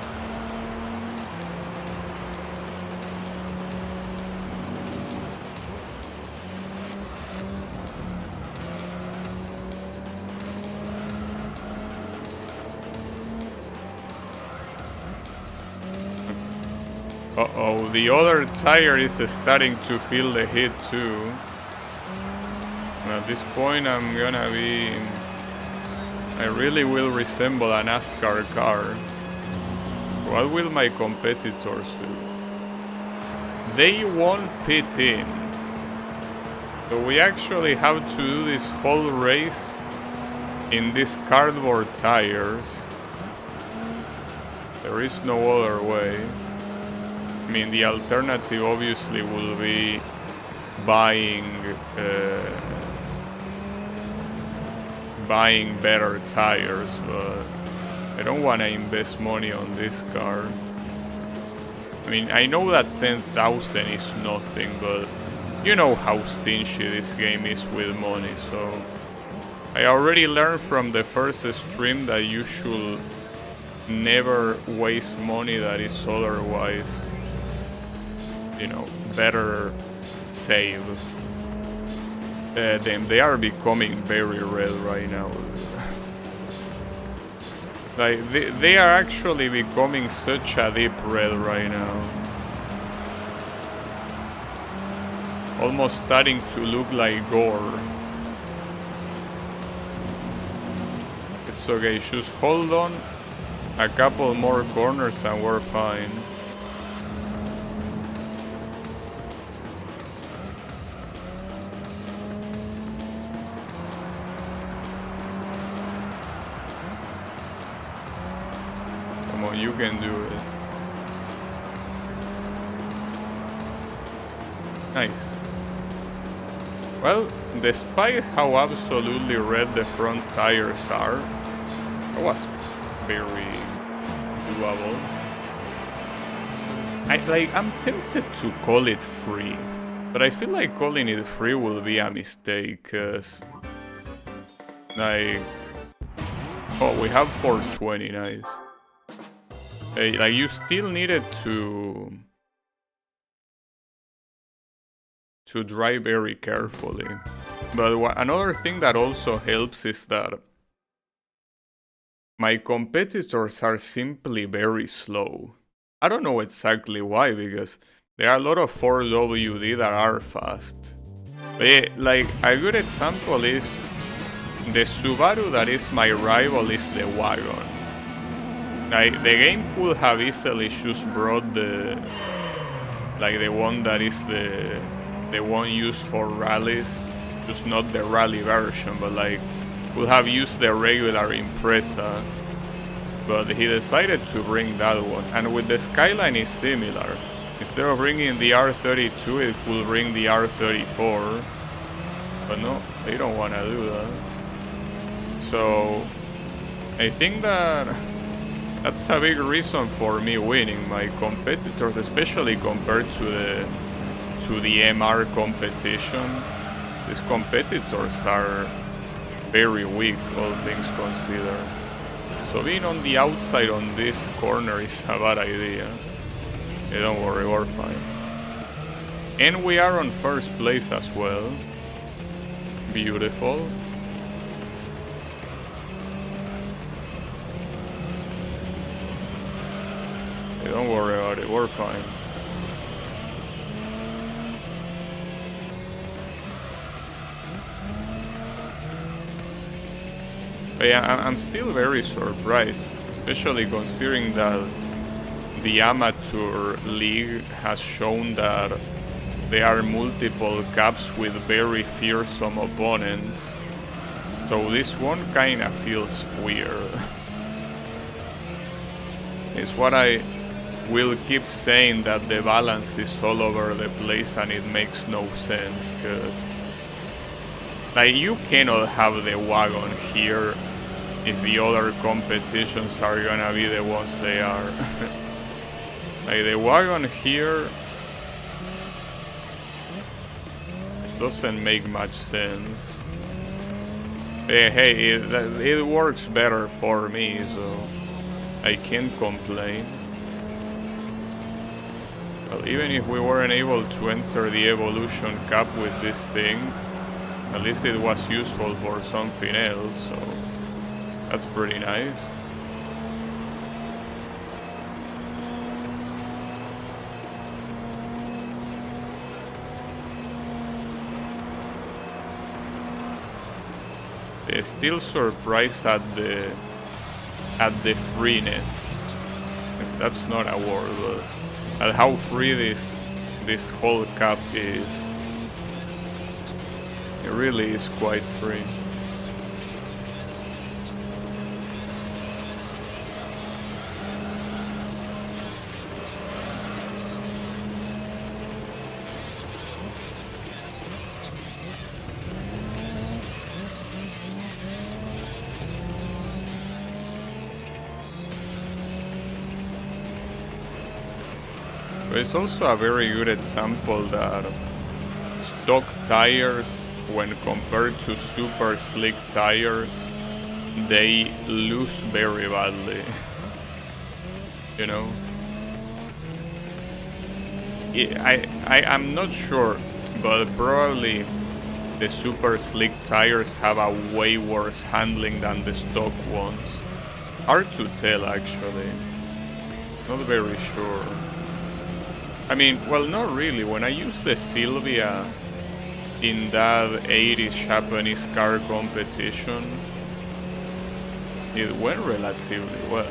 Uh-oh, the other tire is starting to feel the hit too. And at this point I'm gonna be... I really will resemble a NASCAR car. What will my competitors do? They won't pit in. So we actually have to do this whole race in these cardboard tires. There is no other way. I mean, the alternative obviously will be buying better tires, but I don't want to invest money on this car. I mean, I know that 10,000 is nothing, but you know how stingy this game is with money, so I already learned from the first stream that you should never waste money that is otherwise, you know, better save. Damn, they are becoming very red right now. Like, they are actually becoming such a deep red right now. Almost starting to look like gore. It's okay, just hold on a couple more corners and we're fine. You can do it. Nice. Well, despite how absolutely red the front tires are, it was very doable. I'm tempted to call it free, but I feel like calling it free will be a mistake, cause like, oh, we have 420, nice. Like, you still needed to drive very carefully. But another thing that also helps is that my competitors are simply very slow. I don't know exactly why, because there are a lot of 4WD that are fast. But like, a good example is the Subaru that is my rival is the Wagon. Like, the game could have easily just brought the one that is the one used for rallies, just not the rally version, but like could have used the regular Impreza, but he decided to bring that one. And with the Skyline is similar. Instead of bringing the R32, it could bring the R34, but no, they don't want to do that. So I think that's a big reason for me winning. My competitors, especially compared to the MR competition, these competitors are very weak, all things considered. So being on the outside on this corner is a bad idea. Hey, don't worry, we're fine. And we are on first place as well. Beautiful. Don't worry about it, we're fine. But yeah, I'm still very surprised, especially considering that the Amateur League has shown that there are multiple caps with very fearsome opponents. So this one kinda feels weird. It's what I will keep saying, that the balance is all over the place and it makes no sense, because Like, you cannot have the wagon here if the other competitions are gonna be the ones they are. Like, the wagon here doesn't make much sense. Hey, it works better for me, so I can't complain. Well, even if we weren't able to enter the Evolution Cup with this thing, at least it was useful for something else, so that's pretty nice. Still surprised at the freeness, if that's not a word, but at how free this whole cup is. It really is quite free. It's also a very good example that stock tires, when compared to super slick tires, they lose very badly. You know? I'm not sure, but probably the super slick tires have a way worse handling than the stock ones. Hard to tell, actually. Not very sure. I mean, well, not really. When I used the Sylvia in that 80s Japanese car competition, it went relatively well.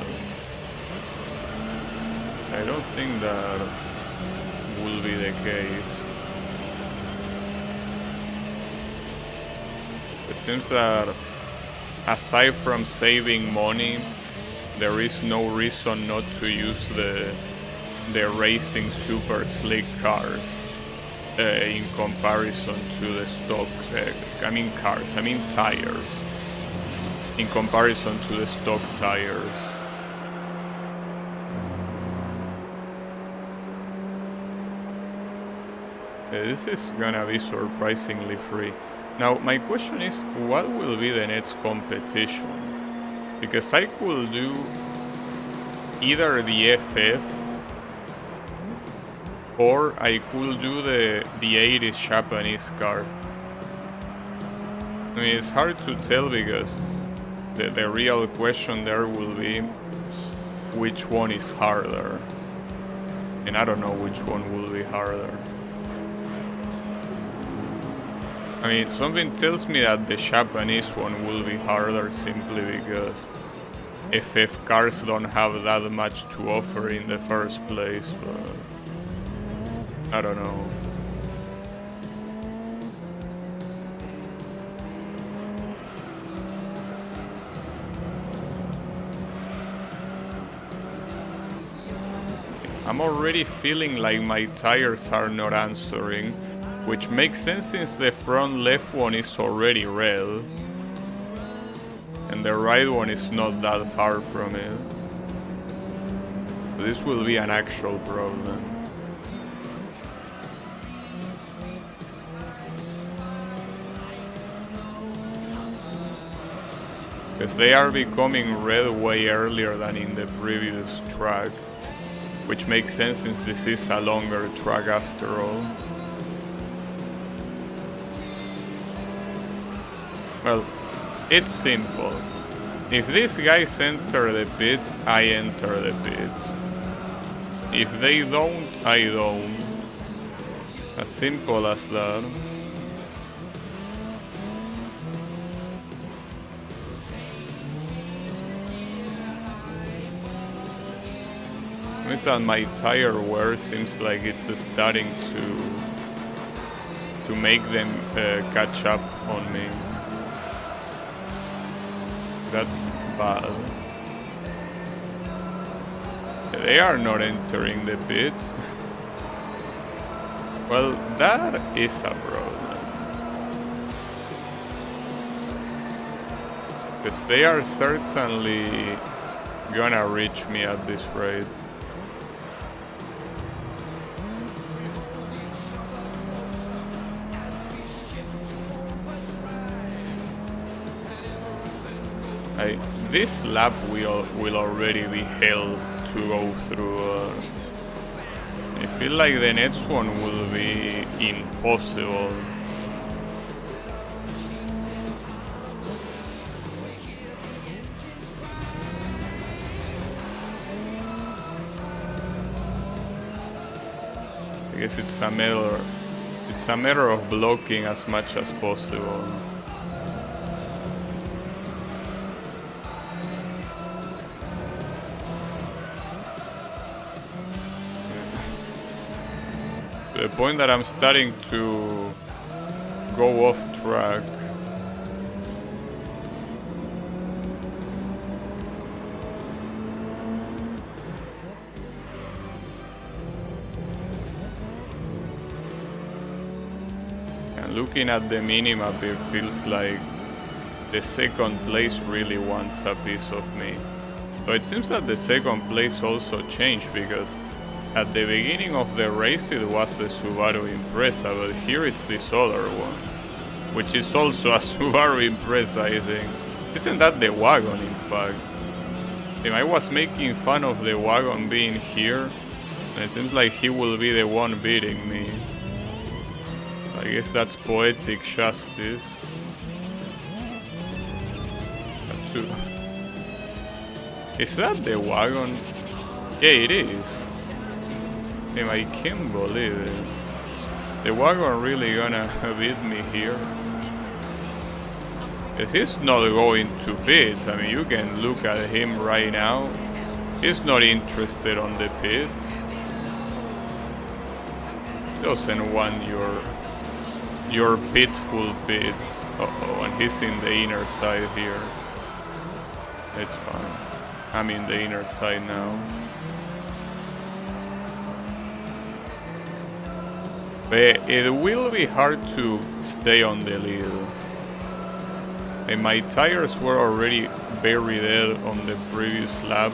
I don't think that will be the case. It seems that aside from saving money, there is no reason not to use the racing super slick cars in comparison to the stock, tires, in comparison to the stock tires. This is gonna be surprisingly free. Now, my question is, what will be the next competition? Because I could do either the FF, or I could do the 80s Japanese car. I mean, it's hard to tell because the real question there will be which one is harder. And I don't know which one will be harder. I mean, something tells me that the Japanese one will be harder simply because FF cars don't have that much to offer in the first place, but I don't know. I'm already feeling like my tires are not answering, which makes sense since the front left one is already red and the right one is not that far from it. So this will be an actual problem. Because they are becoming red way earlier than in the previous track, which makes sense since this is a longer track after all. Well, it's simple. If these guys enter the pits, I enter the pits. If they don't, I don't. As simple as that. Means that my tire wear seems like it's starting to make them catch up on me. That's bad. They are not entering the pits. Well, that is a problem. Because they are certainly gonna reach me at this rate. This lap will already be hell to go through. I feel like the next one will be impossible. I guess it's a matter of blocking as much as possible. To the point that I'm starting to go off track. And looking at the minimap, it feels like the second place really wants a piece of me. So it seems that the second place also changed, because at the beginning of the race it was the Subaru Impreza, but here it's this other one, which is also a Subaru Impreza, I think. Isn't that the wagon, in fact? I was making fun of the wagon being here, and it seems like he will be the one beating me. I guess that's poetic justice. Is that the wagon? Yeah, it is. I can't believe it. The wagon really gonna beat me here? He's not going to pits. I mean, you can look at him right now. He's not interested on the pits. Doesn't want your pitful pits. Uh-oh, and he's in the inner side here. It's fine. I'm in the inner side now. But it will be hard to stay on the lead. And my tires were already very dead on the previous lap.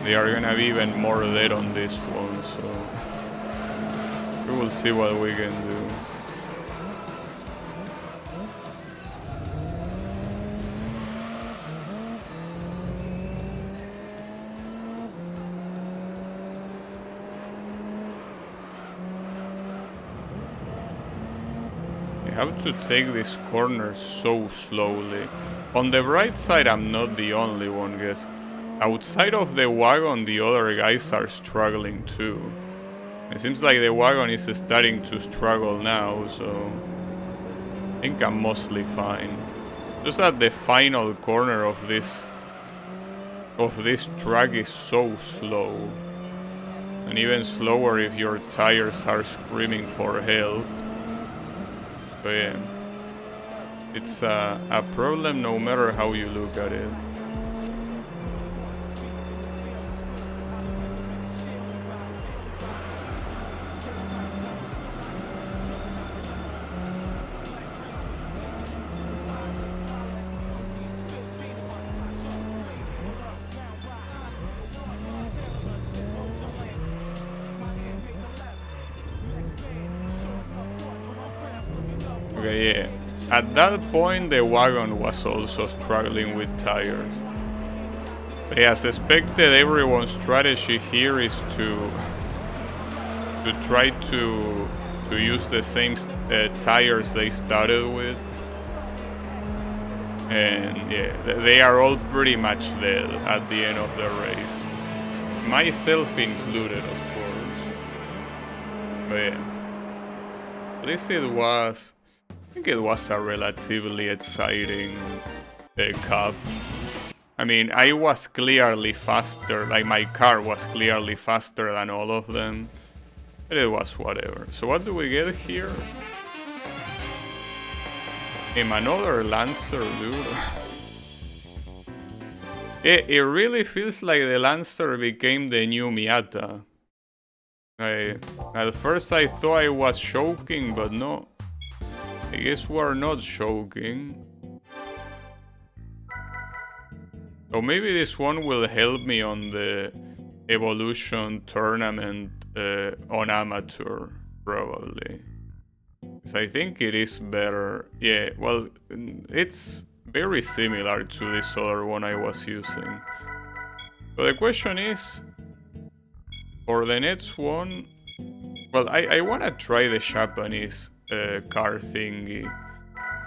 They are gonna be even more dead on this one, so we will see what we can do. I have to take this corner so slowly. On the right side, I'm not the only one, guess. Outside of the wagon, the other guys are struggling too. It seems like the wagon is starting to struggle now, so I think I'm mostly fine. Just that the final corner of this track is so slow. And even slower if your tires are screaming for help. So yeah, it's a problem no matter how you look at it. Okay, yeah. At that point, the wagon was also struggling with tires. But as expected, everyone's strategy here is to try to use the same tires they started with. And yeah, they are all pretty much dead at the end of the race. Myself included, of course. But yeah. At least I think it was a relatively exciting cup. I mean, I was clearly faster, like my car was clearly faster than all of them. But it was whatever. So what do we get here? Another Lancer, dude. It really feels like the Lancer became the new Miata. At first I thought I was choking, but no. I guess we're not choking. So maybe this one will help me on the Evolution tournament on Amateur, probably. Because I think it is better. Yeah, well, it's very similar to this other one I was using. So the question is, for the next one, well, I want to try the Japanese car thingy.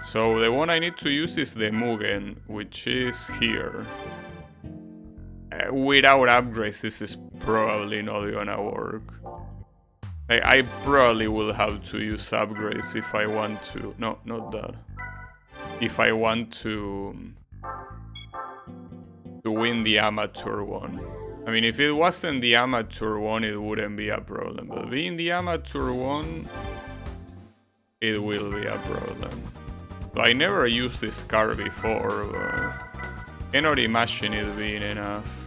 So the one I need to use is the Mugen, which is here. Without upgrades, this is probably not gonna work. I probably will have to use upgrades if I want to... No, not that. If I want to win the amateur one. I mean, if it wasn't the amateur one, it wouldn't be a problem. But being the amateur one, it will be a problem. So I never used this car before, but cannot imagine it being enough.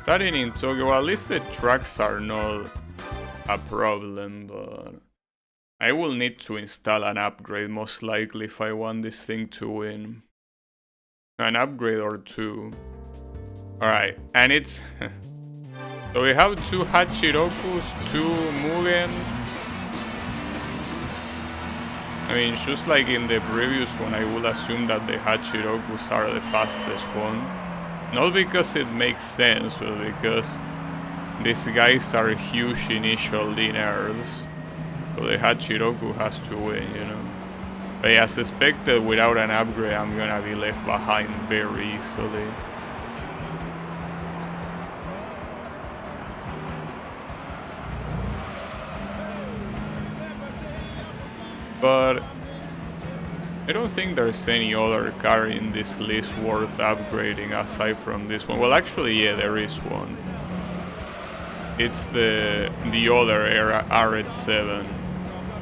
Starting in Tokyo, well, at least the tracks are not a problem, but I will need to install an upgrade most likely if I want this thing to win. An upgrade or two. Alright, and it's... So we have 2 Hachirokus, 2 Mugen. I mean, just like in the previous one, I would assume that the Hachirokus are the fastest one. Not because it makes sense, but because these guys are huge initial linears. So the Hachiroku has to win, you know. But as expected, without an upgrade, I'm gonna be left behind very easily. But I don't think there's any other car in this list worth upgrading aside from this one. Well, actually, yeah, there is one. It's the other RX-7,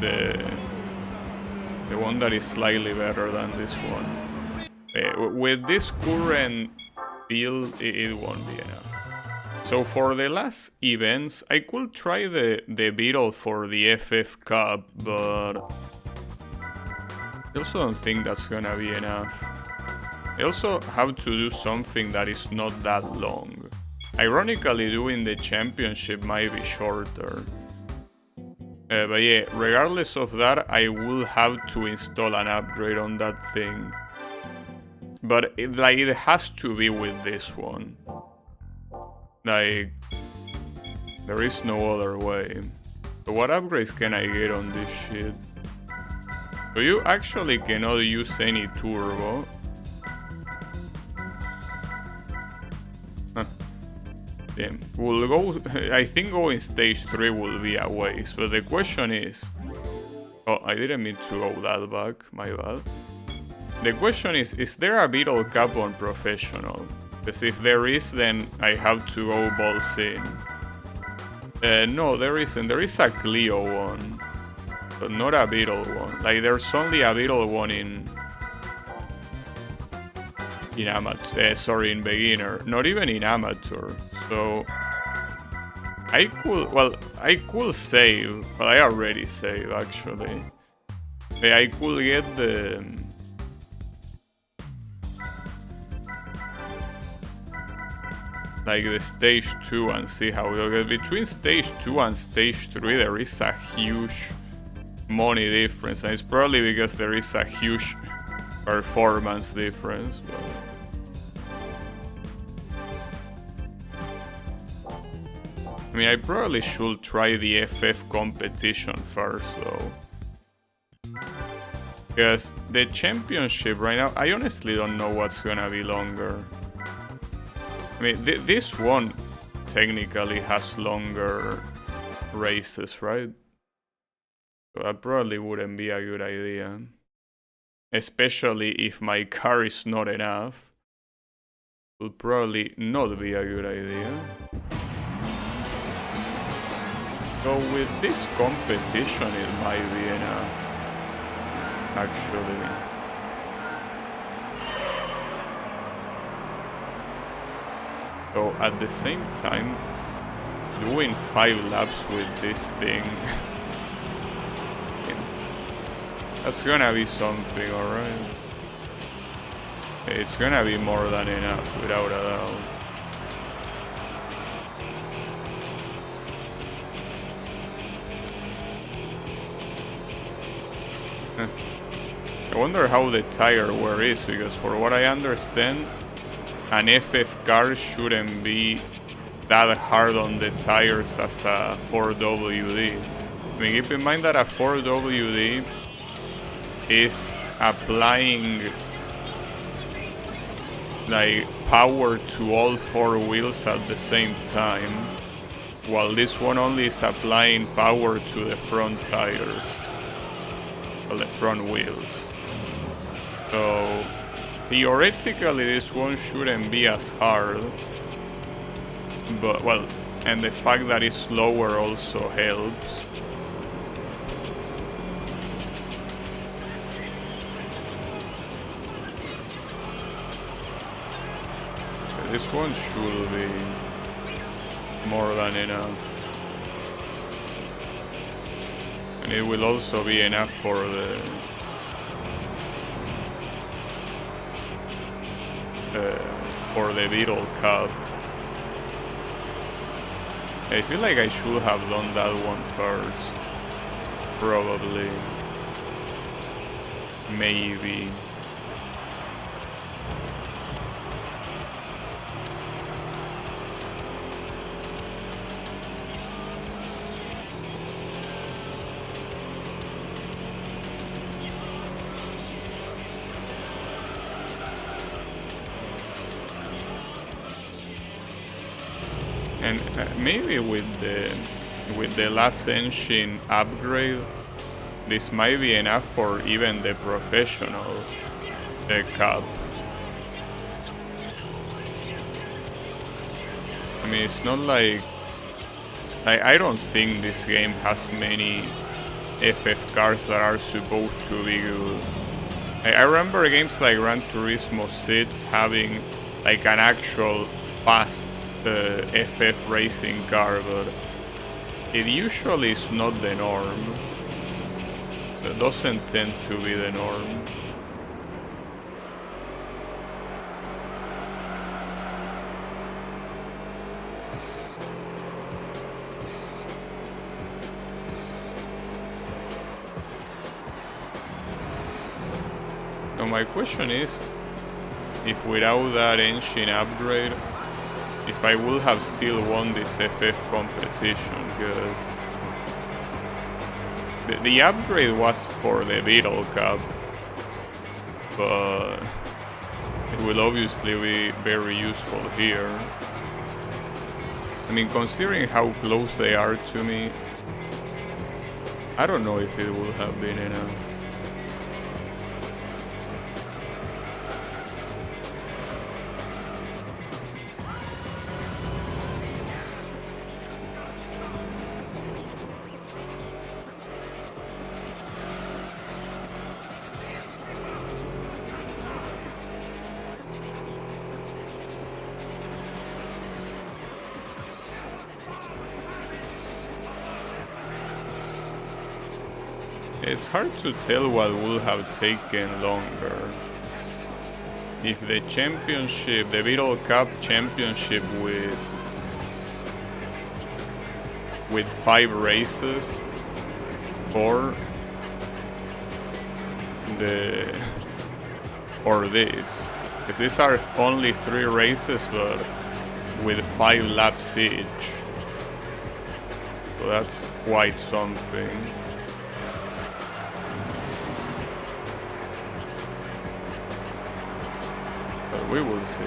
the one that is slightly better than this one. With this current build, it won't be enough. So for the last events, I could try the Beetle for the FF Cup, but I also don't think that's gonna be enough. I also have to do something that is not that long. Ironically, doing the championship might be shorter. But yeah, regardless of that, I will have to install an upgrade on that thing. But it has to be with this one. Like, there is no other way. So what upgrades can I get on this shit? So you actually cannot use any turbo. Huh. Damn. We'll go... I think going stage 3 will be a waste, but the question is... Oh, I didn't mean to go that back, my bad. The question is there a Beetle Cup on Professional? Because if there is, then I have to go balls in. No, there isn't. There is a Clio one, but not a Beetle one. Like, there's only a Beetle one in amateur. Sorry, in beginner. Not even in amateur. So I could save, but I already saved actually. I could get the stage 2 and see how it goes. Between stage 2 and stage 3 there is a huge money difference, and it's probably because there is a huge performance difference. But... I mean, I probably should try the FF competition first though. Because the championship right now, I honestly don't know what's gonna be longer. I mean, this one technically has longer races, right? So that probably wouldn't be a good idea. Especially if my car is not enough. It would probably not be a good idea. So with this competition, it might be enough. Actually. So at the same time, doing 5 laps with this thing, that's gonna be something, alright? It's gonna be more than enough, without a doubt. I wonder how the tire wear is, because for what I understand, an FF car shouldn't be that hard on the tires as a 4WD. I mean, keep in mind that a 4WD is applying like power to all four wheels at the same time, while this one only is applying power to the front tires, well, the front wheels. So theoretically this one shouldn't be as hard, but well, and the fact that it's slower also helps. This one should be more than enough. And it will also be enough for the Beetle Cup. I feel like I should have done that one first. Probably. Maybe. And maybe with the last engine upgrade, this might be enough for even the professional cup. I mean, it's not like I don't think this game has many FF cars that are supposed to be good. I remember games like Gran Turismo 6 having like an actual fast FF racing car, but it usually is not the norm. It doesn't tend to be the norm. So my question is, if without that engine upgrade, if I would have still won this FF competition, because the upgrade was for the Beetle Cup, but it will obviously be very useful here. I mean, considering how close they are to me, I don't know if it would have been enough. It's hard to tell what would have taken longer. If the championship, the Beetle Cup championship with 5 races, or this. Because these are only 3 races, but with 5 laps each. So that's quite something. But we will see.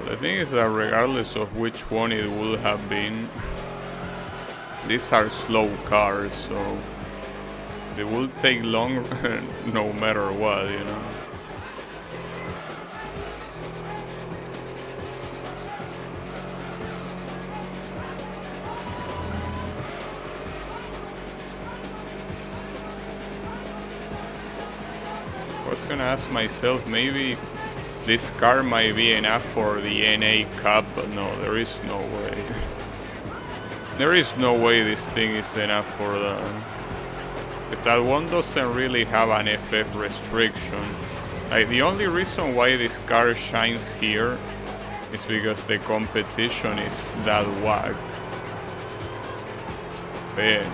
The thing is that regardless of which one it would have been, these are slow cars, so It will take long no matter what, you know. I was gonna ask myself, maybe this car might be enough for the NA Cup, but no, there is no way. There is no way this thing is enough for that. Because that one doesn't really have an FF restriction. Like, the only reason why this car shines here is because the competition is that whack. But yeah,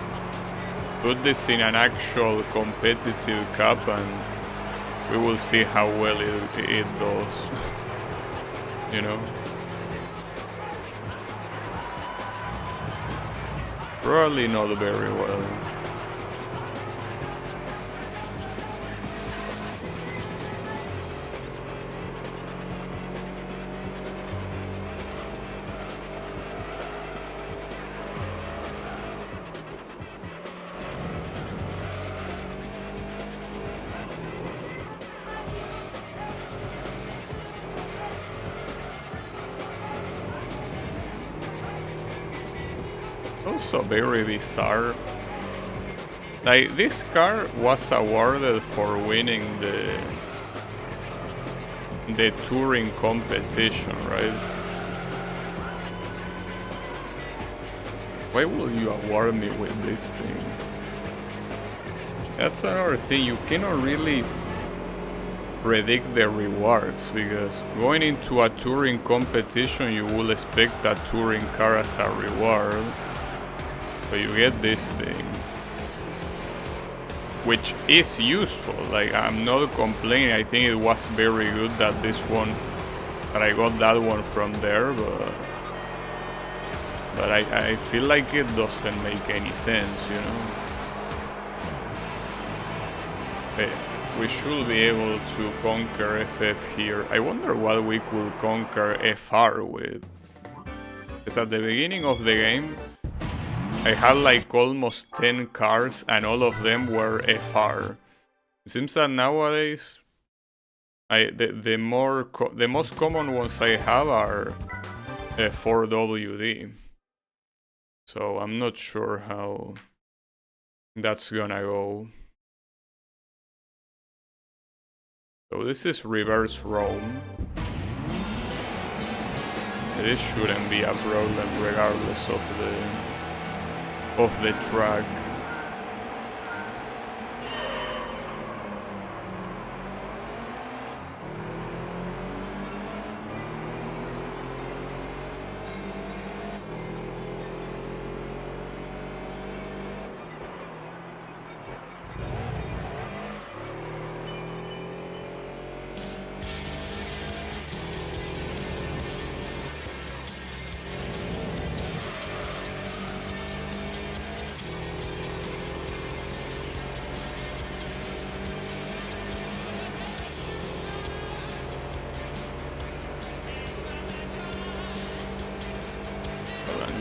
put this in an actual competitive cup and we will see how well it does. You know? Probably not very well. Also very bizarre. Like, this car was awarded for winning the touring competition, right? Why will you award me with this thing? That's another thing, you cannot really predict the rewards, because going into a touring competition you will expect a touring car as a reward. So you get this thing, which is useful. Like, I'm not complaining. I think it was very good that I got that one from there, but I feel like it doesn't make any sense, you know. Okay, we should be able to conquer FF here. I wonder what we could conquer FR with. Because at the beginning of the game, I had like almost 10 cars and all of them were FR. It seems that nowadays the most common ones I have are 4WD. So I'm not sure how that's gonna go. So this is reverse Rome. This shouldn't be a problem regardless of the track.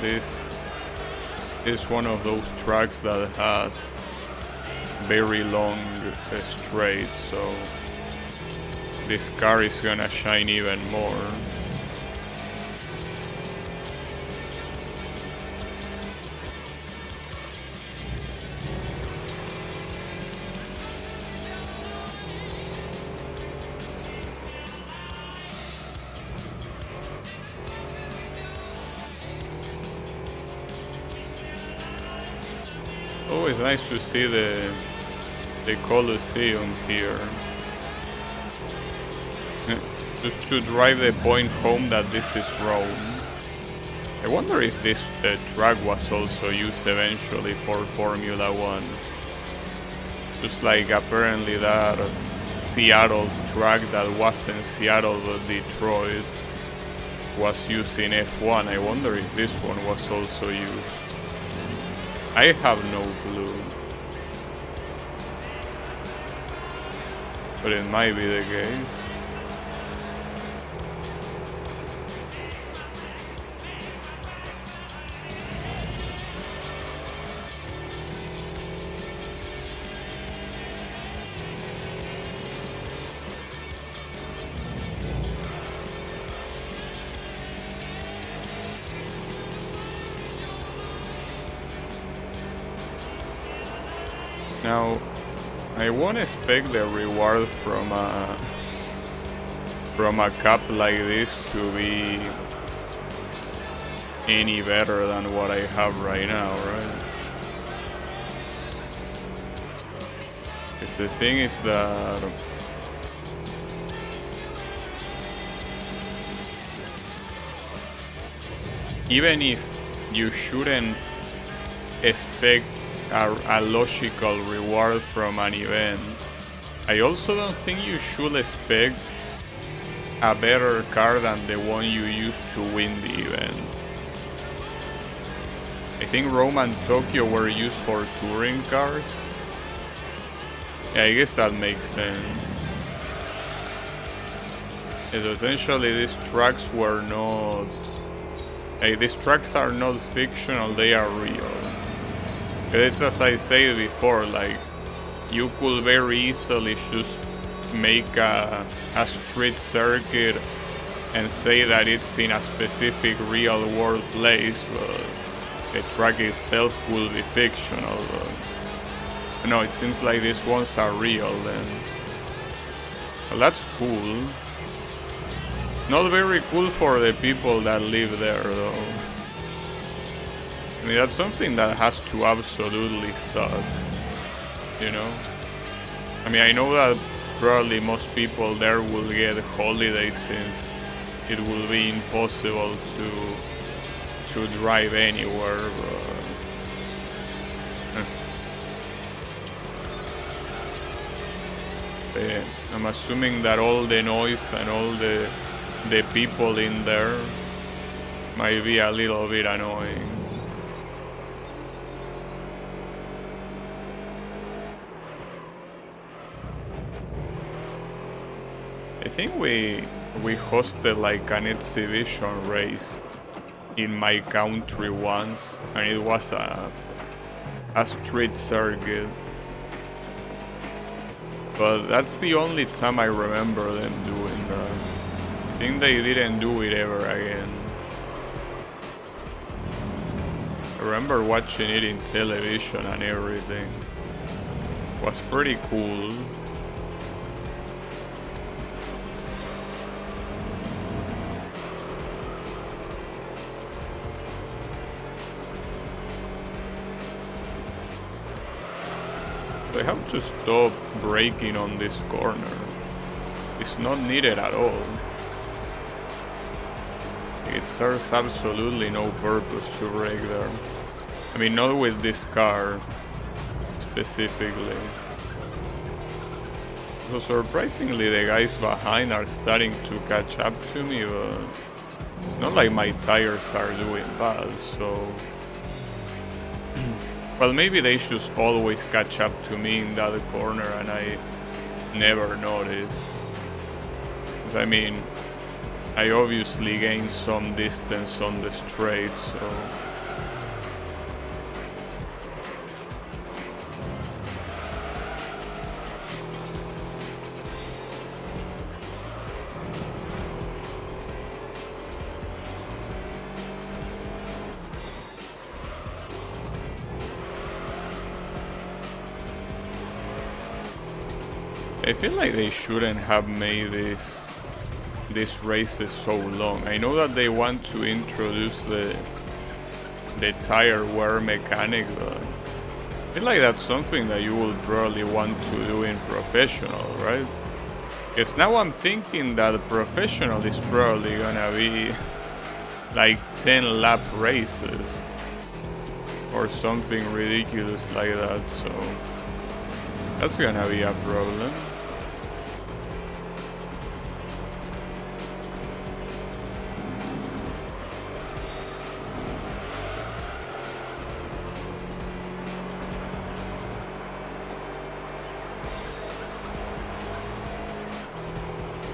This is one of those tracks that has very long straights, so this car is gonna shine even more. Always nice to see the Colosseum here. Just to drive the point home that this is Rome. I wonder if this track was also used eventually for Formula 1. Just like apparently that Seattle track that wasn't Seattle but Detroit was used in F1. I wonder if this one was also used. I have no clue, but it might be the case. Now, I won't expect the reward from a cup like this to be any better than what I have right now, right? Because the thing is that even if you shouldn't expect a logical reward from an event, I also don't think you should expect a better car than the one you used to win the event. I think Rome and Tokyo were used for touring cars. Yeah, I guess that makes sense. And essentially these tracks were not... these tracks are not fictional, they are real. It's as I said before, like, you could very easily just make a street circuit and say that it's in a specific real world place, but the track itself could be fictional. But no, it seems like these ones are real then. Well, that's cool. Not very cool for the people that live there though. I mean, that's something that has to absolutely suck, you know? I mean, I know that probably most people there will get holidays since it will be impossible to drive anywhere, but yeah, I'm assuming that all the noise and all the people in there might be a little bit annoying. I think we hosted like an exhibition race in my country once, and it was a street circuit. But that's the only time I remember them doing that. I think they didn't do it ever again. I remember watching it in television and everything. It was pretty cool. I have to stop braking on this corner. It's not needed at all. It serves absolutely no purpose to brake there. I mean, not with this car specifically. So surprisingly, the guys behind are starting to catch up to me, but it's not like my tires are doing bad, so... Well, maybe they should always catch up to me in that corner and I never notice. 'Cause I mean, I obviously gained some distance on the straight, so... I feel like they shouldn't have made these races so long. I know that they want to introduce the tire wear mechanic, but I feel like that's something that you will probably want to do in professional, right? Because now I'm thinking that professional is probably gonna be like 10 lap races or something ridiculous like that, so that's gonna be a problem.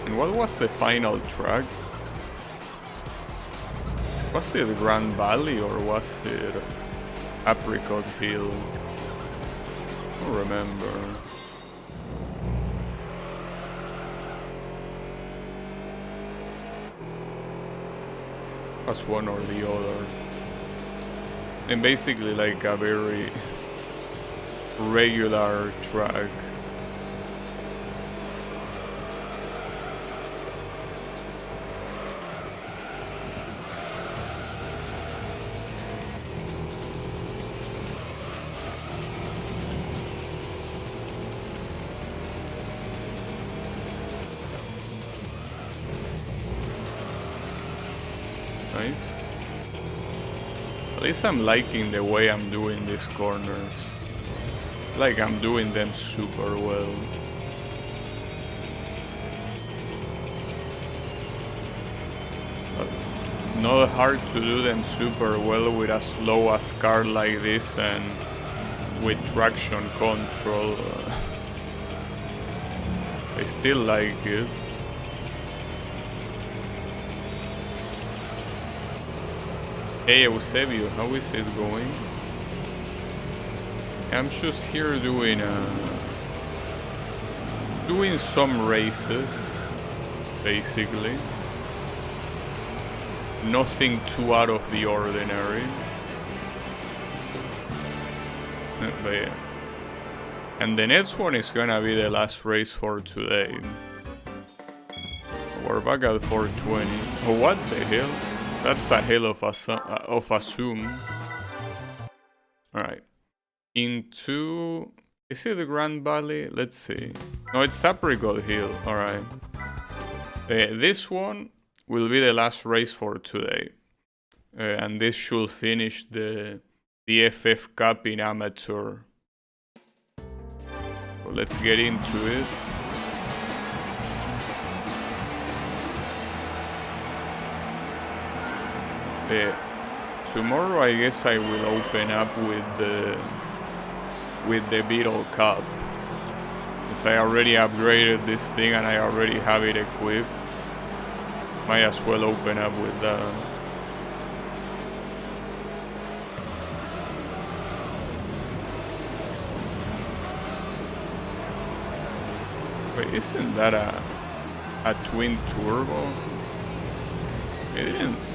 And what was the final track? Was it Grand Valley or was it Apricot Hill? I don't remember. It was one or the other. And basically like a very regular track. Nice. At least I'm liking the way I'm doing these corners. Like I'm doing them super well. But not hard to do them super well with a slow as car like this and with traction control. I still like it. Hey Eusebio, how is it going? I'm just here doing some races, basically. Nothing too out of the ordinary. But yeah. And the next one is gonna be the last race for today. We're back at 420. Oh, what the hell? That's a hell of a zoom. Alright. Into... Is it the Grand Valley? Let's see. No, it's Apricot Hill. Alright. This one will be the last race for today. And this should finish the FF Cup in Amateur. So let's get into it. Tomorrow I guess I will open up with the Beetle Cup. Because I already upgraded this thing and I already have it equipped. Might as well open up with that. Wait, isn't that a twin turbo?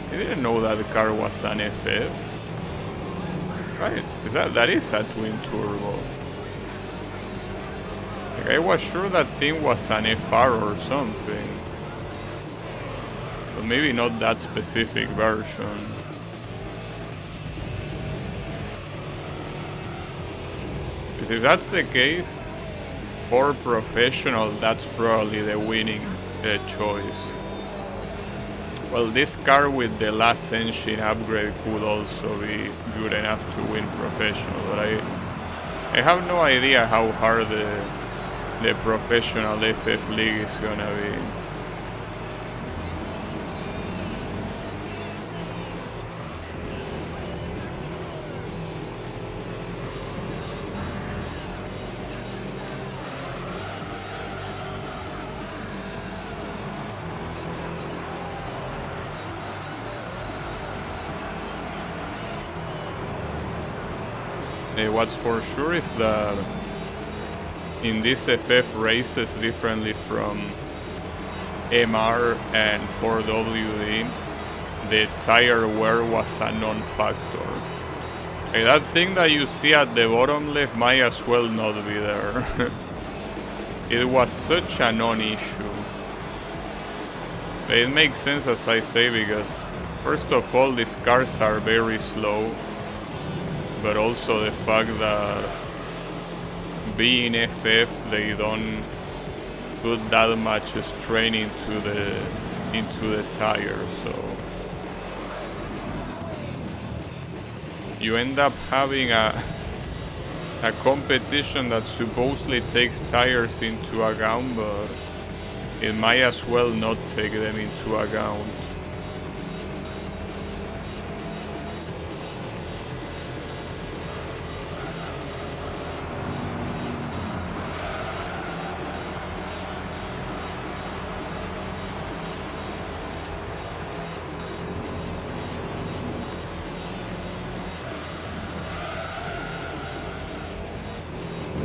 I didn't know that the car was an FF. Right, that is a twin turbo. Like, I was sure that thing was an FR or something. But maybe not that specific version. Because if that's the case, for professional, that's probably the winning choice. Well, this car with the last engine upgrade could also be good enough to win professional, but I have no idea how hard the professional FF League is gonna be. What's for sure is that in these FF races, differently from MR and 4WD, the tire wear was a non-factor. That thing that you see at the bottom left might as well not be there. It was such a non-issue. It makes sense, as I say, because first of all, these cars are very slow. But also the fact that being FF, they don't put that much strain into the tire, so you end up having a competition that supposedly takes tires into account, but it might as well not take them into account.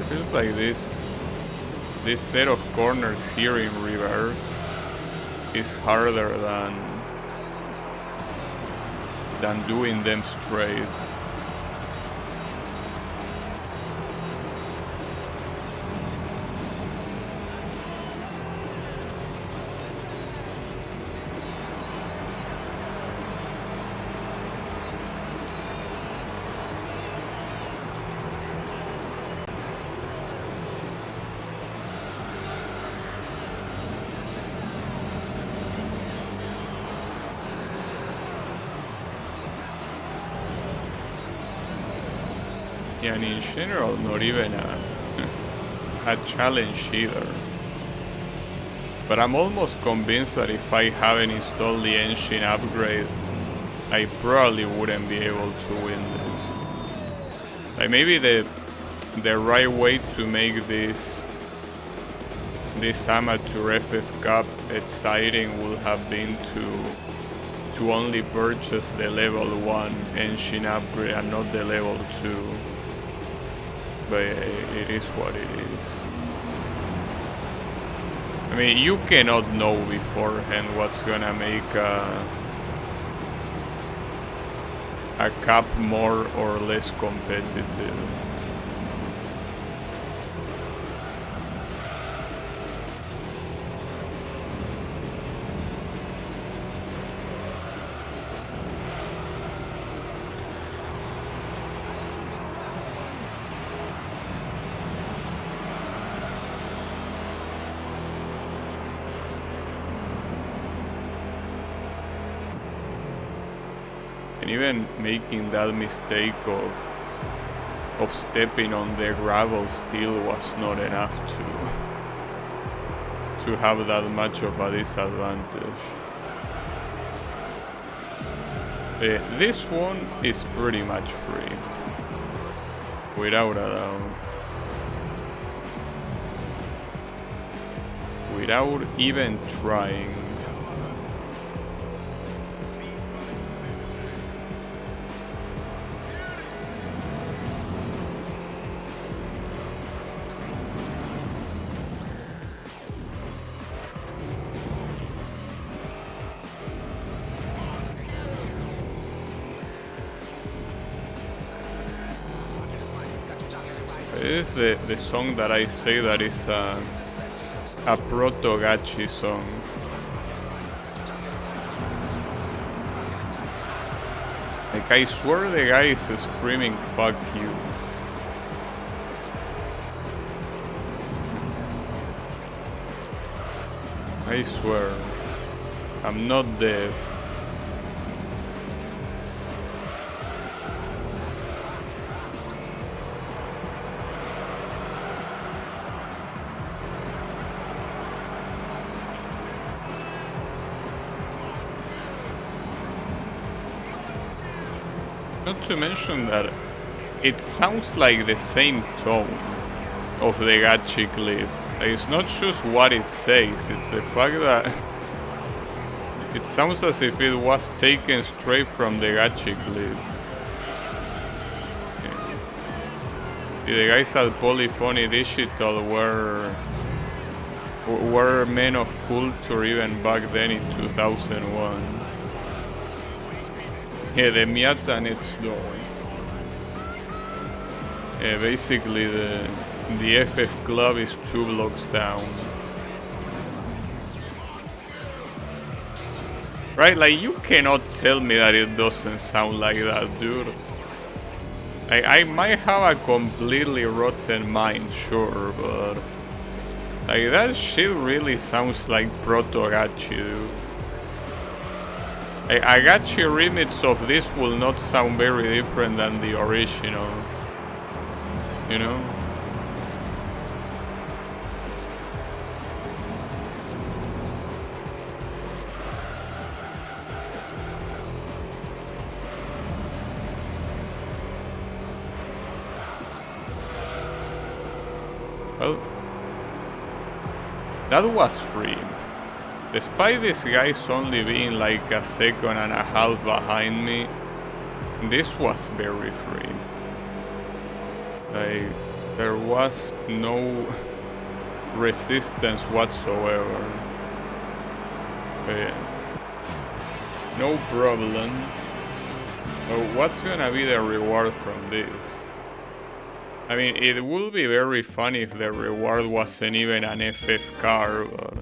Feels like this set of corners here in reverse is harder than doing them straight. Yeah, and in general, not even a challenge either. But I'm almost convinced that if I haven't installed the engine upgrade, I probably wouldn't be able to win this. Like maybe the right way to make this amateur FF Cup exciting would have been to only purchase the level 1 engine upgrade and not the level 2. But it is what it is. I mean, you cannot know beforehand what's gonna make a cup more or less competitive. Even making that mistake of stepping on the gravel still was not enough to have that much of a disadvantage. This one is pretty much free, without a doubt. Without even trying. It is the song that I say that is a proto-gachi song. Like, I swear the guy is screaming "fuck you." I swear. I'm not deaf. Not to mention that it sounds like the same tone of the gachi clip. Like, it's not just what it says, it's the fact that it sounds as if it was taken straight from the gachi clip. The guys at Polyphony Digital were men of culture even back then in 2001. Yeah, the Miata next door. Yeah, basically the FF Club is 2 blocks down. Right, like, you cannot tell me that it doesn't sound like that, dude. I might have a completely rotten mind, sure, but like, that shit really sounds like proto-gachi, dude. A gachi remix of this will not sound very different than the original, you know? Well, that was free. Despite these guys only being like a second and a half behind me, this was very free. Like, there was no resistance whatsoever. No problem. So what's gonna be the reward from this? I mean, it would be very funny if the reward wasn't even an FF car, but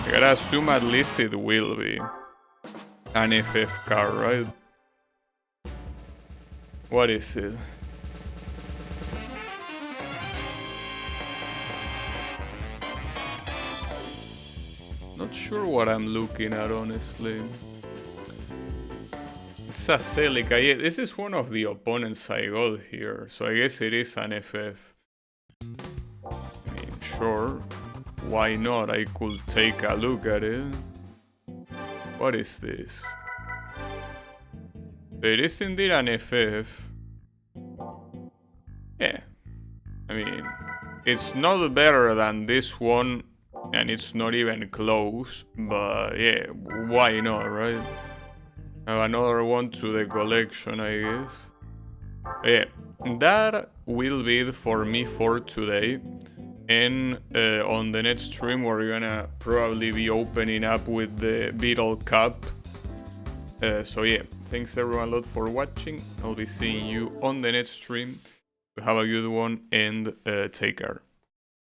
I gotta assume at least it will be an FF car, right? What is it? Not sure what I'm looking at, honestly. It's a Celica. Yeah, this is one of the opponents I got here, so I guess it is an FF. I mean, sure. Why not? I could take a look at it. What is this? It is indeed an FF. Yeah. I mean, it's not better than this one, and it's not even close, but yeah, why not, right? Have another one to the collection, I guess. Yeah, that will be it for me for today. And on the next stream, we're gonna probably be opening up with the Beetle Cup. So yeah, thanks everyone a lot for watching. I'll be seeing you on the next stream. Have a good one and take care.